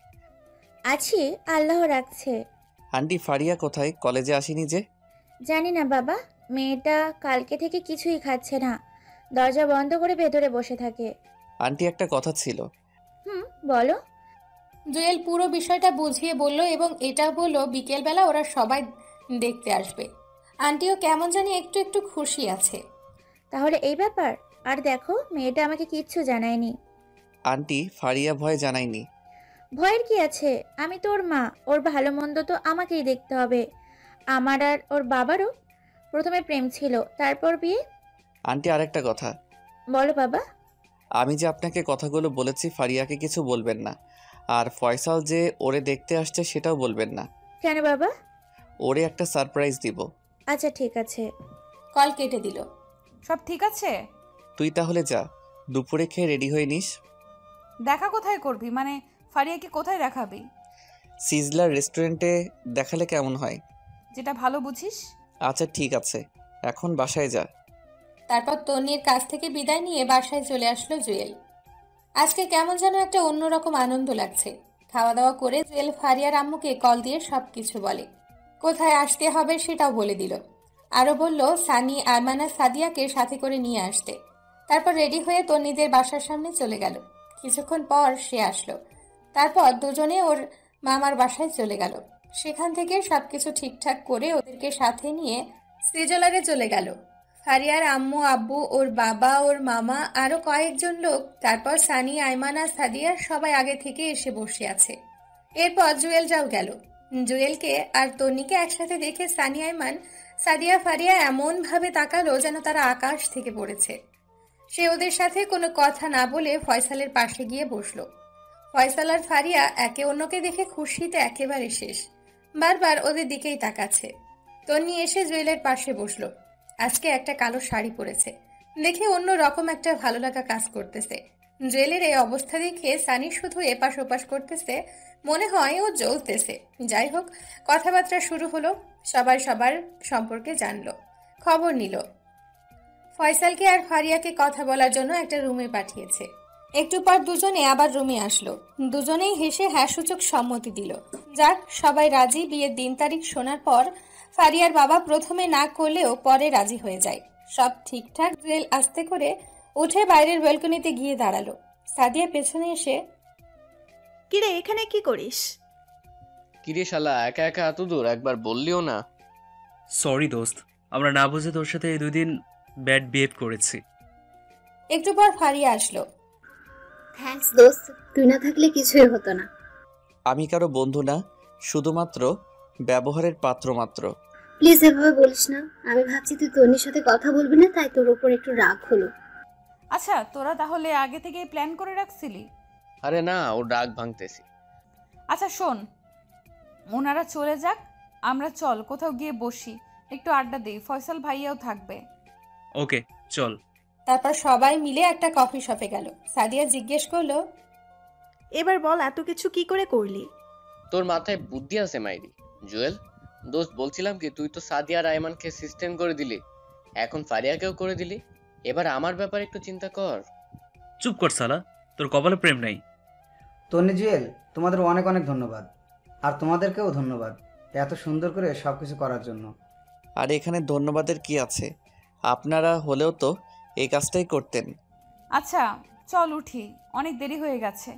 S17: আছি, আল্লাহ রাখছে।
S3: আন্টি ফারিয়া কোথায়? কলেজে আসেনি যে?
S17: জানি না বাবা, মেয়েটা কালকে থেকে কিছুই খাচ্ছে না, দরজা বন্ধ করে ভেতরে বসে থাকে।
S3: আন্টি একটা কথা ছিল।
S17: বলো।
S1: জুয়েল পুরো বিষয়টা বুঝিয়ে বলল এবং এটাও বলল বিকেলবেলা ওরা সবাই দেখতে আসবে। আন্টিও কেমন জানি একটু একটু খুশি আছে।
S17: তাহলে এই ব্যাপার। আর দেখো, মেয়েটা আমাকে কিচ্ছু জানায়নি।
S3: আন্টি ফারিয়া ভয় জানায়নি।
S17: ভয়ের কি আছে? আমি তো ওর মা, ওর ভালো মন্দ তো আমাকেই দেখতে হবে। আমার আর ওর বাবারও প্রথমে প্রেম ছিল, তারপর বিয়ে।
S3: আন্টি আরেকটা কথা।
S17: বলো বাবা।
S3: আমি যে আপনাকে কথাগুলো বলেছি, ফারিয়াকে কিছু বলবেন না। আর ফয়সাল যে ওরে দেখতে আসছে সেটাও বলবেন না।
S17: কেন বাবা?
S3: ওরে একটা সারপ্রাইজ দিব।
S17: আচ্ছা ঠিক আছে।
S1: কল কেটে দিল।
S2: সব ঠিক আছে?
S3: তুই তাহলে যা, দুপুরে খেয়ে রেডি হয়ে নিস।
S2: দেখা কোথায় করবি? মানে ফারিয়াকে কোথায় দেখাবি?
S3: সিজলার রেস্টুরেন্টে দেখালে কেমন হয়?
S2: যেটা ভালো বুঝিস।
S3: আচ্ছা ঠিক আছে, এখন বাসায় যা।
S1: তারপর তন্নির কাছ থেকে বিদায় নিয়ে বাসায় চলে আসলো জুয়েল। আজকে কেমন যেন একটা অন্যরকম আনন্দ লাগছে। খাওয়া দাওয়া করে জুয়েল ফারিয়ার আম্মুকে কল দিয়ে সবকিছু বলে। কোথায় আসতে হবে সেটাও বলে দিল। আরও বলল সানি, আরমানা, সাদিয়াকে সাথে করে নিয়ে আসতে। তারপর রেডি হয়ে তন্নিদের বাসার সামনে চলে গেল। কিছুক্ষণ পর সে আসলো। তারপর দুজনে ওর মামার বাসায় চলে গেল। সেখান থেকে সবকিছু ঠিকঠাক করে ওদেরকে সাথে নিয়ে সিজলারে চলে গেল। ফারিয়ার আম্মু, আব্বু, ওর বাবা, ওর মামা, আরো কয়েকজন লোক, তারপর সানি, আইমানা, সাদিয়া সবাই আগে থেকে এসে বসে আছে। এরপর জুয়েলরাও গেল। জুয়েলকে আর তন্নিকে একসাথে দেখে সানি, আইমান, সাদিয়া, ফারিয়া এমন ভাবে তাকালো যেন তারা আকাশ থেকে পড়েছে। সে ওদের সাথে কোনো কথা না বলে ফয়সালের পাশে গিয়ে বসলো। ফয়সাল আর ফারিয়া একে অন্যকে দেখে খুশিতে একেবারে শেষ। বারবার ওদের দিকেই তাকাচ্ছে। তন্নি এসে জুয়েলের পাশে বসলো। আজকে একটা কালো শাড়ি পরেছে দেখে অন্য রকম একটা ভালো লাগা কাজ করতেছে। জুয়েলের এই অবস্থা দেখে সানি শুধু এপাশ ওপাশ করতেছে, মনে হয় ও জ্বলতেছে। যাই হোক, কথাবার্তা শুরু হলো। সবাই সবার সম্পর্কে জানলো, খবর নিল। ফয়সালকে আর ফারিয়াকে কথা বলার জন্য একটা রুমে পাঠিয়েছে। একটু পর দুজনে আবার রুমে আসলো। দুজনেই হেসে হ্যাঁ সূচক সম্মতি দিল। যাক, সবাই রাজি। বিয়ের দিন তারিখ শোনার পর ফারিয়ার বাবা প্রথমে না করলেও পরে রাজি হয়ে যায়। সব ঠিকঠাক। জুয়েল আস্তে করে উঠে বাইরের ব্যালকনিতে গিয়ে দাঁড়ালো। সাদিয়া পেছনে এসে,
S9: কিরে এখানে কি করিস?
S10: কিরে শালা, একা একা এত দূর, একবার বললিও না।
S11: সরি দোস্ত, আমরা না বুঝে তোর সাথে এই 2 দিন ব্যাড বিহেভ করেছি।
S1: একটু পর ফারিয়া আসলো।
S8: থ্যাঙ্কস দোস্ত, তুই না থাকলে কিছুই হতো না।
S3: আমি কারো বন্ধু না, শুধুমাত্র ব্যবহারের পাত্র মাত্র।
S8: প্লিজ এভাবে বলিস না। আমি ভাবছি তুই তন্নির সাথে কথা বলবি না, তাই তোর উপর একটু রাগ হলো।
S2: আচ্ছা, তোরা তাহলে আগে থেকেই প্ল্যান করে রাখছিলি?
S10: আরে না, ও রাগ ভাঙতেছি।
S2: আচ্ছা শোন, ওনারা চলে যাক, আমরা চল কোথাও গিয়ে বসি, একটু আড্ডা দিই। ফয়সাল ভাইয়াও থাকবে।
S11: ওকে চল।
S1: তারপর সবাই মিলে একটা কফি শপে গেল। সাদিয়া জিজ্ঞেস করলো,
S9: এবার বল এত কিছু কি করে করলি?
S10: তোর মাথায় বুদ্ধি আছে মাইরি? জুয়েল দোস্ত, বলছিলাম কি, তুই তো সাদিয়া আর আইমানকে সিস্টেম করে দিলি, এখন ফারিয়াকেও করে দিলি। এবার আমার ব্যাপারে একটু চিন্তা কর।
S11: চুপ কর সালা, তোর কপালে প্রেম নাই।
S13: তন্নি, জুয়েল, তোমাদের অনেক অনেক ধন্যবাদ। আর তোমাদেরকেও ধন্যবাদ এত সুন্দর করে সব কিছু করার জন্য।
S3: আর এখানে ধন্যবাদের কি আছে? আপনারা হলেও তো এই কাজটাই করতেন।
S2: আচ্ছা চল উঠি, অনেক দেরি হয়ে গেছে।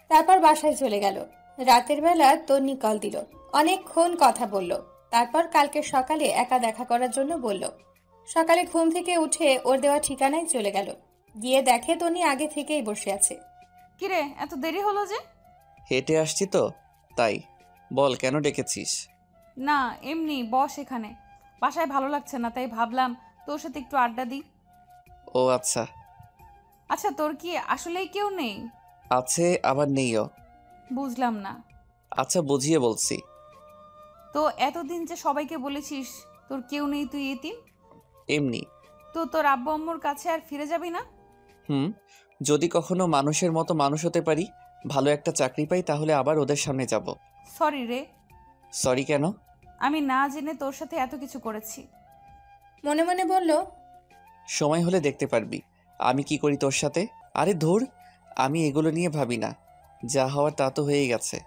S1: তারপর বাসায় চলে গেল। রাতের বেলা তন্নি কল দিল, অনেকক্ষণ কথা বলল। তারপর কালকে সকালে একা দেখা করার জন্য বলল। সকালে ঘুম থেকে উঠে ওর দেওয়া ঠিকানায় চলে গেল। গিয়ে দেখে তন্নি আগে থেকেই বসে আছে।
S2: কিরে, এত দেরি হলো যে?
S3: হেঁটে আসছি তো তাই। বল, কেন ডেকেছিস?
S2: না এমনি, বস এখানে। বাসায় ভালো লাগছে না, তাই ভাবলাম তোর সাথে একটু আড্ডা দিই।
S3: ও আচ্ছা।
S2: আচ্ছা, তোর কি আসলেই কেউ নেই?
S3: আছে আবার নেইও।
S2: বুঝলাম না।
S3: আচ্ছা বুঝিয়ে বলছি।
S2: তো এতদিন যে সবাইকে বলেছিস তোর কেউ নেই, তুই এতিম?
S3: এমনি।
S2: তো তোর আব্বু আম্মুর কাছে আর ফিরে যাবি না?
S3: যদি কখনো মানুষের মতো মানুষ হতে পারি, ভালো একটা চাকরি পাই, তাহলে আবার ওদের সামনে যাব।
S2: সরি রে।
S3: সরি কেন?
S2: আমি না জেনে তোর সাথে এত কিছু করেছি।
S1: মনে মনে বলল,
S3: সময় হলে দেখতে পারবি আমি কি করি তোর সাথে। আরে ধুর, আমি এগুলো নিয়ে ভাবি না, যা হওয়ার তা তো হয়ে গেছে,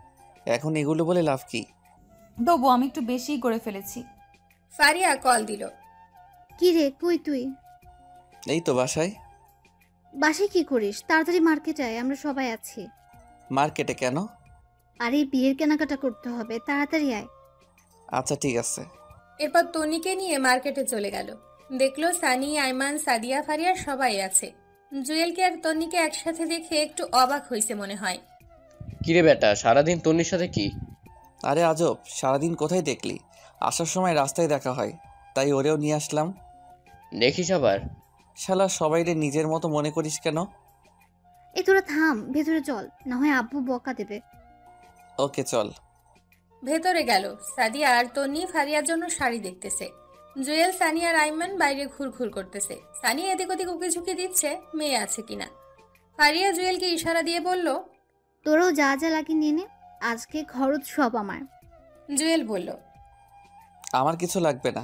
S3: এখন এগুলো বলে লাভ কি?
S2: তবু আমি একটু বেশিই করে ফেলেছি।
S1: ফারিয়া কল দিল।
S8: কি রে, কই তুই?
S3: এই তো বাসায়।
S8: বাসায় কি করিস? তাড়াতাড়ি মার্কেটে আয়, আমরা সবাই আছি।
S3: মার্কেটে কেন?
S8: আরে বিয়ের কেনাকাটা করতে হবে, তাড়াতাড়ি আয়।
S3: আচ্ছা ঠিক আছে।
S1: এরপর তনিকে নিয়ে মার্কেটে চলে গেল। দেখলো সানি, আইমান, সাদিয়া, ফারিয়া সবাই আছে। জুয়েলকে আর তন্নিকে একসাথে দেখে একটু অবাক হয়েছে মনে হয়।
S10: কিরে বেটা, সারাদিন তন্নির সাথে কি?
S3: আরে আজব, সারাদিন কোথায় দেখলি? আসার সময় রাস্তায় দেখা হয়, তাই ওরেও নিয়ে আসলাম।
S10: দেখিস আবার।
S3: শালা সবাইরে নিজের মতো মনে করিস কেন?
S8: এই তোরা থাম, ভেতরে চল, না হয় আব্বু বকা দেবে।
S3: ওকে চল।
S1: ভেতরে গেল। সাদিয়া আর তন্নি ফারিয়ার জন্য শাড়ি দেখতেছে। জুয়েল, সানি আর আইমান বাইরে ঘুরঘুর করতেছে। সানি এদিক ওদিক উকি ঝুঁকি দিচ্ছে মেয়ে আছে কিনা। ফারিয়া জুয়েলকে ইশারা দিয়ে বলল,
S8: তোরাও যা যা লাগে নিয়ে নে, আজকে খরচ সব আমার।
S1: জুয়েল বলল,
S3: আমার কিছু লাগবে না।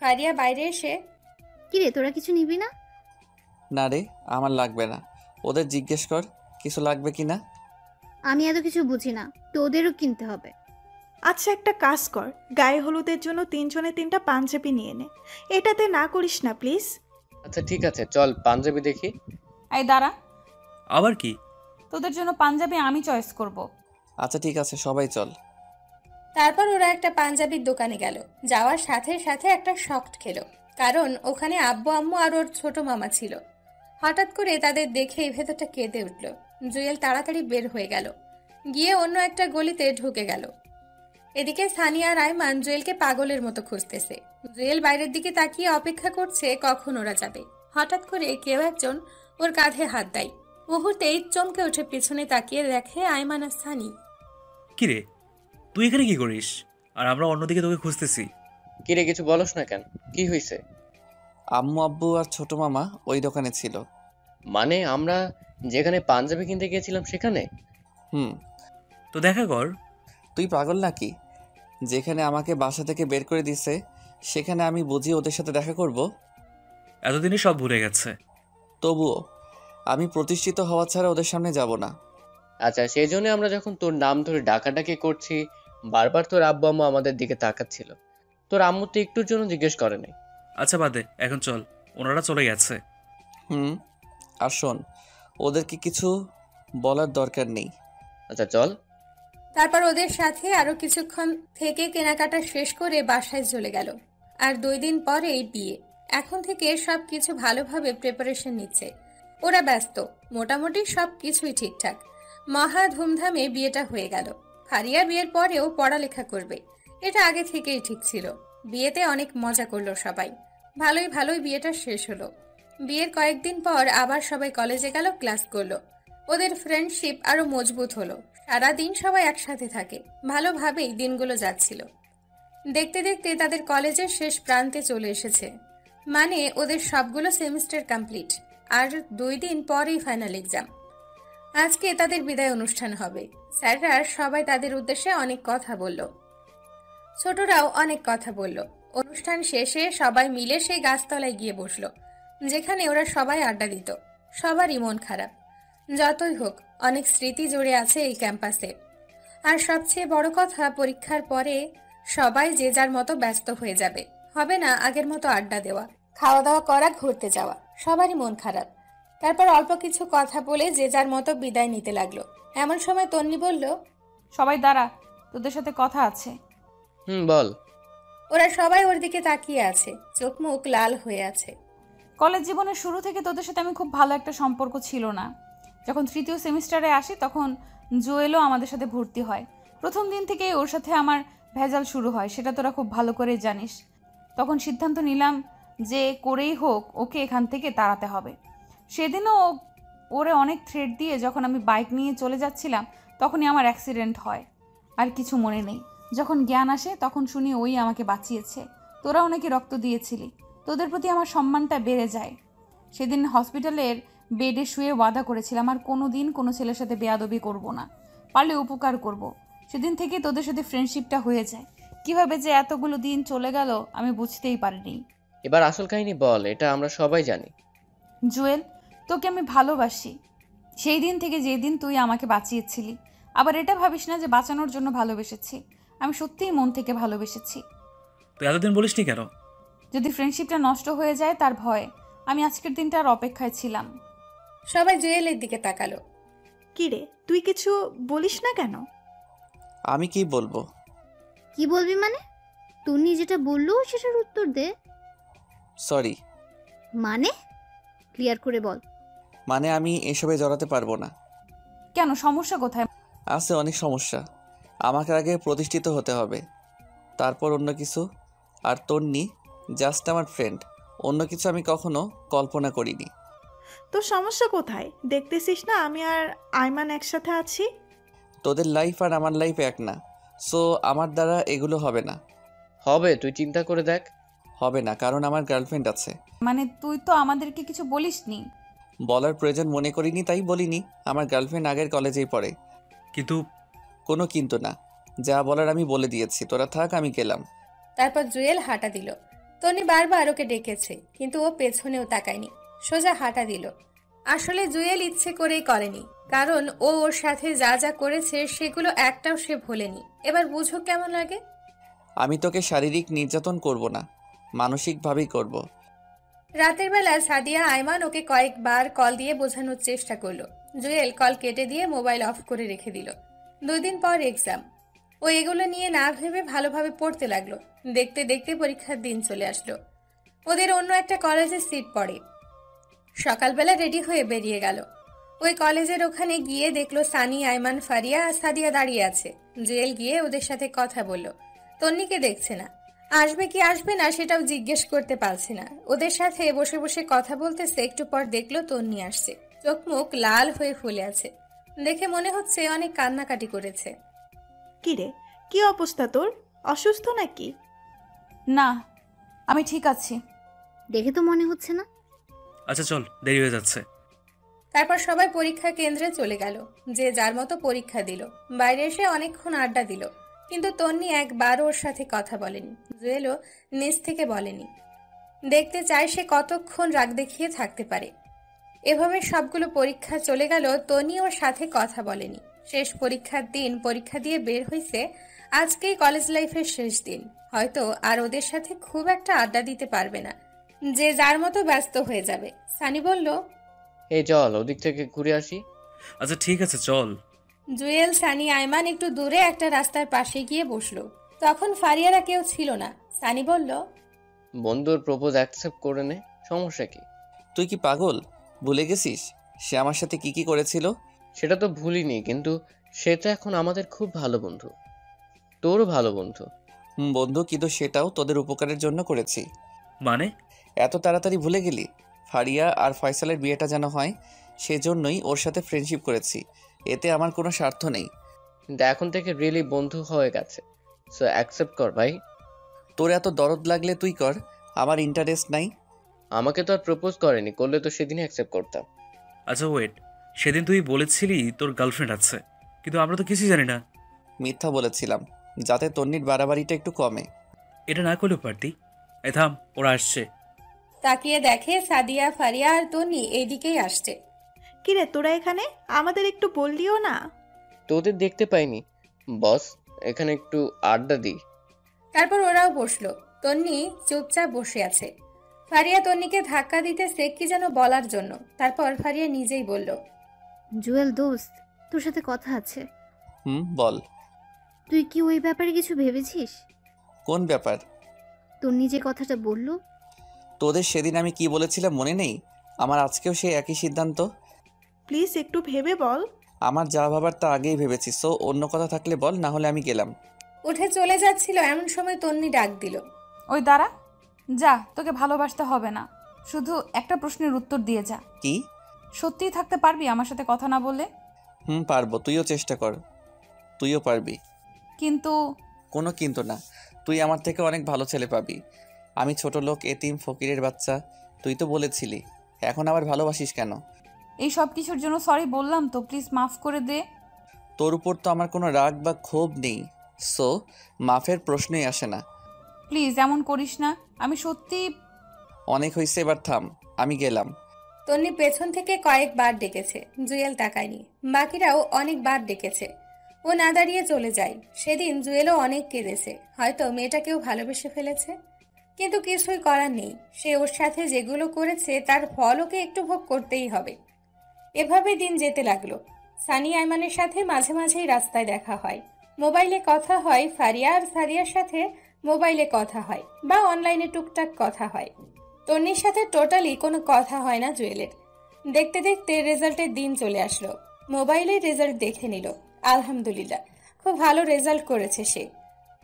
S1: ফারিয়া বাইরে এসে,
S8: কিরে তোরা কিছু নিবি না?
S3: না রে, আমার লাগবে না, ওদের জিজ্ঞেস কর কিছু লাগবে কিনা।
S8: আমি এত কিছু বুঝি না, তোদেরও কিনতে হবে।
S9: আচ্ছা একটা কাজ কর, গায়ে হলুদের জন্য 3 জনে 3টা পাঞ্জাবি নিয়ে নে। এটাতে না করিস না প্লিজ।
S10: আচ্ছা ঠিক আছে, চল পাঞ্জাবি দেখি।
S2: এই দাঁড়া।
S11: আবার কি?
S2: তোদের জন্য পাঞ্জাবি আমি চয়েস করব।
S3: আচ্ছা ঠিক আছে, সবাই চল।
S1: তারপর ওরা একটা পাঞ্জাবির দোকানে গেল। যাওয়ার সাথে সাথে একটা শক্ট খেলো, কারণ ওখানে আব্বু আম্মু আর ওর ছোট মামা ছিল। হঠাৎ করে তাদের দেখেই ভেতরটা কেঁদে উঠল। জুয়েল তাড়াতাড়ি বের হয়ে গেল, গিয়ে অন্য একটা গলিতে ঢুকে গেল। এদিকে সানিয়া আর আইমান জুয়েলকে পাগলের মতো খুঁজতেছে। জুয়েল বাইরের দিকে তাকিয়ে অপেক্ষা করছে কখন ওরা যাবে। হঠাৎ করে কেউ একজন ওর কাঁধে হাত দেয়। মুহূর্তেই চমকে উঠে পিছনে তাকিয়ে দেখে আইমান আর সানি।
S11: কিরে তুই এখানে কি করিস? আর আমরা অন্যদিকে তোকে খুঁজতেছি।
S10: কিরে কিছু বলস না কেন, কি হয়েছে?
S3: আম্মু আব্বু আর ছোট মামা ওই দোকানে ছিল।
S10: মানে আমরা যেখানে পাঞ্জাবি কিনতে গিয়েছিলাম সেখানে?
S11: তো দেখা কর।
S3: তুই পাগল নাকি? যেখানে আমাকে বাসা থেকে বের করে দিছে সেখানে আমি বুঝি ওদের সাথে দেখা করব?
S11: এতদিনই সব ভুলে গেছে।
S3: তবুও আমি প্রতিষ্ঠিত হওয়া ছাড়া ওদের সামনে যাব না।
S10: আচ্ছা সেই জন্য আমরা যখন তোর নাম ধরে ডাকাডাকি করছি, বারবার তোর আব্বু আম্মু আমাদের দিকে তাকাচ্ছিল। তোর আম্মু তো একটুর জন্য জিজ্ঞেস করে নাই।
S11: আচ্ছা বাদে, এখন চল, ওনারা চলে গেছে।
S3: আর শোন, ওদেরকে কিছু বলার দরকার নেই।
S10: আচ্ছা চল।
S1: তারপর ওদের সাথে আরো কিছুক্ষণ থেকে কেনাকাটা শেষ করে বাসায় চলে গেল। আর 2 দিন পরেই বিয়ে। এখন থেকে সব কিছু ভালোভাবে প্রিপারেশন নিচ্ছে। ওরা ব্যস্ত, মোটামুটি সব কিছুই ঠিকঠাক। মহা ধুমধামে বিয়েটা হয়ে গেল। ফারিয়া বিয়ের পরেও পড়ালেখা করবে, এটা আগে থেকেই ঠিক ছিল। বিয়েতে অনেক মজা করলো সবাই। ভালোই বিয়েটা শেষ হলো। বিয়ের কয়েকদিন পর আবার সবাই কলেজে গেল, ক্লাস করলো। ওদের ফ্রেন্ডশিপ আরো মজবুত হলো। সারাদিন সবাই একসাথে থাকে, ভালোভাবেই দিনগুলো যাচ্ছিল। দেখতে দেখতে তাদের কলেজের শেষ প্রান্তে চলে এসেছে। মানে ওদের সবগুলো সেমিস্টার কমপ্লিট, আর 2 দিন পরেই ফাইনাল এক্সাম। আজকে তাদের বিদায় অনুষ্ঠান হবে। স্যাররা সবাই তাদের উদ্দেশ্যে অনেক কথা বলল, ছোটরাও অনেক কথা বলল। অনুষ্ঠান শেষে সবাই মিলে সেই গাছতলায় গিয়ে বসলো, যেখানে ওরা সবাই আড্ডা দিত। সবারই মন খারাপ। যতই হোক, অনেক স্মৃতি জড়ে আছে এই ক্যাম্পাসে। আর সবচেয়ে বড় কথা, পরীক্ষার পরে সবাই যে যার মতো ব্যস্ত হয়ে যাবে। হবে না আগের মতো আড্ডা দেওয়া, খাওয়া দাওয়া করা, ঘুরতে যাওয়া। সবারই মন খারাপ। তারপর অল্প কিছু কথা বলে যে যার মতো বিদায় নিতে লাগলো। এমন সময় তন্নি বলল,
S2: সবাই দাঁড়া, তোদের সাথে কথা আছে।
S10: বল।
S1: ওরা সবাই ওর দিকে তাকিয়ে আছে, চোখ মুখ লাল হয়ে আছে।
S2: কলেজ জীবনের শুরু থেকে তোদের সাথে আমি খুব ভালো একটা সম্পর্ক ছিল না। যখন 3য় সেমিস্টারে আসি তখন জুয়েলও আমাদের সাথে ভর্তি হয়। প্রথম দিন থেকেই ওর সাথে আমার ভেজাল শুরু হয়, সেটা তোরা খুব ভালো করে জানিস। তখন সিদ্ধান্ত নিলাম যে করেই হোক ওকে এখান থেকে তাড়াতে হবে। সেদিনও ওরে অনেক থ্রেট দিয়ে যখন আমি বাইক নিয়ে চলে যাচ্ছিলাম তখনই আমার অ্যাক্সিডেন্ট হয়। আর কিছু মনে নেই। যখন জ্ঞান আসে তখন শুনি ওই আমাকে বাঁচিয়েছে। তোরাও নাকি রক্ত দিয়েছিলি। তোদের প্রতি আমার সম্মানটা বেড়ে যায়। সেদিন হসপিটালের বেডে শুয়ে ওয়াদা করেছিলাম আর কোনো দিন কোনো ছেলের সাথে বেয়াদবি করব না, পারলে উপকার করব। সেদিন থেকে তোদের সাথে ফ্রেন্ডশিপটা হয়ে যায়। কিভাবে যে এতগুলো দিন চলে গেল আমি বুঝতেই পারিনি।
S10: এবার আসল কাহিনী বল, এটা আমরা সবাই জানি।
S2: জুয়েল, তোকে আমি ভালোবাসি, সেই দিন থেকে যেদিন তুই আমাকে বাঁচিয়েছিলি। আবার এটা ভাবিস না যে বাঁচানোর জন্য ভালোবেসেছি। আমি সত্যিই মন থেকে ভালোবেসেছি।
S11: তো এতদিন বলিসনি কেন?
S2: যদি ফ্রেন্ডশিপটা নষ্ট হয়ে যায় তার ভয়ে। আমি আজকের দিনটার অপেক্ষায় ছিলাম।
S1: সবাই জুয়েলের দিকে তাকালো।
S9: কিরে, তুই কিছু বলিস না কেন?
S3: আমি কি বলবো?
S8: কি বলবি মানে? তন্নি যেটা বললো সেটার উত্তর দে।
S3: সরি।
S8: মানে ক্লিয়ার করে বল।
S3: মানে আমি এসবে জড়াতে পারবো না।
S2: কেন, সমস্যা কোথায়?
S3: আছে অনেক সমস্যা। আমাকে আগে প্রতিষ্ঠিত হতে হবে, তারপর অন্য কিছু। আর তন্নি জাস্ট আমার ফ্রেন্ড, অন্য কিছু আমি কখনো কল্পনা করিনি।
S9: তোর সমস্যা কোথায়? দেখতেছিস না আমি আর আইমান একসাথে আছি।
S3: তোদের লাইফ আর আমার লাইফ এক না, সো আমার দ্বারা এগুলো হবে না।
S10: হবে, তুই চিন্তা করে দেখ।
S3: হবে না, কারণ আমার গার্লফ্রেন্ড আছে।
S2: মানে তুই তো আমাদেরকে কিছু বলিসনি।
S3: বলার প্রয়োজন মনে করিনি তাই বলিনি। আমার গার্লফ্রেন্ড আগের কলেজেই পড়ে।
S11: কিন্তু
S3: কোনো কিন্তু না, যা বলার আমি বলে দিয়েছি। তোরা থাক, আমি গেলাম।
S1: তারপর জুয়েল হাঁটা দিল। তনি বারবার ওকে ডেকেছে কিন্তু ও পেছনেও তাকায়নি, সোজা হাঁটা দিল। আসলে জুয়েল ইচ্ছে করেই করেনি, কারণ ও ওর সাথে যা যা করেছে সেগুলো একটাও সে ভোলেনি। এবার বুঝো কেমন লাগে।
S3: আমি তোকে শারীরিক নির্যাতন করব না, মানসিকভাবেই করব।
S1: রাতের বেলা সাদিয়া আয়মান ওকে কয়েকবার কল দিয়ে বোঝানোর চেষ্টা করলো। জুয়েল কল কেটে দিয়ে মোবাইল অফ করে রেখে দিল। 2 দিন পর এক্সাম। ও এগুলো নিয়ে না ভেবে ভালোভাবে পড়তে লাগলো। দেখতে দেখতে পরীক্ষার দিন চলে আসলো। ওদের অন্য একটা কলেজে সিট পড়ে। সকালবেলা রেডি হয়ে বেরিয়ে গেল। ওই কলেজের ওখানে গিয়ে দেখলো সানি, আয়মান, ফারিয়া আর সাদিয়া দাঁড়িয়ে আছে। জুয়েল গিয়ে ওদের সাথে কথা বলল। তন্নিকে দেখছে না, আসবে কি আসবে না সেটাও জিজ্ঞেস করতে পারছে না। ওদের সাথে বসে বসে কথা বলতেছে। একটু পর দেখলো তন্নি আসছে। চোখ মুখ লাল হয়ে ফুলে আছে, দেখে মনে হচ্ছে অনেক কান্নাকাটি করেছে।
S9: কিরে, কি অবস্থা তোর? অসুস্থ নাকি?
S2: না, আমি ঠিক আছি।
S8: দেখে তো মনে হচ্ছে না।
S11: আচ্ছা চল, দেরি হয়ে যাচ্ছে।
S1: তারপর সবাই পরীক্ষা কেন্দ্রে চলে গেল। যে যার মতো পরীক্ষা দিল। বাইরে এসে অনেকক্ষণ আড্ডা দিল, কিন্তু তন্নি একবারও ওর সাথে কথা বলেনি। জুয়েলও নিজ থেকে বলেনি। দেখতে চায় সে কতক্ষণ রাগ দেখিয়ে থাকতে পারে। এভাবে সবগুলো পরীক্ষা চলে গেল, তন্নি ওর সাথে কথা বলেনি। শেষ পরীক্ষার দিন পরীক্ষা দিয়ে বের হয়েছে। আজকেই কলেজ লাইফের শেষ দিন। হয়তো আর ওদের সাথে খুব একটা আড্ডা দিতে পারবে না, যে যার মতো ব্যস্ত হয়ে যাবে। সানি বলল,
S10: এই চল ওদিক থেকে ঘুরে আসি।
S11: আচ্ছা ঠিক আছে চল।
S1: জুয়েল, সানি, আয়মান একটু দূরে একটা রাস্তার পাশে গিয়ে বসলো। তখন ফারিয়ারা কেউ ছিল না। সানি বলল,
S10: বন্ধুর প্রপোজ অ্যাকসেপ্ট করে নে, সমস্যা কি?
S3: তুই কি পাগল? ভুলে গেছিস সে আমার সাথে কি কি করেছিল?
S10: সেটা তো ভুলিনি, কিন্তু সে তো এখন আমাদের খুব ভালো বন্ধু, তোরও ভালো বন্ধু।
S3: বন্ধু, কিন্তু সেটাও তোদের উপকারের জন্য করেছি।
S11: মানে?
S3: এত তাড়াতাড়ি ভুলে গেলি? ফারিয়া আর ফয়সালের বিয়েটা যেন হয়, সেজন্যই ওর সাথে ফ্রেন্ডশিপ করেছি। এতে আমার কোনো স্বার্থ নেই।
S10: কিন্তু এখন থেকে রিয়েলি বন্ধু হয়ে গেছে, সো অ্যাকসেপ্ট কর ভাই।
S3: তোর এত দরদ লাগলে তুই কর, আমার ইন্টারেস্ট নাই।
S10: আমাকে তো আর প্রপোজ করেনি, করলে তো সেদিনই অ্যাকসেপ্ট করতাম।
S11: আচ্ছা ওয়েট, সেদিন তুই বলেছিলি তোর গার্লফ্রেন্ড আছে, কিন্তু আমরা তো কিছুই জানি না।
S3: মিথ্যা বলেছিলাম, যাতে তন্নির বাড়াবাড়িটা একটু কমে।
S11: এটা না করলেও পারতি। এ থাম, ওরা আসছে।
S1: তাকিয়ে দেখে সাদিয়া, ফারিয়া আর তন্নি এইদিকেই আসছে।
S9: কিরে তোরা এখানে? আমাদের একটু বললিও না।
S10: তোদের দেখতে পাইনি বস, এখানে একটু আড্ডা দিই।
S1: তারপর ওরাও বসলো। তন্নি চুপচাপ বসে আছে। ফারিয়া তন্নিকে ধাক্কা দিতেছে কি যেন বলার জন্য। তারপর ফারিয়া নিজেই বলল,
S8: জুয়েল দোস্ত, তোর সাথে কথা আছে।
S3: বল।
S8: তুই কি ওই ব্যাপারে কিছু ভেবেছিস?
S3: কোন ব্যাপার?
S8: তন্নি যে কথাটা বলল।
S3: তোদের সেদিন আমি কি বলেছিলাম মনে নেই? আমার আজকেও সেই একই সিদ্ধান্ত।
S9: প্লিজ একটু ভেবে বল।
S3: আমার যা ভাবার তা আগেই ভেবেছি, সো অন্য কথা থাকলে বল, না হলে আমি গেলাম।
S1: উঠে চলে যাচ্ছিল এমন সময় তন্নি ডাক দিল,
S2: ওই দাঁড়া। যা, তোকে ভালোবাসতে হবে না, শুধু একটা প্রশ্নের উত্তর দিয়ে যা।
S3: কি?
S2: সত্যিই থাকতে পারবি আমার সাথে কথা না বলে?
S3: পারবো, তুইও চেষ্টা কর, তুইও পারবি।
S2: কিন্তু
S3: কোনো কিন্তু না, তুই আমার থেকে অনেক ভালো ছেলে পাবি। আমি ছোট লোক, এতিম, ফকিরের বাচ্চা, তুই তো বলেছিলি। এখন আবার ভালোবাসিস কেন?
S2: এই সব কিছুর জন্য সরি বললাম তো, প্লিজ মাফ করে দে।
S3: তোর উপর তো আমার কোনো রাগ বা ক্ষোভ নেই, সো মাফের প্রশ্নই আসে না।
S2: প্লিজ এমন করিস না, আমি সত্যি।
S3: অনেক হয়েছে, এবার থাম, আমি গেলাম।
S1: তন্নি পেছন থেকে কয়েকবার ডেকেছে, জুয়েল তাকায়নি। বাকিরাও অনেকবার ডেকেছে, ও না দাঁড়িয়ে চলে যায়। সেদিন জুয়েলও অনেক কেঁদেছে, হয়তো মেয়েটাকেও ভালোবেসে ফেলেছে। কিন্তু কিছুই করার নেই, সে ওর সাথে যেগুলো করেছে তার ফল ওকে একটু ভোগ করতেই হবে। এভাবে দিন যেতে লাগলো। সানি আইমানের সাথে মাঝে মাঝেই রাস্তায় দেখা হয়, মোবাইলে কথা হয়। ফারিয়া আর সারিয়ার সাথে মোবাইলে কথা হয় বা অনলাইনে টুকটাক কথা হয়। তন্নির সাথে টোটালি কোনো কথা হয় না জুয়েলের। দেখতে দেখতে রেজাল্টের দিন চলে আসলো। মোবাইলে রেজাল্ট দেখে নিল, আলহামদুলিল্লাহ খুব ভালো রেজাল্ট করেছে সে।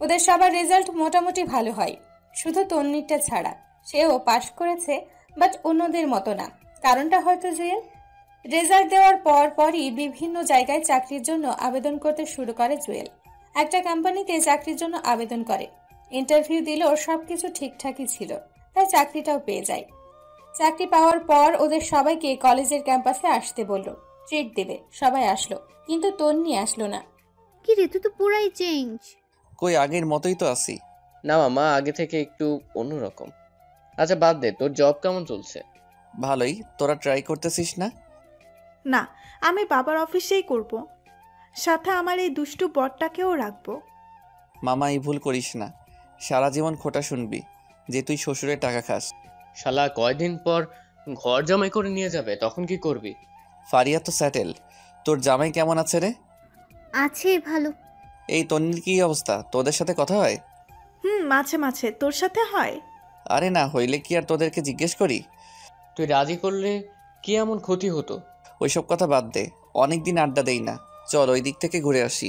S1: ওদের সবার রেজাল্ট মোটামুটি ভালো হয়, শুধু তন্নিরটা ছাড়া। সেও পাশ করেছে, বাট অন্যদের মতো না। কারণটা হয়তো জুয়েল। রেজাল্ট দেওয়ার পরই বিভিন্ন জায়গায় চাকরির জন্য আবেদন করতে শুরু করে জুয়েল। একটা কোম্পানিতে চাকরির জন্য আবেদন করে, ইন্টারভিউ দিল, সবকিছু ঠিকঠাকই ছিল, তাই চাকরিটাও পেয়ে যায়। চাকরি পাওয়ার পর ওদের সবাইকে কলেজের ক্যাম্পাসে আসতে বলল, ট্রিট দেবে। সবাই আসলো, কিন্তু তন্নি আসলো না।
S16: কি রে, তুই তো পুরাই চেঞ্জ।
S3: কই, আগের মতোই তো আছি।
S10: না মামা, আগে থেকে একটু অন্যরকম। আচ্ছা বাদ দে, তোর জব কেমন চলছে?
S3: ভালোই, তোরা ট্রাই করতেছিস না?
S9: না, আমি বাবার অফিসেই করব, সাথে আমার এই দুষ্টু বরটাকেও রাখবো।
S3: মামা, এই ভুল করিস না, সারা জীবন খোটা শুনবি যে তুই শ্বশুরের টাকা খাস।
S10: শালা কয়দিন পর ঘর জামাই করে নিয়ে যাবে, তখন কি করবি?
S3: ফারিয়া তো স্যাটেল, তোর জামাই কেমন আছে রে?
S16: আছে ভালো।
S3: এই তন্নির কি অবস্থা, তোদের সাথে কথা হয়?
S9: মাঝে মাঝে। তোর সাথে হয়?
S3: আরে না, হইলে কি আর তোদেরকে জিজ্ঞেস করি?
S10: তুই রাজি করলে কি এমন ক্ষতি হতো?
S3: ওইসব কথা বাদ দে, অনেকদিন আড্ডা দেই না, চল ওই দিক থেকে ঘুরে আসি।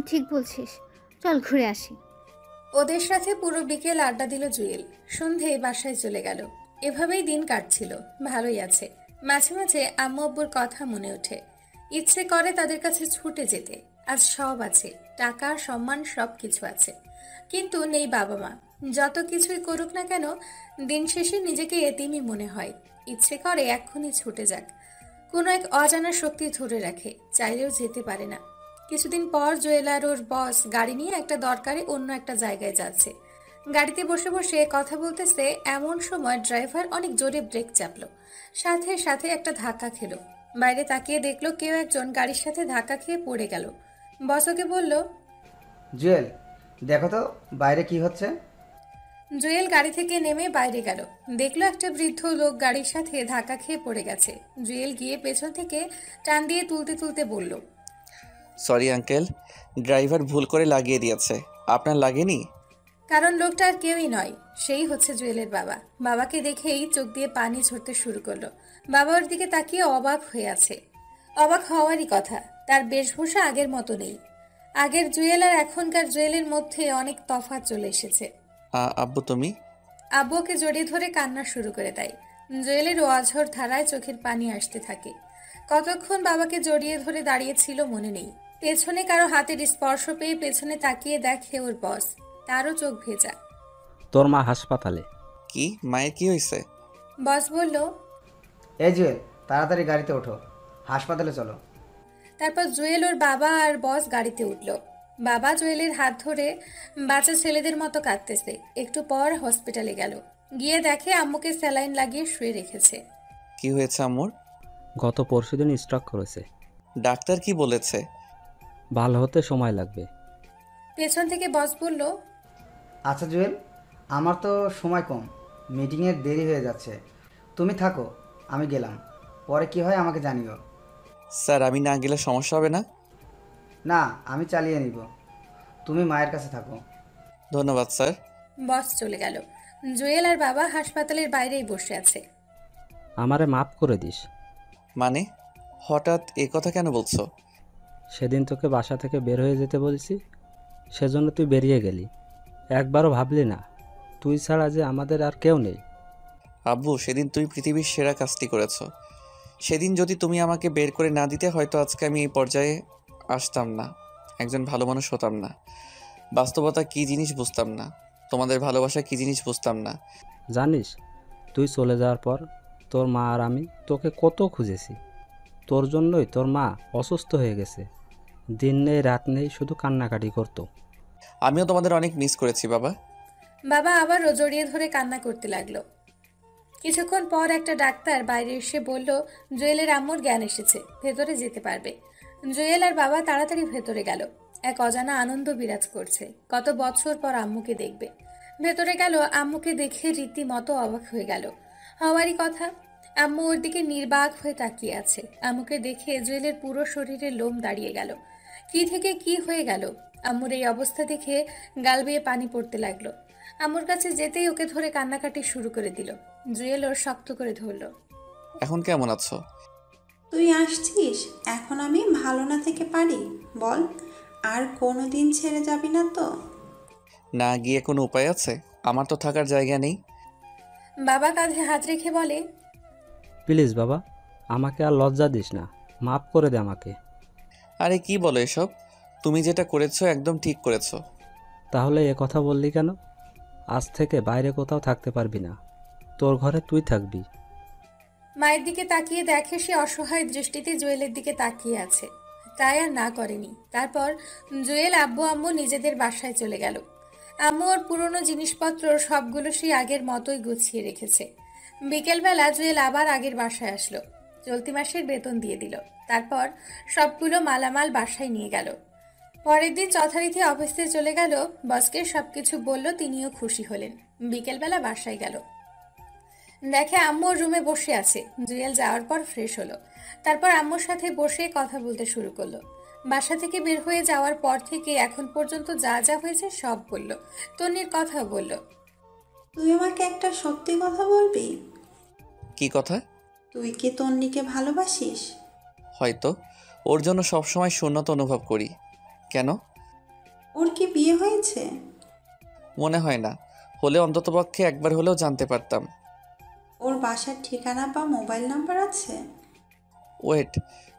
S16: ঠিক বলছিস, চল ঘুরে আসি।
S1: ওদের সাথে পুরো বিকেল আড্ডা দিল জুয়েল, সন্ধে বাসায় চলে গেল। এভাবেই দিন কাটছিল, ভালোই আছে। মাঝে মাঝে আম্মু আব্বুর কথা মনে ওঠে, ইচ্ছে করে তাদের কাছে ছুটে যেতে। আজ সব আছে, টাকা, সম্মান, সব কিছু আছে, কিন্তু নেই বাবা মা। যত কিছুই করুক না কেন, দিন শেষে নিজেকে এতিমই মনে হয়। ইচ্ছে করে এক্ষুনি ছুটে যাক, কোনো এক অজানা শক্তি ধরে রাখে, চাইলেও যেতে পারে না। কিছুদিন পর জুয়েল আর ওর বস গাড়ি নিয়ে একটা দরকারে অন্য একটা জায়গায় যাচ্ছে। গাড়িতে বসে বসে কথা বলতেছে, এমন সময় ড্রাইভার অনেক জোরে ব্রেক চাপলো, সাথে সাথে একটা ধাক্কা খেলো। বাইরে তাকিয়ে দেখলো কেউ একজন গাড়ির সাথে ধাক্কা খেয়ে পড়ে গেল। বস ওকে বলল,
S13: জুয়েল দেখো তো বাইরে কি হচ্ছে।
S1: জুয়েল গাড়ি থেকে নেমে বাইরে গেল, দেখলো একটা বৃদ্ধ লোক গাড়ির সাথে ধাক্কা খেয়ে পড়ে গেছে। জুয়েল গিয়ে পেছন থেকে টান দিয়ে তুলতে তুলতে বলল,
S3: সরি আঙ্কেল, ড্রাইভার ভুল করে লাগিয়ে দিয়েছে, আপনার লাগেনি?
S1: কারণ লোকটা আর কেউই নয়, সেই হচ্ছে জুয়েলের বাবা। বাবাকে দেখেই চোখ দিয়ে পানি ঝরতে শুরু করলো। বাবা ওর দিকে তাকিয়ে অবাক হয়ে আছে। অবাক হওয়ারই কথা, তার বেশভূষা আগের মতো নেই। আগের জুয়েল আর এখনকার জুয়েলের মধ্যে অনেক তফাৎ চলে এসেছে।
S3: আব্বু তুমি?
S1: আব্বু ওকে জড়িয়ে ধরে কান্না শুরু করে দেয়। জুয়েলের অঝর ধারায় চোখের পানি আসতে থাকে। কতক্ষণ বাবাকে জড়িয়ে ধরে দাঁড়িয়েছিল মনে নেই। পেছনে কারো হাতের স্পর্শ পেয়ে পেছনে তাকিয়ে দেখে ওর বস, তারও চোখ ভেজা।
S5: তোর মা হাসপাতালে।
S3: কি, মায়ের কি হয়েছে?
S1: বস বলল,
S13: এই জুয়েল তাড়াতাড়ি গাড়িতে ওঠো, হাসপাতালে চলো।
S1: তারপর জুয়েল ওর বাবা আর বস গাড়িতে উঠল। বাবা জুয়েলের হাত ধরে বাচ্চা ছেলেদের মতো কাঁদতেছে। একটু পর হসপিটালে গেল, গিয়ে দেখে আম্মুকে স্যালাইন লাগিয়ে শুয়ে রেখেছে।
S3: কি হয়েছে আম্মুর?
S5: গত পরশুদিন স্ট্রোক করেছে।
S3: ডাক্তার কি বলেছে?
S5: ভালো হতে সময় লাগবে।
S1: পেছন থেকে বস বলল,
S13: আচ্ছা জুয়েল, আমার তো সময় কম, মিটিংয়ের দেরি হয়ে যাচ্ছে, তুমি থাকো, আমি গেলাম, পরে কি হয় আমাকে জানিও।
S3: স্যার, আমি না গেলে সমস্যা হবে না?
S13: না, আমি চালিয়ে নিব, তুমি মায়ের কাছে থাকো।
S3: ধন্যবাদ স্যার।
S1: বস চলে গেল। জুয়েল আর বাবা হাসপাতালের বাইরেই বসে আছে।
S5: আমারে মাফ করে দিস।
S3: মানে, হঠাৎ এ কথা কেন বলছো?
S5: সেদিন তোকে বাসা থেকে বের হয়ে যেতে বলছি, সেজন্য তুই বেরিয়ে গেলি, একবারও ভাবলি না তুই ছাড়া যে আমাদের আর কেউ নেই।
S3: আব্বু, সেদিন তুই পৃথিবীর সেরা কাজটি করেছ। সেদিন যদি তুমি আমাকে বের করে না দিতে, হয়তো আজকে আমি এই পর্যায়ে আসতাম না, একজন ভালো মানুষ হতাম না, বাস্তবতা কী জিনিস বুঝতাম না, তোমাদের ভালোবাসা কী জিনিস বুঝতাম না।
S5: জানিস, তুই চলে যাওয়ার পর তোর মা আর আমি তোকে কত খুঁজেছি। তোর জন্যই তোর মা অসুস্থ হয়ে গেছে। দিন নেই রাত নেই শুধু কান্নাকাটি করতো।
S3: আমিও তোমাদের অনেক মিস করেছি বাবা।
S1: বাবা আবারও জড়িয়ে ধরে কান্না করতে লাগলো। কিছুক্ষণ পর একটা ডাক্তার বাইরে এসে বলল জুয়েলের আম্মুর জ্ঞান এসেছে, ভেতরে যেতে পারবে। জুয়েল আর বাবা তাড়াতাড়ি ভেতরে গেল। এক অজানা আনন্দ বিরাজ করছে, কত বছর পর আম্মুকে দেখবে। ভেতরে গেল, আম্মুকে দেখে রীতিমতো অবাক হয়ে গেল। হওয়ারই কথা, আম্মু ওর দিকে নির্বাক হয়ে তাকিয়ে আছে। আম্মুকে দেখে জুয়েলের পুরো শরীরে লোম দাঁড়িয়ে গেল। কি থেকে কি হয়ে গেল। আম্মুর এই অবস্থা দেখে গাল বেয়ে পানি পড়তে লাগলো। আম্মুর কাছে যেতেই ওকে ধরে কান্নাকাটি শুরু করে দিল। জুয়েল ওর শক্ত করে ধরল।
S3: এখন কেমন আছো?
S18: তুই আসছিস, এখন আমি ভালো না থেকে পারি বল? আর কোনো দিন ছেড়ে যাবি না তো?
S3: না গিয়ে কোনো উপায় আছে? আমার তো থাকার জায়গা নেই।
S1: বাবা কাঁধে হাত রেখে বলে,
S5: প্লিজ বাবা, আমাকে আর লজ্জা দিস না, মাফ করে দে আমাকে।
S3: আরে কি বলো এসব? তুমি যেটা করেছো একদম ঠিক করেছো।
S5: তাহলে এ কথা বললি কেন? আজ থেকে বাইরে কোথাও থাকতে পারবি না, তোর ঘরে তুই থাকবি।
S1: মায়ের দিকে তাকিয়ে দেখে সে অসহায় দৃষ্টিতে জুয়েলের দিকে তাকিয়ে আছে, তাই আর না করেনি। তারপর জুয়েল আব্বু আম্মু নিজেদের বাসায় চলে গেল। আম্মু ওর পুরনো জিনিসপত্র সবগুলো সেই আগের মতোই গুছিয়ে রেখেছে। বিকেলবেলা জুয়েল আবার আগের বাসায় আসলো। চলতি মাসের বেতন দিয়ে দিল। তারপর সবগুলো মালামাল বাসায় নিয়ে গেল। পরের দিন যথারীতি অফিসে চলে গেল। বসকে সবকিছু বলল, তিনিও খুশি হলেন। বিকেলবেলা বাসায় গেল, দেখে আম্মুর রুমে বসে আছে। জুয়েল যাওয়ার পর ফ্রেশ হলো। তারপর আম্মুর সাথে বসে কথা বলতে শুরু করলো। বাসা থেকে বের হয়ে যাওয়ার পর থেকে এখন পর্যন্ত যা যা হয়েছে সব বলল। তন্নির কথা বলল।
S18: তুই আমাকে একটা সত্যি কথা বলবি?
S3: কি কথা?
S18: তুই কি তন্নিকে ভালোবাসিস?
S3: হয়তো, ওর জন্য সবসময় শূন্যতা অনুভব করি। কেন?
S18: ওর কি বিয়ে হয়েছে?
S3: মনে হয় না, হলে অন্ততপক্ষে একবার হলেও জানতে পারতাম।
S18: ওর বাসার ঠিকানা বা মোবাইল নাম্বার আছে?
S3: ওয়েট,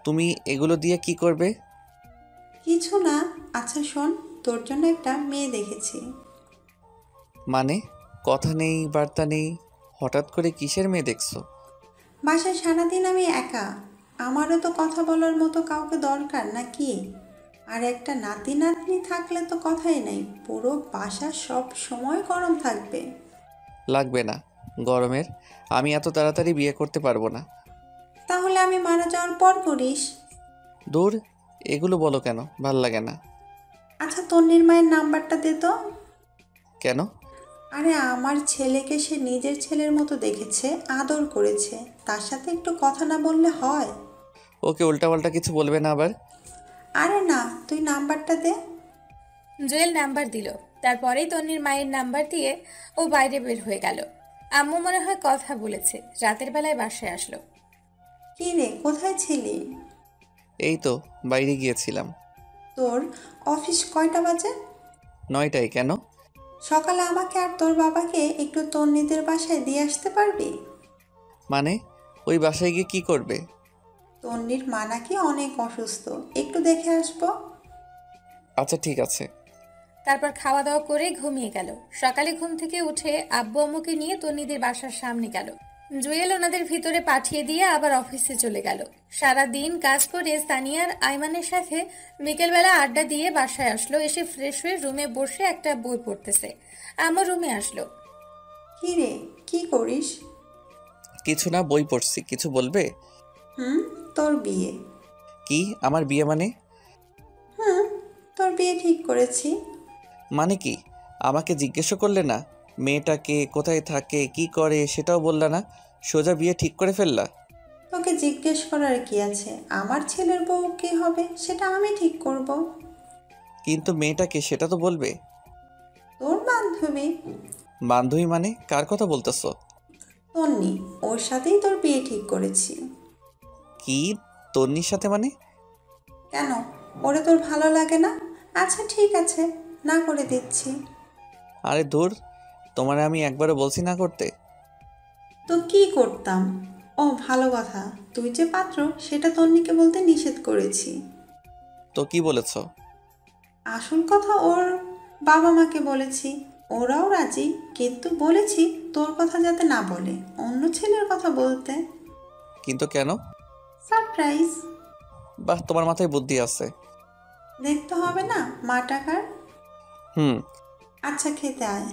S3: তুমি এগুলো দিয়ে কি করবে?
S18: কিছু না। আচ্ছা শোন, তোর জন্য একটা মেয়ে দেখেছি।
S3: মানে? কথা নেই, বার্তা নেই, হঠাৎ করে কিসের মেয়ে দেখছো?
S18: বাসায় সারাদিন আমি একা, আমারও তো কথা বলার মতো কাউকে দরকার নাকি? আর একটা নাতি নাতনি থাকলে তো কথাই নেই, পুরো বাসা সব সময় গরম থাকবে।
S3: লাগবে না গরমের, আমি এত তাড়াতাড়ি বিয়ে করতে পারবো না।
S18: তাহলে আমি মারা যাওয়ার পর করিস।
S3: দূর, এগুলো বলো কেন, ভাল লাগে না।
S18: আচ্ছা তন্নির মায়ের নাম্বারটা দে তো।
S3: কেন?
S18: আরে আমার ছেলেকে সে নিজের ছেলের মতো দেখেছে, আদর করেছে, তার সাথে একটু কথা না বললে হয়?
S3: ওকে উল্টাপাল্টা কিছু বলবে না আবার।
S18: আরে না, তুই নাম্বারটা দে।
S1: জুয়েল নাম্বার দিল। তারপরেই তন্নির মায়ের নাম্বার দিয়ে ও বাইরে বের হয়ে গেল। আম্মু মনে হয় কথা বলেছে। রাতের বেলায় বাসায় আসলো।
S18: কি রে, কোথায় ছিলি?
S3: এই তো বাইরে গিয়েছিলাম।
S18: তোর অফিস কয়টা বাজে?
S3: 9টায়। কেন?
S18: সকালে আমাকে আর তোর বাবাকে একটু তন্নিদের বাসায় দিয়ে আসতে পারবি?
S3: মানে ওই বাসায় গিয়ে কি করবে?
S18: তন্নির মা নাকি অনেক অসুস্থ, একটু দেখে আসবো।
S3: আচ্ছা ঠিক আছে।
S1: তারপর খাওয়া দাওয়া করে ঘুমিয়ে গেল। সকালে ঘুম থেকে উঠে আব্বু আম্মুকে নিয়ে তন্নিদের বাসার সামনে গেল। জুয়েল ওনাদের ভিতরে পাঠিয়ে দিয়ে আবার অফিসে চলে গেল। সারা দিন কাজ করে সানিয়ার আইমানের সাথে বিকেলবেলা আড্ডা দিয়ে বাসায় আসলো। এসে ফ্রেশ হয়ে রুমে বসে একটা বই পড়তেছে। আম্মু রুমে আসলো।
S18: কি রে, কি করিস?
S3: কিছু না, বই পড়ছি। কিছু বলবে?
S18: তোর বিয়ে।
S3: কি আমার বিয়ে মানে?
S18: তোর বিয়ে ঠিক করেছি।
S3: মানে কি? আমাকে জিজ্ঞেসও করলে না? মেয়েটাকে কোথায় থাকে, কি করে সেটাও বললা না, সোজা বিয়ে ঠিক করে ফেললা?
S18: তোকে জিজ্ঞেস করার কি আছে? আমার ছেলের বউ কি হবে সেটা আমি ঠিক করব।
S3: কিন্তু মেয়েটাকে সেটা তো বলবে।
S18: তোর বান্ধবী।
S3: বান্ধবী মানে? কার কথা বলতেছো?
S18: তন্নি, ওর সাথেই তোর বিয়ে ঠিক করেছি।
S3: কি তন্নির সাথে মানে?
S18: কেন, ওরে তোর ভালো লাগে না? আচ্ছা ঠিক আছে, না করে দিচ্ছি।
S3: আরে দূর, তোমার আমি একবারও বলছি না করতে।
S18: তো কি করতাম? ও ভালো কথা, তুই যে পাত্র সেটা তন্নিকে বলতে নিষেধ করেছি।
S3: তো কি বলেছ?
S18: আসল কথা ওর বাবা মাকে বলেছি, ওরাও রাজি, কিন্তু বলেছি তোর কথা যাতে না বলে, অন্য ছেলের কথা বলতে।
S3: কিন্তু কেন?
S18: সারপ্রাইজ।
S3: বাহ, তোমার মাথায় বুদ্ধি আছে।
S18: দেখতে হবে না মা টাকার।
S3: হুম।
S18: আচ্ছা খেতে আয়।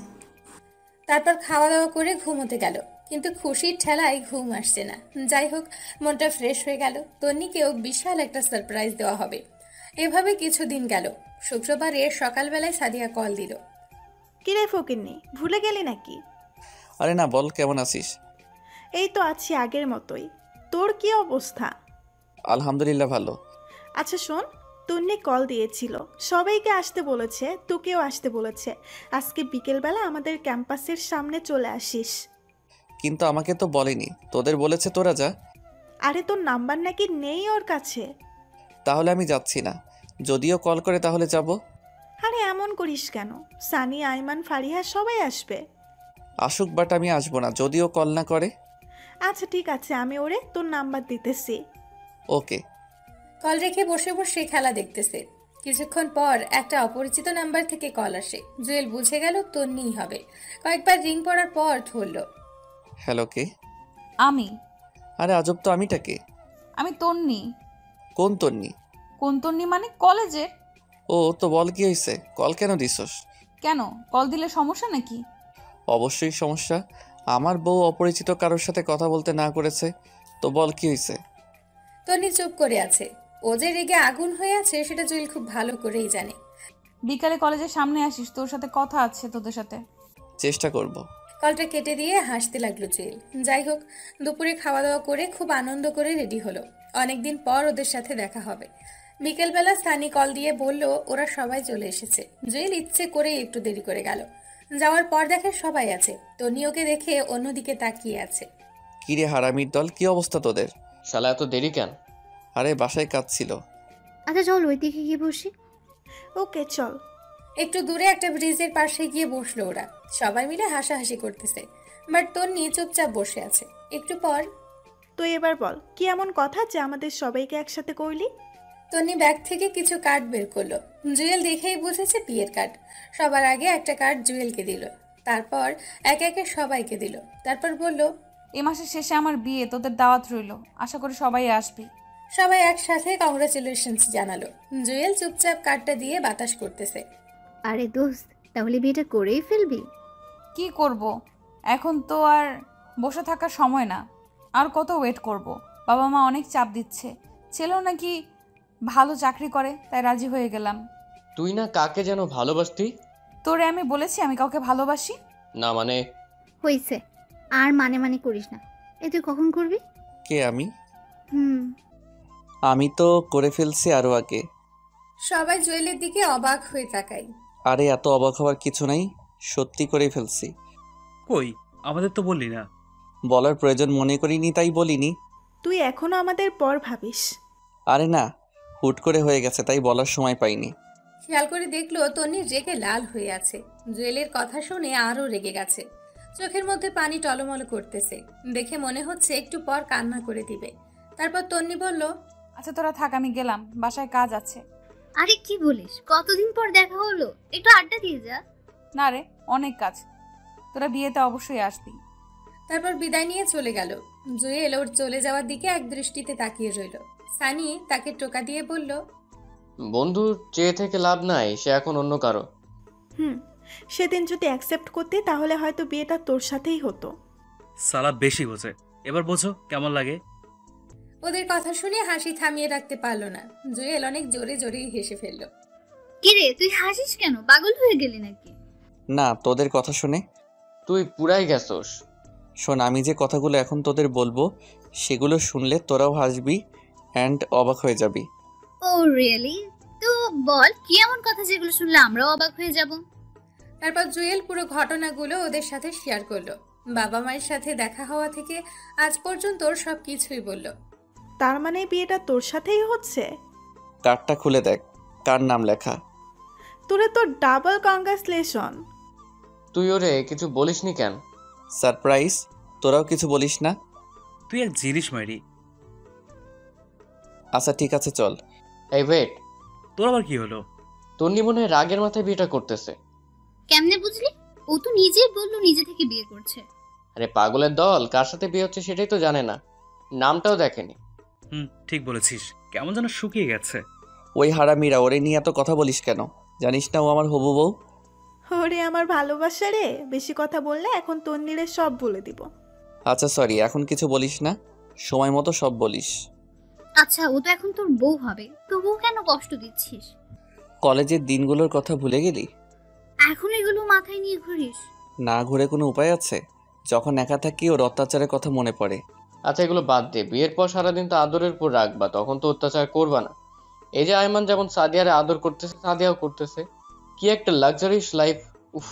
S1: তারপর খাওয়া দাওয়া করে ঘুমোতে গেল, কিন্তু খুশির ঠেলায় ঘুম আসছে না। যাই হোক, মনটা ফ্রেশ হয়ে গেল। তন্নিকেও বিশাল একটা সারপ্রাইজ দেওয়া হবে। এভাবে কিছুদিন গেল। শুক্রবারের সকালবেলায় সাদিয়া কল দিল।
S9: কিরে ফকিন্নি, ভুলে গেলি নাকি?
S3: আরে না, বল কেমন আছিস?
S9: এই তো আছি আগের মতোই। তোর কি অবস্থা?
S3: আলহামদুলিল্লাহ ভালো।
S9: আচ্ছা শোন, তন্নি কল দিয়েছিল, সবাইকে আসতে বলেছে, তোকেও আসতে বলেছে। আজকে বিকেলবেলা আমাদের ক্যাম্পাসের সামনে চলে আসিস।
S3: কিন্তু আমাকে তো বলেনি, তোদের বলেছে তোরা যা।
S9: আরে তোর নাম্বার নাকি নেই ওর কাছে।
S3: তাহলে আমি যাচ্ছি না, যদিও কল করে তাহলে যাব।
S9: আরে এমন করিস কেন? সানি, আইমান, ফারিহা সবাই আসবে।
S3: আসুক, বাট আমি আসবো না যদিও কল না করে।
S9: আচ্ছা ঠিক আছে, আমি ওরে তোর নাম্বার দিতেছি।
S3: ওকে।
S1: কল রেখে বসে বসে খেলা দেখতেছে। কিছুক্ষণ পর একটা অপরিচিত নাম্বার থেকে কল আসে। জুয়েল বুঝে গেল তন্নিই হবে। কয়েকবার রিং পড়ার পর ধরল।
S3: হ্যালো, কে?
S2: আমি।
S3: আরে আজব তো, আমিটা কে?
S2: আমি তন্নি।
S3: কোন তন্নি?
S2: কোন তন্নি মানে কলেজের।
S3: ও তো বল, কি হয়েছে? কল কেন দিছস?
S2: কেন, কল দিলে সমস্যা নাকি?
S3: অবশ্যই সমস্যা। আমার বউ অপরিচিত কারোর সাথে কথা বলতে না করেছে, তো বল কি হয়েছে?
S1: তন্নি চুপ করে আছে। ও যে রেগে আগুন হয়ে আছে সেটা জুয়েল খুব ভালো করেই জানে।
S2: বিকালে কলেজের সামনে আসিস, তোর সাথে কথা আছে তোদের সাথে।
S3: চেষ্টা করব।
S1: কলটা কেটে দিয়ে হাসতে লাগলো জুয়েল। যাই হোক, দুপুরে খাওয়া দাওয়া করে খুব আনন্দ করে রেডি হলো। অনেকদিন পর ওদের সাথে দেখা হবে। বিকেলবেলা সানি কল দিয়ে বলল ওরা সবাই চলে এসেছে। জুয়েল ইচ্ছে করে একটু দেরি করে গেল। যাওয়ার পর দেখে সবাই আছে। তনি ওকে দেখে অন্যদিকে তাকিয়ে আছে।
S3: কিরে হারামির দল, কি অবস্থা তোদের?
S10: শালা এত দেরি কেন?
S3: আরে বাসায় কাজ ছিল।
S16: আচ্ছা চল ওই দিকে গিয়ে বসি।
S9: ওকে চল।
S1: একটু দূরে একটা ব্রিজের পাশে গিয়ে বসলো ওরা। সবাই মিলে হাসাহাসি করতেছে, বাট তন্নি চুপচাপ বসে আছে। একটু পর,
S9: তুই এবার বল কি এমন কথা যে আমাদের সবাইকে একসাথে করলি?
S1: তন্নি ব্যাগ থেকে কিছু কার্ড বের করলো। জুয়েল দেখেই বুঝেছে বিয়ের কার্ড। সবার আগে একটা কার্ড জুয়েলকে দিল, তারপর একে একে সবাইকে দিল। তারপর বলল,
S2: এ মাসের শেষে আমার বিয়ে, তোদের দাওয়াত রইল, আশা করি সবাই আসবি।
S1: সবাই একসাথে কংগ্রাচুলেশনস জানালো। জুয়েল চুপচাপ কার্ডটা দিয়ে বাতাস করতেছে।
S16: আরে দোস্ত, তাহলে বিয়েটা করেই ফেলবি?
S2: কি করব, এখন তো আর বসে থাকার সময় না। আর কত ওয়েট করব? বাবা মা অনেক চাপ দিচ্ছে। ছেলেও নাকি ভালো চাকরি করে, তাই রাজি হয়ে গেলাম।
S10: তুই না কাকে যেন ভালোবাসতি?
S2: তোরে আমি বলেছি আমি কাউকে ভালোবাসি
S10: না মানে।
S16: হইছে, আর মানে করিস না। এ তুই কখন করবি?
S3: কে আমি?
S16: হুম,
S3: আমি তো করে ফেলছি আরো আগে।
S1: সবাই জুয়েলের দিকে অবাক হয়ে তাকায়।
S3: আরে এত অবাক হওয়ার কিছু নাই, সত্যি করে ফেলছি।
S11: কই, আমাদের তো বললি না।
S3: বলার প্রয়োজন মনে করিনি তাই বলিনি।
S9: তুই এখনো আমাদের পর ভাবিস?
S3: আরে না, হুট করে হয়ে গেছে তাই বলার সময় পাইনি।
S1: খেয়াল করে দেখলো তন্নি রেগে লাল হয়ে আছে। জুয়েলের কথা শুনে আরো রেগে গেছে। চোখের মধ্যে পানি টলমল করতেছে। দেখে মনে হচ্ছে একটু পর কান্না করে দিবে। তারপর তন্নি বলল,
S2: আচ্ছা তোরা থাক, আমি গেলাম, বাসায় কাজ আছে।
S16: আরে কি বলিস, কতদিন পর দেখা হলো, একটু আড্ডা দিয়ে যা।
S2: না রে, অনেক কাজ, তোরা বিয়েতে অবশ্যই আসবি।
S1: তারপর বিদায় নিয়ে চলে গেল। জুয়েল ওর চলে যাওয়ার দিকে এক দৃষ্টিতে তাকিয়ে রইল। সানি তাকে টোকা দিয়ে বলল,
S10: বন্ধুর চেয়ে থেকে লাভ নাই, সে এখন অন্য কারো।
S9: সেদিন যদি অ্যাকসেপ্ট করতে তাহলে হয়তো বিয়েটা তোর সাথেই হতো।
S11: সালা বেশি বোঝে, এবার বোঝো কেমন লাগে।
S1: ওদের কথা শুনে হাসি থামিয়ে রাখতে পারলো না। জুয়েল অনেক জোরে জোরেই হেসে ফেলল।
S16: কিরে তুই হাসিস কেন, পাগল হয়ে গেলি নাকি?
S3: না, তোদের কথা শুনে।
S10: তুই পুরাই গেছস।
S3: শোন, আমি যে কথাগুলো এখন তোদের বলবো সেগুলো শুনলে তোরাও হাসবি অ্যান্ড অবাক হয়ে যাবি।
S16: ও রিয়েলি? তো বল কি এমন কথা যেগুলো শুনলে আমরাও অবাক হয়ে যাব?
S1: তারপর জুয়েল পুরো ঘটনাগুলো ওদের সাথে শেয়ার করলো। বাবা মায়ের সাথে দেখা হওয়া থেকে আজ পর্যন্ত ওর সব কিছুই বলল।
S9: তার মানে বিয়েটা তোর সাথেই হচ্ছে?
S3: কার্ডটা খুলে দেখ, কার নাম লেখা।
S9: তোরে তো ডাবল কংগ্রাচুলেশন।
S10: তুই ওরে কিছু বলিসনি কেন?
S3: সারপ্রাইজ, তোরাও কিছু বলিস না?
S11: তুই এক জিনিস মাইরি।
S3: আচ্ছা ঠিক আছে চল।
S10: এই ওয়েট,
S11: তোর আবার কি হলো?
S10: তন্নি মনে হয় রাগের মাথায় বিয়েটা করতেছে।
S19: কেমনে বুঝলি? ও তো নিজেই বললো নিজে থেকে বিয়ে করছে।
S10: আরে পাগলের দল, কার সাথে বিয়ে হচ্ছে সেটাই তো জানে না, নামটাও দেখেনি।
S11: ঠিক বলেছিস, কেমন যেন শুকিয়ে গেছে।
S3: ওই হারামিরা, ওরে নিয়ে এত কথা বলিস কেন? জানিস না ও আমার হবু বউ?
S9: ওরে আমার ভালোবাসা রে, বেশি কথা বললে এখন তন্নিরে সব বলে দিব।
S3: আচ্ছা সরি, এখন কিছু বলিস না, সময় মতো সব বলিস।
S19: আচ্ছা, ও তো এখন তোর বউ হবে, তবুও কেন কষ্ট দিচ্ছিস?
S3: কলেজের দিনগুলোর কথা ভুলে গেলি?
S19: এখন এগুলো মাথায় নিয়ে ঘুরিস?
S3: না ঘুরে কোনো উপায় আছে? যখন একা থাকি ওর অত্যাচারের কথা মনে পড়ে।
S10: আচ্ছা এগুলো বাদ দে, বিয়ের পর সারাদিন তো আদরের উপর রাখবা, তখন তো অত্যাচার করবা না। এই যে আয়মান যেমন সাদিয়ারে আদর করতেছে, সাদিয়াও করতেছে, কি একটা লাক্সারিয়াস লাইফ। উফ।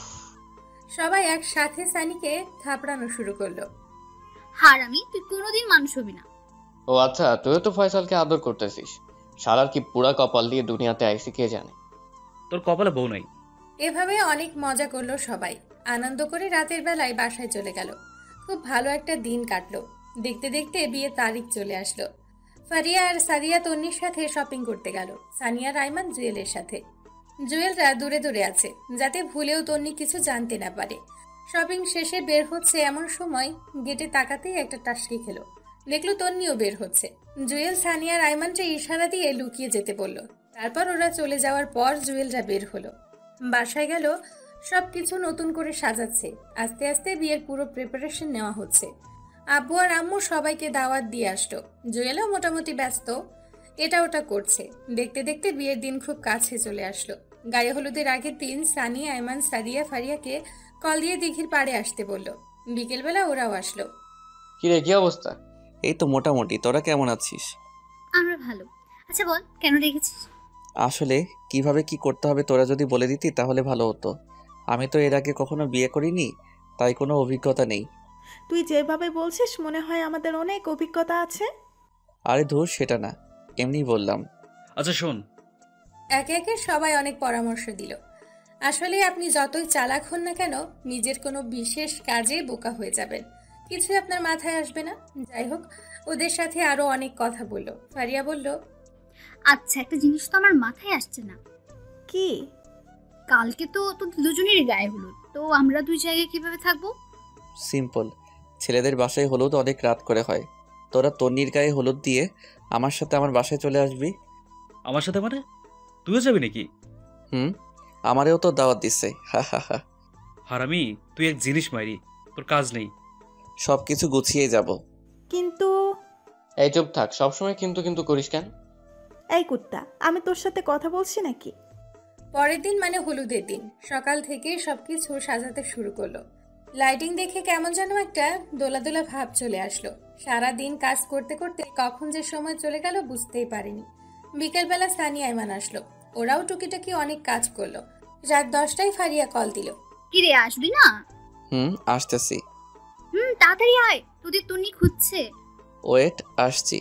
S1: সবাই একসাথে সানিকে থাপড়ানো শুরু করলো।
S19: হারামি, তুই কোনোদিন মানুষ হবি না।
S10: ও আচ্ছা, তুইও তো ফয়সালকে আদর করতেছিস। শালার কি পুরা কপাল দিয়ে দুনিয়াতে আইসি কে জানে।
S11: তোর কপালে বউ নাই।
S1: এভাবে অনেক মজা করলো সবাই, আনন্দ করে রাতের বেলায় বাসায় চলে গেল। খুব ভালো একটা দিন কাটলো। দেখতে দেখতে বিয়ের তারিখ চলে আসলো। ফারিয়া আর সাদিয়া তন্নির সাথে শপিং করতে গেল, সানিয়া রাইমান জুয়েলের সাথে। জুয়েলরা দূরে দূরে আছে যাতে ভুলেও তন্নি কিছু জানতে না পারে। শপিং শেষে বের হচ্ছে এমন সময় গেটে তাকাতেই একটা টাসকি খেলো, দেখলো তন্নিও বের হচ্ছে। জুয়েল সানিয়া রাইমানকে ইশারা দিয়ে লুকিয়ে যেতে বলল। তারপর ওরা চলে যাওয়ার পর জুয়েলরা বের হলো, বাসায় গেল। সবকিছু নতুন করে সাজাচ্ছে, আস্তে আস্তে বিয়ের পুরো প্রিপারেশন নেওয়া হচ্ছে। আব্বু আর আম্মু সবাইকে দাওয়াত দিয়ে আসলো। জুয়েলও মোটামুটি ব্যস্ত, এটা ওটা করছে। দেখতে দেখতে বিয়ের দিন খুব কাছে চলে আসলো। গায়ে হলুদের আগের দিন সানি, আয়মান, সাদিয়া ফারিয়াকে কল দিয়ে দিঘির পাড়ে আসতে বলল। বিকেলবেলা ওরাও আসলো।
S10: কিরে, কি অবস্থা?
S3: এই তো মোটামুটি, তোরা কেমন আছিস?
S19: আমরা ভালো। আচ্ছা বল, কেন রেখেছিস?
S3: আসলে কিভাবে কি করতে হবে তোরা যদি বলে দিতি তাহলে ভালো হতো। আমি তো এর আগে কখনো বিয়ে করিনি, তাই কোনো অভিজ্ঞতা নেই।
S9: তুই যেভাবে বলছিস মনে হয় আমাদের অনেক অভিজ্ঞতা আছে।
S3: আরে ধুর, সেটা না, এমনি বললাম।
S11: আচ্ছা শোন।
S1: একে একে সবাই অনেক পরামর্শ দিল। আসলে আপনি যতই চালাক হন না কেন, নিজের কোনো বিশেষ কাজে বোকা হয়ে যাবেন, কিছু আপনার মাথায় আসবে না। যাই হোক, ওদের সাথে আরো অনেক কথা বলল। ফারিয়া বলল,
S19: আচ্ছা একটা জিনিস তো আমার মাথায় আসছে না।
S9: কি?
S19: কালকে তো তোদের দুজনেরই গায়ে হলুদ, তো আমরা দুই জায়গায় কিভাবে থাকবো?
S3: সিম্পল, ছেলেদের বাসায় হলুদ অনেক রাত করে হয়। তোরা তন্নির গায়ে হলুদ দিয়ে আমার সাথে আমার বাসায় চলে আসবি।
S11: আমার সাথে মানে? তুইও যাবি নাকি?
S3: আমারেও তো দাওয়াত দিচ্ছে। হা হা হা।
S11: হারামি, তুই এক জিনিস মাইরি, তোর কাজ নেই।
S3: সব কিছু গুছিয়ে যাব।
S9: কিন্তু
S10: এই চুপ থাক, সবসময় কিন্তু কিন্তু করিস কেন?
S9: এই কুত্তা, আমি তোর সাথে কথা বলছি নাকি?
S1: পরের দিন মানে হলুদের দিন সকাল থেকে সবকিছু সাজাতে শুরু করলো। লাইটিং দেখে কেমন যেন একটা দোলা দোলা ভাব চলে আসলো। সারা দিন কাজ করতে করতে কখন যে সময় চলে গেল বুঝতেই পারিনি। বিকেলবেলা সানি, আয়মান আসলো, ওরাও টুকিটাকি অনেক কাজ করলো। রাত 10টায় ফারিয়া কল দিল।
S19: কিরে, আসবি না?
S3: আসতেছি।
S19: তাড়াতাড়ি আয়, তোদের তন্নি খুঁজছে।
S3: ওয়েট, আসছি।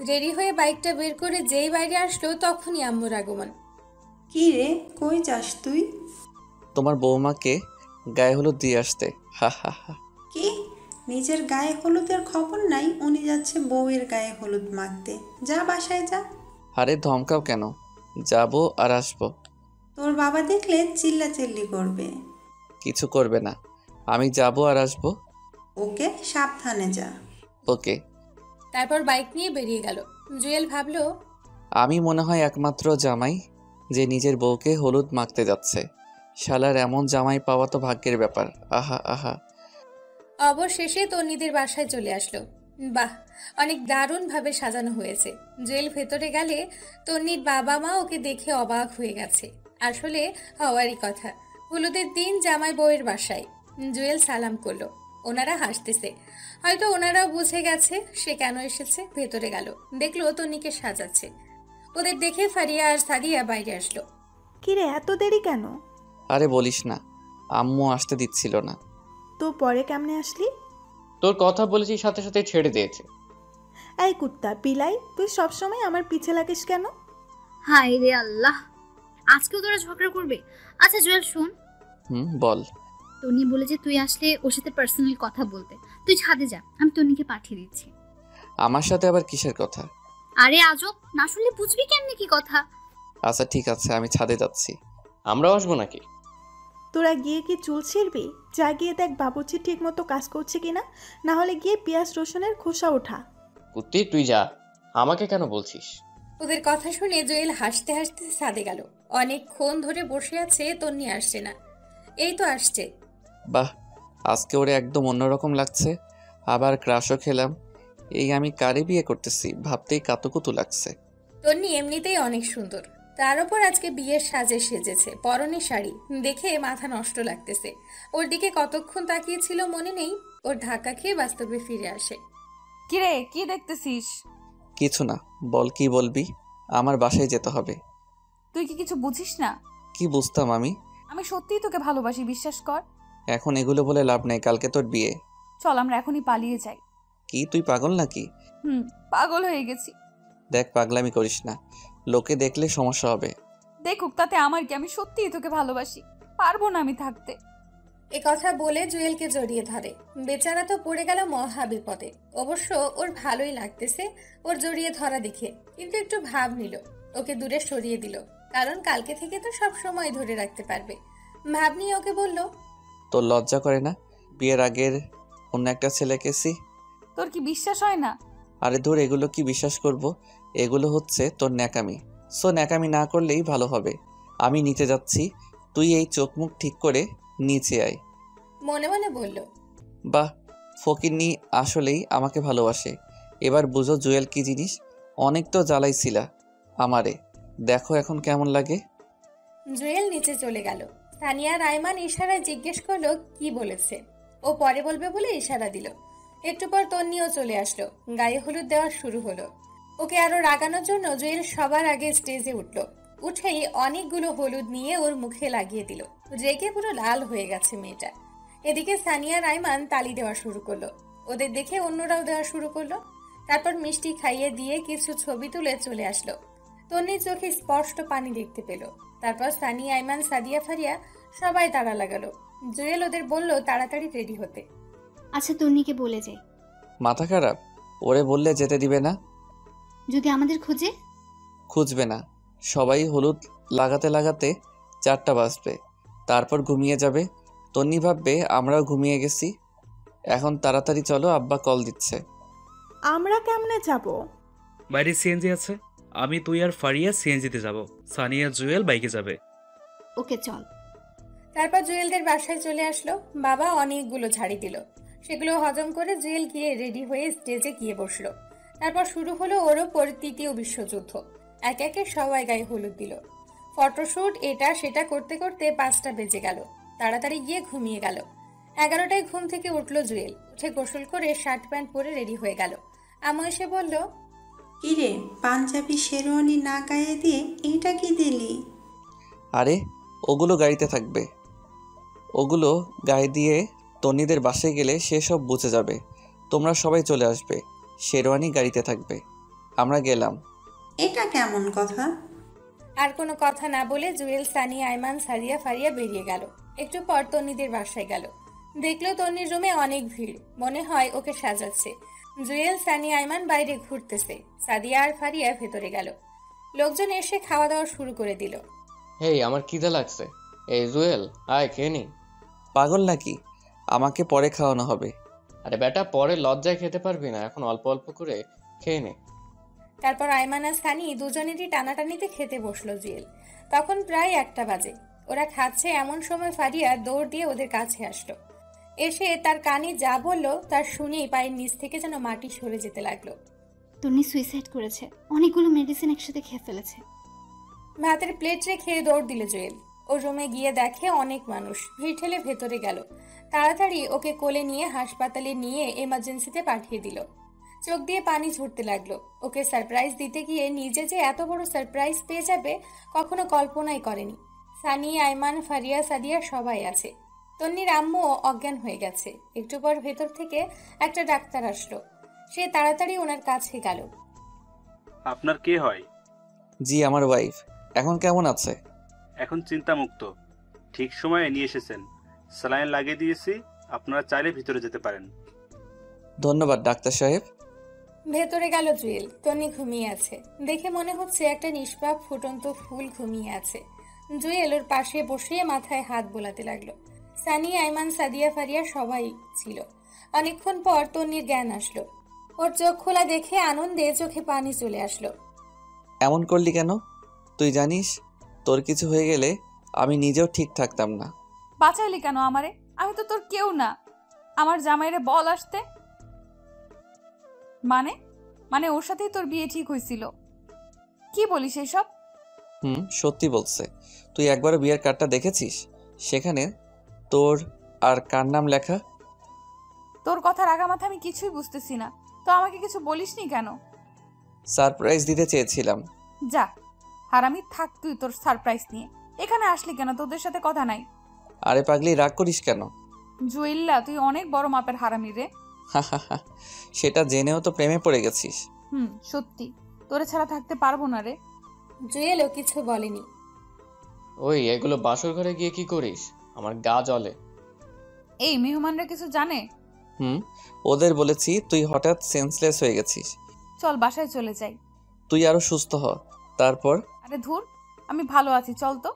S1: রেডি হয়ে বাইকটা বের করে যেই বাইরে আসলো তখনই আম্মুর আগমন।
S18: কি রে, কই যাস তুই?
S3: তোমার বৌমাকে গায়ে হলুদ দিয়ে আসতে। হা হা হা।
S18: কি, নিজের গায়ে হলুদের খবর নাই? উনি যাচ্ছে বউয়ের গায়ে হলুদ মাখতে। যা বাসায় যা।
S3: আরে ধমকাও কেন, যাবো আর আসবো।
S18: তোর বাবা দেখলে চিল্লাচিল্লি করবে।
S3: কিছু করবে না, আমি যাবো আর আসবো।
S18: ওকে, সাবধানে যা।
S3: ওকে।
S1: তারপর বাইক নিয়ে বেরিয়ে গেল। জুয়েল ভাবলো,
S3: আমি মনে হয় একমাত্র জামাই যে নিজের বউকে হলুদ মাখতে যাচ্ছে। শালার এমন জামাই পাওয়া তো ভাগ্যের ব্যাপার। আহা আহা।
S1: অবশেষে তন্নিদের বাসায় চলে আসলো। বাহ, অনেক দারুণ ভাবে সাজানো হয়েছে। জুয়েল ভেতরে গেলে তন্নির বাবা মা ওকে দেখে অবাক হয়ে গেছে। আসলে হওয়ারই কথা, হলুদের দিন জামাই বউয়ের বাসায়। জুয়েল সালাম করলো, ওনারা হাসতেছে। হয়তো ওনারাও বুঝে গেছে সে কেন এসেছে। ভেতরে গেল, দেখলো তন্নিকে সাজাচ্ছে। ওদের দেখে ফারিয়া আর সাদিয়া বাইরে আসলো।
S9: কিরে, এত দেরি কেন?
S3: আরে বলিস না, আম্মু আসতে দিচ্ছিল না।
S9: তো পরে কেমনে আসলি?
S10: তোর কথা বলেছি, সাথে সাথে ছেড়ে দিয়েছে।
S9: এই কুত্তা বিলাই, তুই সবসময় আমার পিছে লাগিস কেন?
S19: হায় রে আল্লাহ, আজকেও তোরা ঝগড়া করবে? আচ্ছা জুয়েল শোন।
S3: বল।
S19: তন্নি বলে যে তুই আসলে ওর সাথে পার্সোনাল কথা বলতে। তুই ছাদে যা, আমি তন্নিকে পাঠিয়ে দিচ্ছি।
S3: আমার সাথে আবার কিসের কথা?
S19: আরে আজব, না শুনলে বুঝবি কেমনে কি কথা?
S3: আচ্ছা ঠিক আছে, আমি ছাদে যাচ্ছি।
S10: আমরাও আসবো নাকি?
S9: তোরা গিয়ে কি চুল ছিঁড়বি? যা গিয়ে দেখ বাবুর্চি ঠিক মতো কাজ করছে কিনা, না হলে গিয়ে পেঁয়াজ রসুনের খোসা ওঠা।
S10: কুত্তি তুই যা, আমাকে কেন বলছিস?
S1: ওদের কথা শুনে জুয়েল হাসতে হাসতে ছাদে গেল। অনেকক্ষণ ধরে বসে আছে, তন্নি আসছে না। এই তো আসছে।
S3: বাহ, আজকে ওরে একদম অন্যরকম লাগছে। আবার ক্রাশও খেলাম। এই আমি কারে বিয়ে করতেছি ভাবতেই কাতুকুতু লাগছে।
S1: তন্নি এমনিতেই অনেক সুন্দর, তার উপর আজকে বিয়ের সাজে সেজেছে, পরনে শাড়ি দেখে মাথা নষ্ট লাগতেছে। ওর দিকে কতক্ষণ তাকিয়েছিল মনে নেই। ওর ধাক্কা খেয়ে বাস্তবে ফিরে আসে।
S2: কিরে, কি দেখতেছিস?
S3: কিছু না, বল কি বলবি? আমার বাসায় যেতে হবে।
S2: তুই কি কিছু বুঝিস না?
S3: কি বুঝতাম আমি?
S2: আমি সত্যিই তোকে ভালোবাসি, বিশ্বাস কর।
S3: এখন এগুলো বলে লাভ নেই, কালকে তোর বিয়ে।
S2: চল আমরা এখনই পালিয়ে যাই।
S3: কি তুই পাগল নাকি?
S2: পাগল হয়ে গেছি।
S3: দেখ, পাগলামি করিস না, লোকে দেখলে সমস্যা হবে।
S2: দেখুক, তাতে আমার কি? আমি সত্যিই তোকে ভালোবাসি, পারবো না আমি থাকতে।
S1: এ কথা বলে জুয়েলকে জড়িয়ে ধরে। বেচারা তো পড়ে গেল মহা বিপদে। অবশ্য ওর ভালোই লাগতেছে ওর জড়িয়ে ধরা দেখে, কিন্তু একটু ভাব নিল, ওকে দূরে সরিয়ে দিল, কারণ কালকে থেকে তো সব সময় ধরে রাখতে পারবে। ভাব নিয়ে ওকে বলল,
S3: তোর লজ্জা করে না? বিয়ের আগের অন্য একটা ছেলেকেছি।
S2: তোর কি বিশ্বাস হয় না?
S3: আরে ধর, এগুলো কি বিশ্বাস করব? এগুলো হচ্ছে তোর ন্যাকামি। সো ন্যাকামি না করলেই ভালো হবে। আমি নিতে যাচ্ছি, তুই এই চোখ মুখ ঠিক করে নিচে আয়।
S1: মনে মনে বলল,
S3: বাহ, ফকিন্নি আসলেই আমাকে ভালোবাসে। এবার বুঝো জুয়েল কি জিনিস। অনেক তো জ্বালাইছিলা আমারে, দেখো এখন কেমন লাগে।
S1: জুয়েল নিচে চলে গেল। সানিয়া রাইমান ইশারায় জিজ্ঞেস করলো কি বলেছে। ও পরে বলবে বলে ইশারা দিল। একটু পর তন্নিও চলে আসলো। গায়ে হলুদ দেওয়া শুরু হলো। ওকে আরো রাগানোর জন্য জুয়েল সবার আগে স্টেজে উঠলো। উঠেই অনেকগুলো হলুদ নিয়ে ওর মুখে লাগিয়ে দিল। রেগে পুরো লাল হয়ে গেছে মেয়েটা। এদিকে সানিয়া রাইমান তালি দেওয়া শুরু করলো। ওদের দেখে অন্যরাও দেওয়া শুরু করলো। তারপর মিষ্টি খাইয়ে দিয়ে কিছু ছবি তুলে চলে আসলো। তন্নির চোখে স্পষ্ট পানি দেখতে পেল। তারপর সানিয়া, আইমান, সাদিয়া, ফারিয়া সবাই তাড়া লাগালো। জুয়েল ওদের বলল তাড়াতাড়ি রেডি হতে।
S8: আচ্ছা, তন্নিকে বলে যাই।
S3: মাথা খারাপ? ওরে বললে যেতে দিবে না?
S8: যদি আমাদের খুঁজে?
S3: খুঁজবে না, সবাই হলুদ লাগাতে লাগাতে 4টা বাজবে, তারপর ঘুমিয়ে যাবে। তন্নি ভাববে আমরাও ঘুমিয়ে গেছি। এখন তাড়াতাড়ি চলো, আব্বা কল দিচ্ছে।
S9: আমরা কেমনে যাব?
S11: বাইরে সিএনজি আছে, আমি তুই আর ফারিয়া সিএনজিতে যাব, সানিয়া জুয়েল বাইকে যাবে।
S8: ওকে চল।
S1: তারপর জুয়েলদের বাসায় চলে আসলো। বাবা অনেকগুলো ঝাড়ি দিল। সেগুলো হজম করে জুয়েল গিয়ে রেডি হয়ে স্টেজে গিয়ে বসলো। তারপর শুরু হলো ওর ওপর ৩য় বিশ্বযুদ্ধ। এক একে সবাই গায়ে হলুদ দিল। ফটোশুট এটা সেটা করতে করতে 5টা বেজে গেল। তাড়াতাড়ি গিয়ে ঘুমিয়ে গেল। 11টায় ঘুম থেকে উঠলো জুয়েল। উঠে গোসল করে শার্ট প্যান্ট পরে রেডি হয়ে গেল। আম্মু এসে বলল,
S18: কিরে, পাঞ্জাবি শেরওয়ানি না গায়ে দিয়ে এটা কি দিলি?
S3: আরে ওগুলো গাড়িতে থাকবে, ওগুলো গায়ে দিয়ে তন্নিদের বাসায় গেলে সে সব বুঝে যাবে। তোমরা সবাই চলে আসবে, শেরওয়ানি গাড়িতে থাকবে। আমরা গেলাম।
S18: এটা কেমন কথা?
S1: আর কোনো কথা না বলে জুয়েল, সানিয়া, আইমান, সারিয়া, ফারিয়া বেরিয়ে গেল। একটু পর তন্নিদের বাসায় গেল। দেখলো তন্নির রুমে অনেক ভিড়, মনে হয় ওকে সাজাচ্ছে। জুয়েল, সানিয়া, আইমান বাইরে ঘুরতেছে। সাদিয়া আর ফারিয়া ভেতরে গেল। লোকজন এসে খাওয়া দাওয়া শুরু করে দিল।
S10: হেই, আমার খিদে লাগছে। এই জুয়েল, আয় খেয়ে নি।
S3: পাগল নাকি? আমাকে পরে খাওয়ানো হবে।
S10: আরে বেটা, পরে লজ্জায় খেতে পারবি না, এখন অল্প অল্প করে খেয়ে নে।
S1: তারপর আইমান আর সানি দুজনেরই টানাটানিতে খেতে বসলো জুয়েল। তখন প্রায় 1টা বাজে। ওরা খাচ্ছে এমন সময় ফারিয়া দৌড় দিয়ে ওদের কাছে আসলো। এসে তার কানে যা বললো তার শুনেই পায়ের নিচ থেকে যেন মাটি সরে যেতে লাগলো।
S8: তন্নি সুইসাইড করেছে, অনেকগুলো মেডিসিন একসাথে খেয়ে ফেলেছে।
S1: ভাতের প্লেট রেখে দৌড় দিল জুয়েল। ও রুমে গিয়ে দেখে অনেক মানুষ। ভিড় ঠেলে ভেতরে গেল। তাড়াতাড়ি ওকে কোলে নিয়ে হাসপাতালে নিয়ে এমার্জেন্সিতে পাঠিয়ে দিল। চোখ দিয়ে পানি ঝরতে লাগলো। ওকে সারপ্রাইজ দিতে গিয়ে নিজে যে এত বড় সারপ্রাইজ পেয়ে যাবে কখনো কল্পনাই করেনি। সানি, আইমান, ফারিয়া, সাদিয়া সবাই আছে। তন্নির আম্মুও অজ্ঞান হয়ে গেছে। একটু পর ভেতর থেকে একটা ডাক্তার আসলো। সে তাড়াতাড়ি ওনার কাছে গেল।
S7: আপনার কে হয়?
S3: জি, আমার ওয়াইফ। এখন কেমন আছে?
S7: এখন চিন্তামুক্ত। ঠিক সময়ে নিয়ে এসেছেন। স্যালাইন লাগিয়ে দিয়েছি, আপনারা চাইলে ভিতরে যেতে পারেন।
S3: ধন্যবাদ ডাক্তার সাহেব।
S1: ভেতরে গেল জুয়েল। তন্নি ঘুমিয়ে আছে দেখে মনে হচ্ছে একটা নিষ্পাপ ফুটন্ত ফুল ঘুমিয়ে আছে। জুয়েল ওর পাশে বসিয়ে মাথায় হাত বোলাতে লাগলো। সানি, আইমান, সাদিয়া, ফারিয়া সবাই ছিল। অনেকক্ষণ পর তন্নির জ্ঞান আসলো। ওর চোখ খোলা দেখে আনন্দে চোখে পানি চলে আসলো।
S3: এমন করলি কেন? তুই জানিস তোর কিছু হয়ে গেলে আমি নিজেও ঠিক থাকতাম না।
S2: বাঁচাইলি কেন আমারে? আমি তো তোর কেউ না। আমার জামাইরে বল আসতে। মানে মানে ওর সাথেই তোর বিয়ে ঠিক হয়েছিল? কি বলিস এসব?
S3: সত্যি বলছে। তুই একবারও বিয়ের কার্ডটা দেখেছিস? সেখানে তোর আর কার নাম লেখা?
S2: তোর কথার আগামাথা আমি কিছুই বুঝতেছি না। তো আমাকে কিছু বলিসনি কেন?
S3: সারপ্রাইজ দিতে চেয়েছিলাম।
S2: যা হারামি, থাক তুই তোর সারপ্রাইজ নিয়ে। এখানে আসলি কেন? তোদের সাথে কথা নাই।
S3: আরে পাগলি, রাগ করিস কেন?
S2: জুয়েল্লা, তুই অনেক বড় মাপের হারামি রে।
S3: সেটা জেনেও তো প্রেমে পড়ে গেছিস।
S2: সত্যি তোরে ছাড়া থাকতে পারবো না রে।
S1: জুয়েলও কিছু বলেনি।
S10: ওই এগুলো বাসর ঘরে গিয়ে কি করিস? আমার গা জ্বলে।
S2: এই মেহমানরা কিছু জানে?
S3: ওদের বলেছি তুই হঠাৎ সেন্সলেস হয়ে গেছিস।
S2: চল বাসায় চলে যাই।
S3: তুই আরো সুস্থ হ, তারপর।
S2: আরে ধুর, আমি ভালো আছি, চল তো।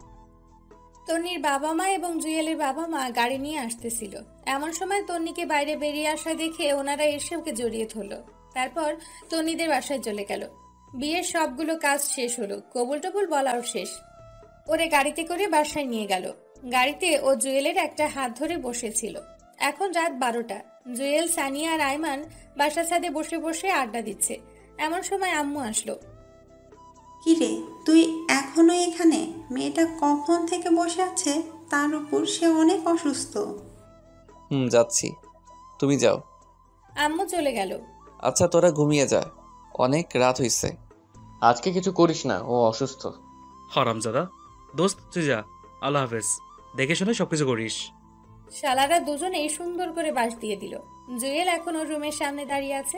S1: তন্নির বাবা মা এবং জুয়েলের বাবা মা গাড়ি নিয়ে আসতেছিল। এমন সময় তন্নিকে বাইরে বেরিয়ে আসা দেখে ওনারা এসে ওকে জড়িয়ে ধরলো। তারপর তন্নিদের বাসায় চলে গেল। বিয়ের সবগুলো কাজ শেষ হলো, কবুল টবুল বলাও শেষ। ওরে গাড়িতে করে বাসায় নিয়ে গেল। গাড়িতে ও জুয়েলের একটা হাত ধরে বসেছিল। এখন রাত 12টা। জুয়েল, সানিয়া আর আইমান বাসা ছাদে বসে বসে আড্ডা দিচ্ছে। এমন সময় আম্মু আসলো।
S18: কিরে, তুই এখনো এখানে? মেয়েটা কখন থেকে বসে আছে, তার উপর সে অনেক অসুস্থ।
S3: যাচ্ছি, তুমি যাও।
S1: আম্মু চলে গেল।
S3: আচ্ছা তোরা ঘুমিয়ে যা, অনেক রাত হইছে।
S10: আজকে কিছু করিস না, ও অসুস্থ।
S11: হারামজাদা, দোস্ত তুই যা, আল্লাহ হাফেজ। দেখে শুনে সবকিছু করিস।
S1: শালারা দুজনেই সুন্দর করে বাস দিয়ে দিল। জুয়েল এখন ওর রুমের সামনে দাঁড়িয়ে আছে।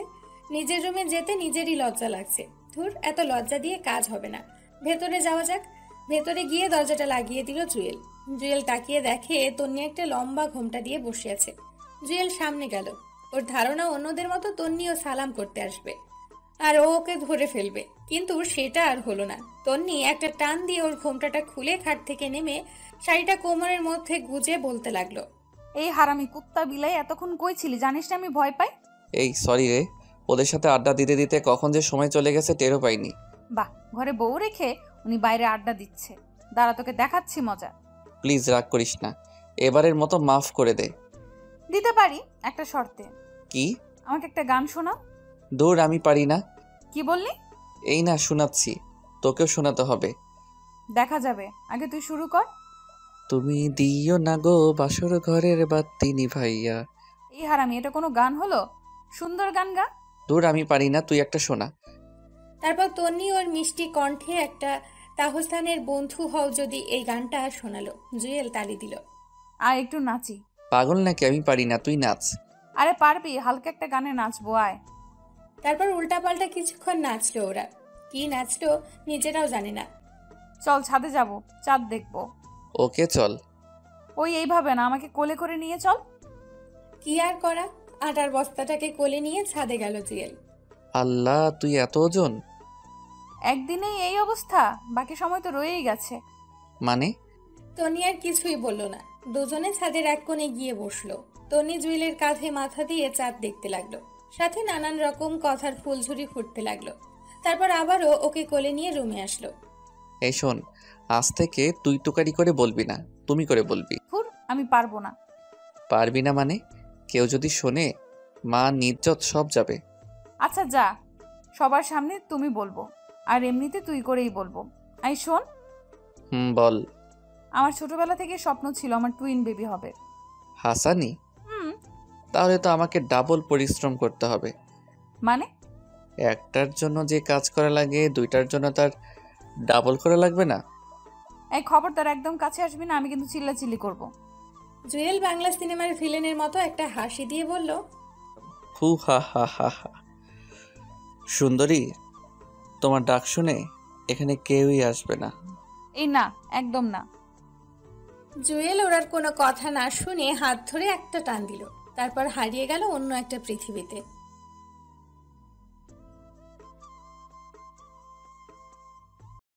S1: নিজের রুমে যেতে নিজেরই লজ্জা লাগছে। ধুর, এত লজ্জা দিয়ে কাজ হবে না, ভেতরে যাওয়া যাক। ভেতরে গিয়ে দরজাটা লাগিয়ে দিল জুয়েল। জুয়েল তাকিয়ে দেখে তন্নি একটা লম্বা ঘোমটা দিয়ে বসে আছে। জুয়েল সামনে গেল। ওর ধারণা অন্যদের মতো তন্নিও সালাম করতে আসবে আর ও ওকে ধরে ফেলবে, কিন্তু সেটা আর হলো না। তন্নি একটা টান দিয়ে ওর ঘোমটাটা খুলে খাট থেকে নেমে শাড়িটা কোমরের মধ্যে গুজে বলতে লাগলো,
S2: এই হারামি কুত্তা বিলাই, এতক্ষণ কই ছিলি? জানিস না আমি ভয় পাই।
S3: এই সরি রে, ওদের সাথে আড্ডা দিতে দিতে কখন যে সময় চলে গেছে টেরও পাইনি।
S2: বাহ, ঘরে বউ রেখে উনি বাইরে আড্ডা দিচ্ছে। দাঁড়া, তোকে দেখাচ্ছি মজা।
S3: প্লিজ রাগ করিস না, এবারের মতো মাফ করে দে।
S2: দিতে পারি, একটা শর্তে।
S3: কি?
S2: আমাকে একটা গান শোনা।
S3: দূর, আমি পারি না।
S2: কি বললি?
S3: এই না শোনাচ্ছি, তোকেও শোনাতে হবে।
S2: দেখা যাবে, আগে তুই শুরু কর।
S3: তুমি দিও না গো বাসর ঘরের বাতি নিভাইয়া।
S2: এই হারামি, এটা কোনো গান হলো? সুন্দর গান গা।
S3: দূর, আমি পারি না, তুই একটা শোনা।
S1: তারপর তন্নি ওর মিষ্টি কণ্ঠে একটা তাহসানের বন্ধু হও যদি এই গানটা শোনালো। জুয়েল তালি দিল।
S2: আর একটু নাচি।
S3: পাগল নাকি? আমি পারি না, তুই নাচ।
S2: আরে পারবি, হালকা একটা গানে নাচবো, আয়।
S1: তারপর উল্টাপাল্টা কিছুক্ষণ নাচলো ওরা। কি নাচলো নিজেরাও জানে না।
S2: চল ছাদে যাব, চাঁদ দেখবো।
S3: ওকে চল।
S2: ওই এইভাবে না, আমাকে কোলে করে নিয়ে চল।
S1: কি আর করা, আটার বস্তাটাকে কোলে নিয়ে ছাদে গেল জুয়েল।
S3: আল্লাহ, তুই এত ওজন!
S2: একদিনেই এই অবস্থা? বাকি সময় তো রয়েই গেছে।
S3: মানে?
S1: তনি আর কিছুই বলল না। দুজনে ছাদের এক কোণে গিয়ে বসলো। তনি জুয়েলের কাঁধে মাথা দিয়ে চাঁদ দেখতে লাগলো, সাথে নানান রকম কথার ফুলঝুরি ফুটতে লাগলো। তারপর আবারও ওকে কোলে নিয়ে রুমে আসলো।
S3: এই শোন, আজ থেকে তুই টুকারি করে বলবি না, তুমি করে বলবি।
S2: আমি পারবো না।
S3: পারবি না মানে? কেউ যদি শোনে, মা নিজ্জত সব যাবে।
S2: আচ্ছা যা, সবার সামনে তুমি বলবো, আর এমনিতে তুই করেই বলবো। আই শোন।
S3: বল।
S2: আমার ছোটবেলা থেকে স্বপ্ন ছিল আমার টুইন বেবি হবে।
S3: হাসানি? তাহলে তো আমাকে ডাবল পরিশ্রম করতে হবে।
S2: মানে?
S3: একটার জন্য যে কাজ করা লাগে, দুইটার জন্য তার ডাবল করা লাগবে না?
S2: এই খবরদার, একদম কাছে আসবি না, আমি কিন্তু চিল্লাচিল্লি করব।
S1: জুয়েল বাংলা সিনেমার ভিলেনের মতো একটা হাসি দিয়ে বলল,
S3: হু হা হা হা হা। সুন্দরী, তোমার ডাক শুনে এখানে কেউই আসবে না।
S2: এই না, একদম না।
S1: জুয়েল ওর আর কোনো কথা না শুনে হাত ধরে একটা টান দিল, তারপর হারিয়ে গেল অন্য একটা পৃথিবীতে।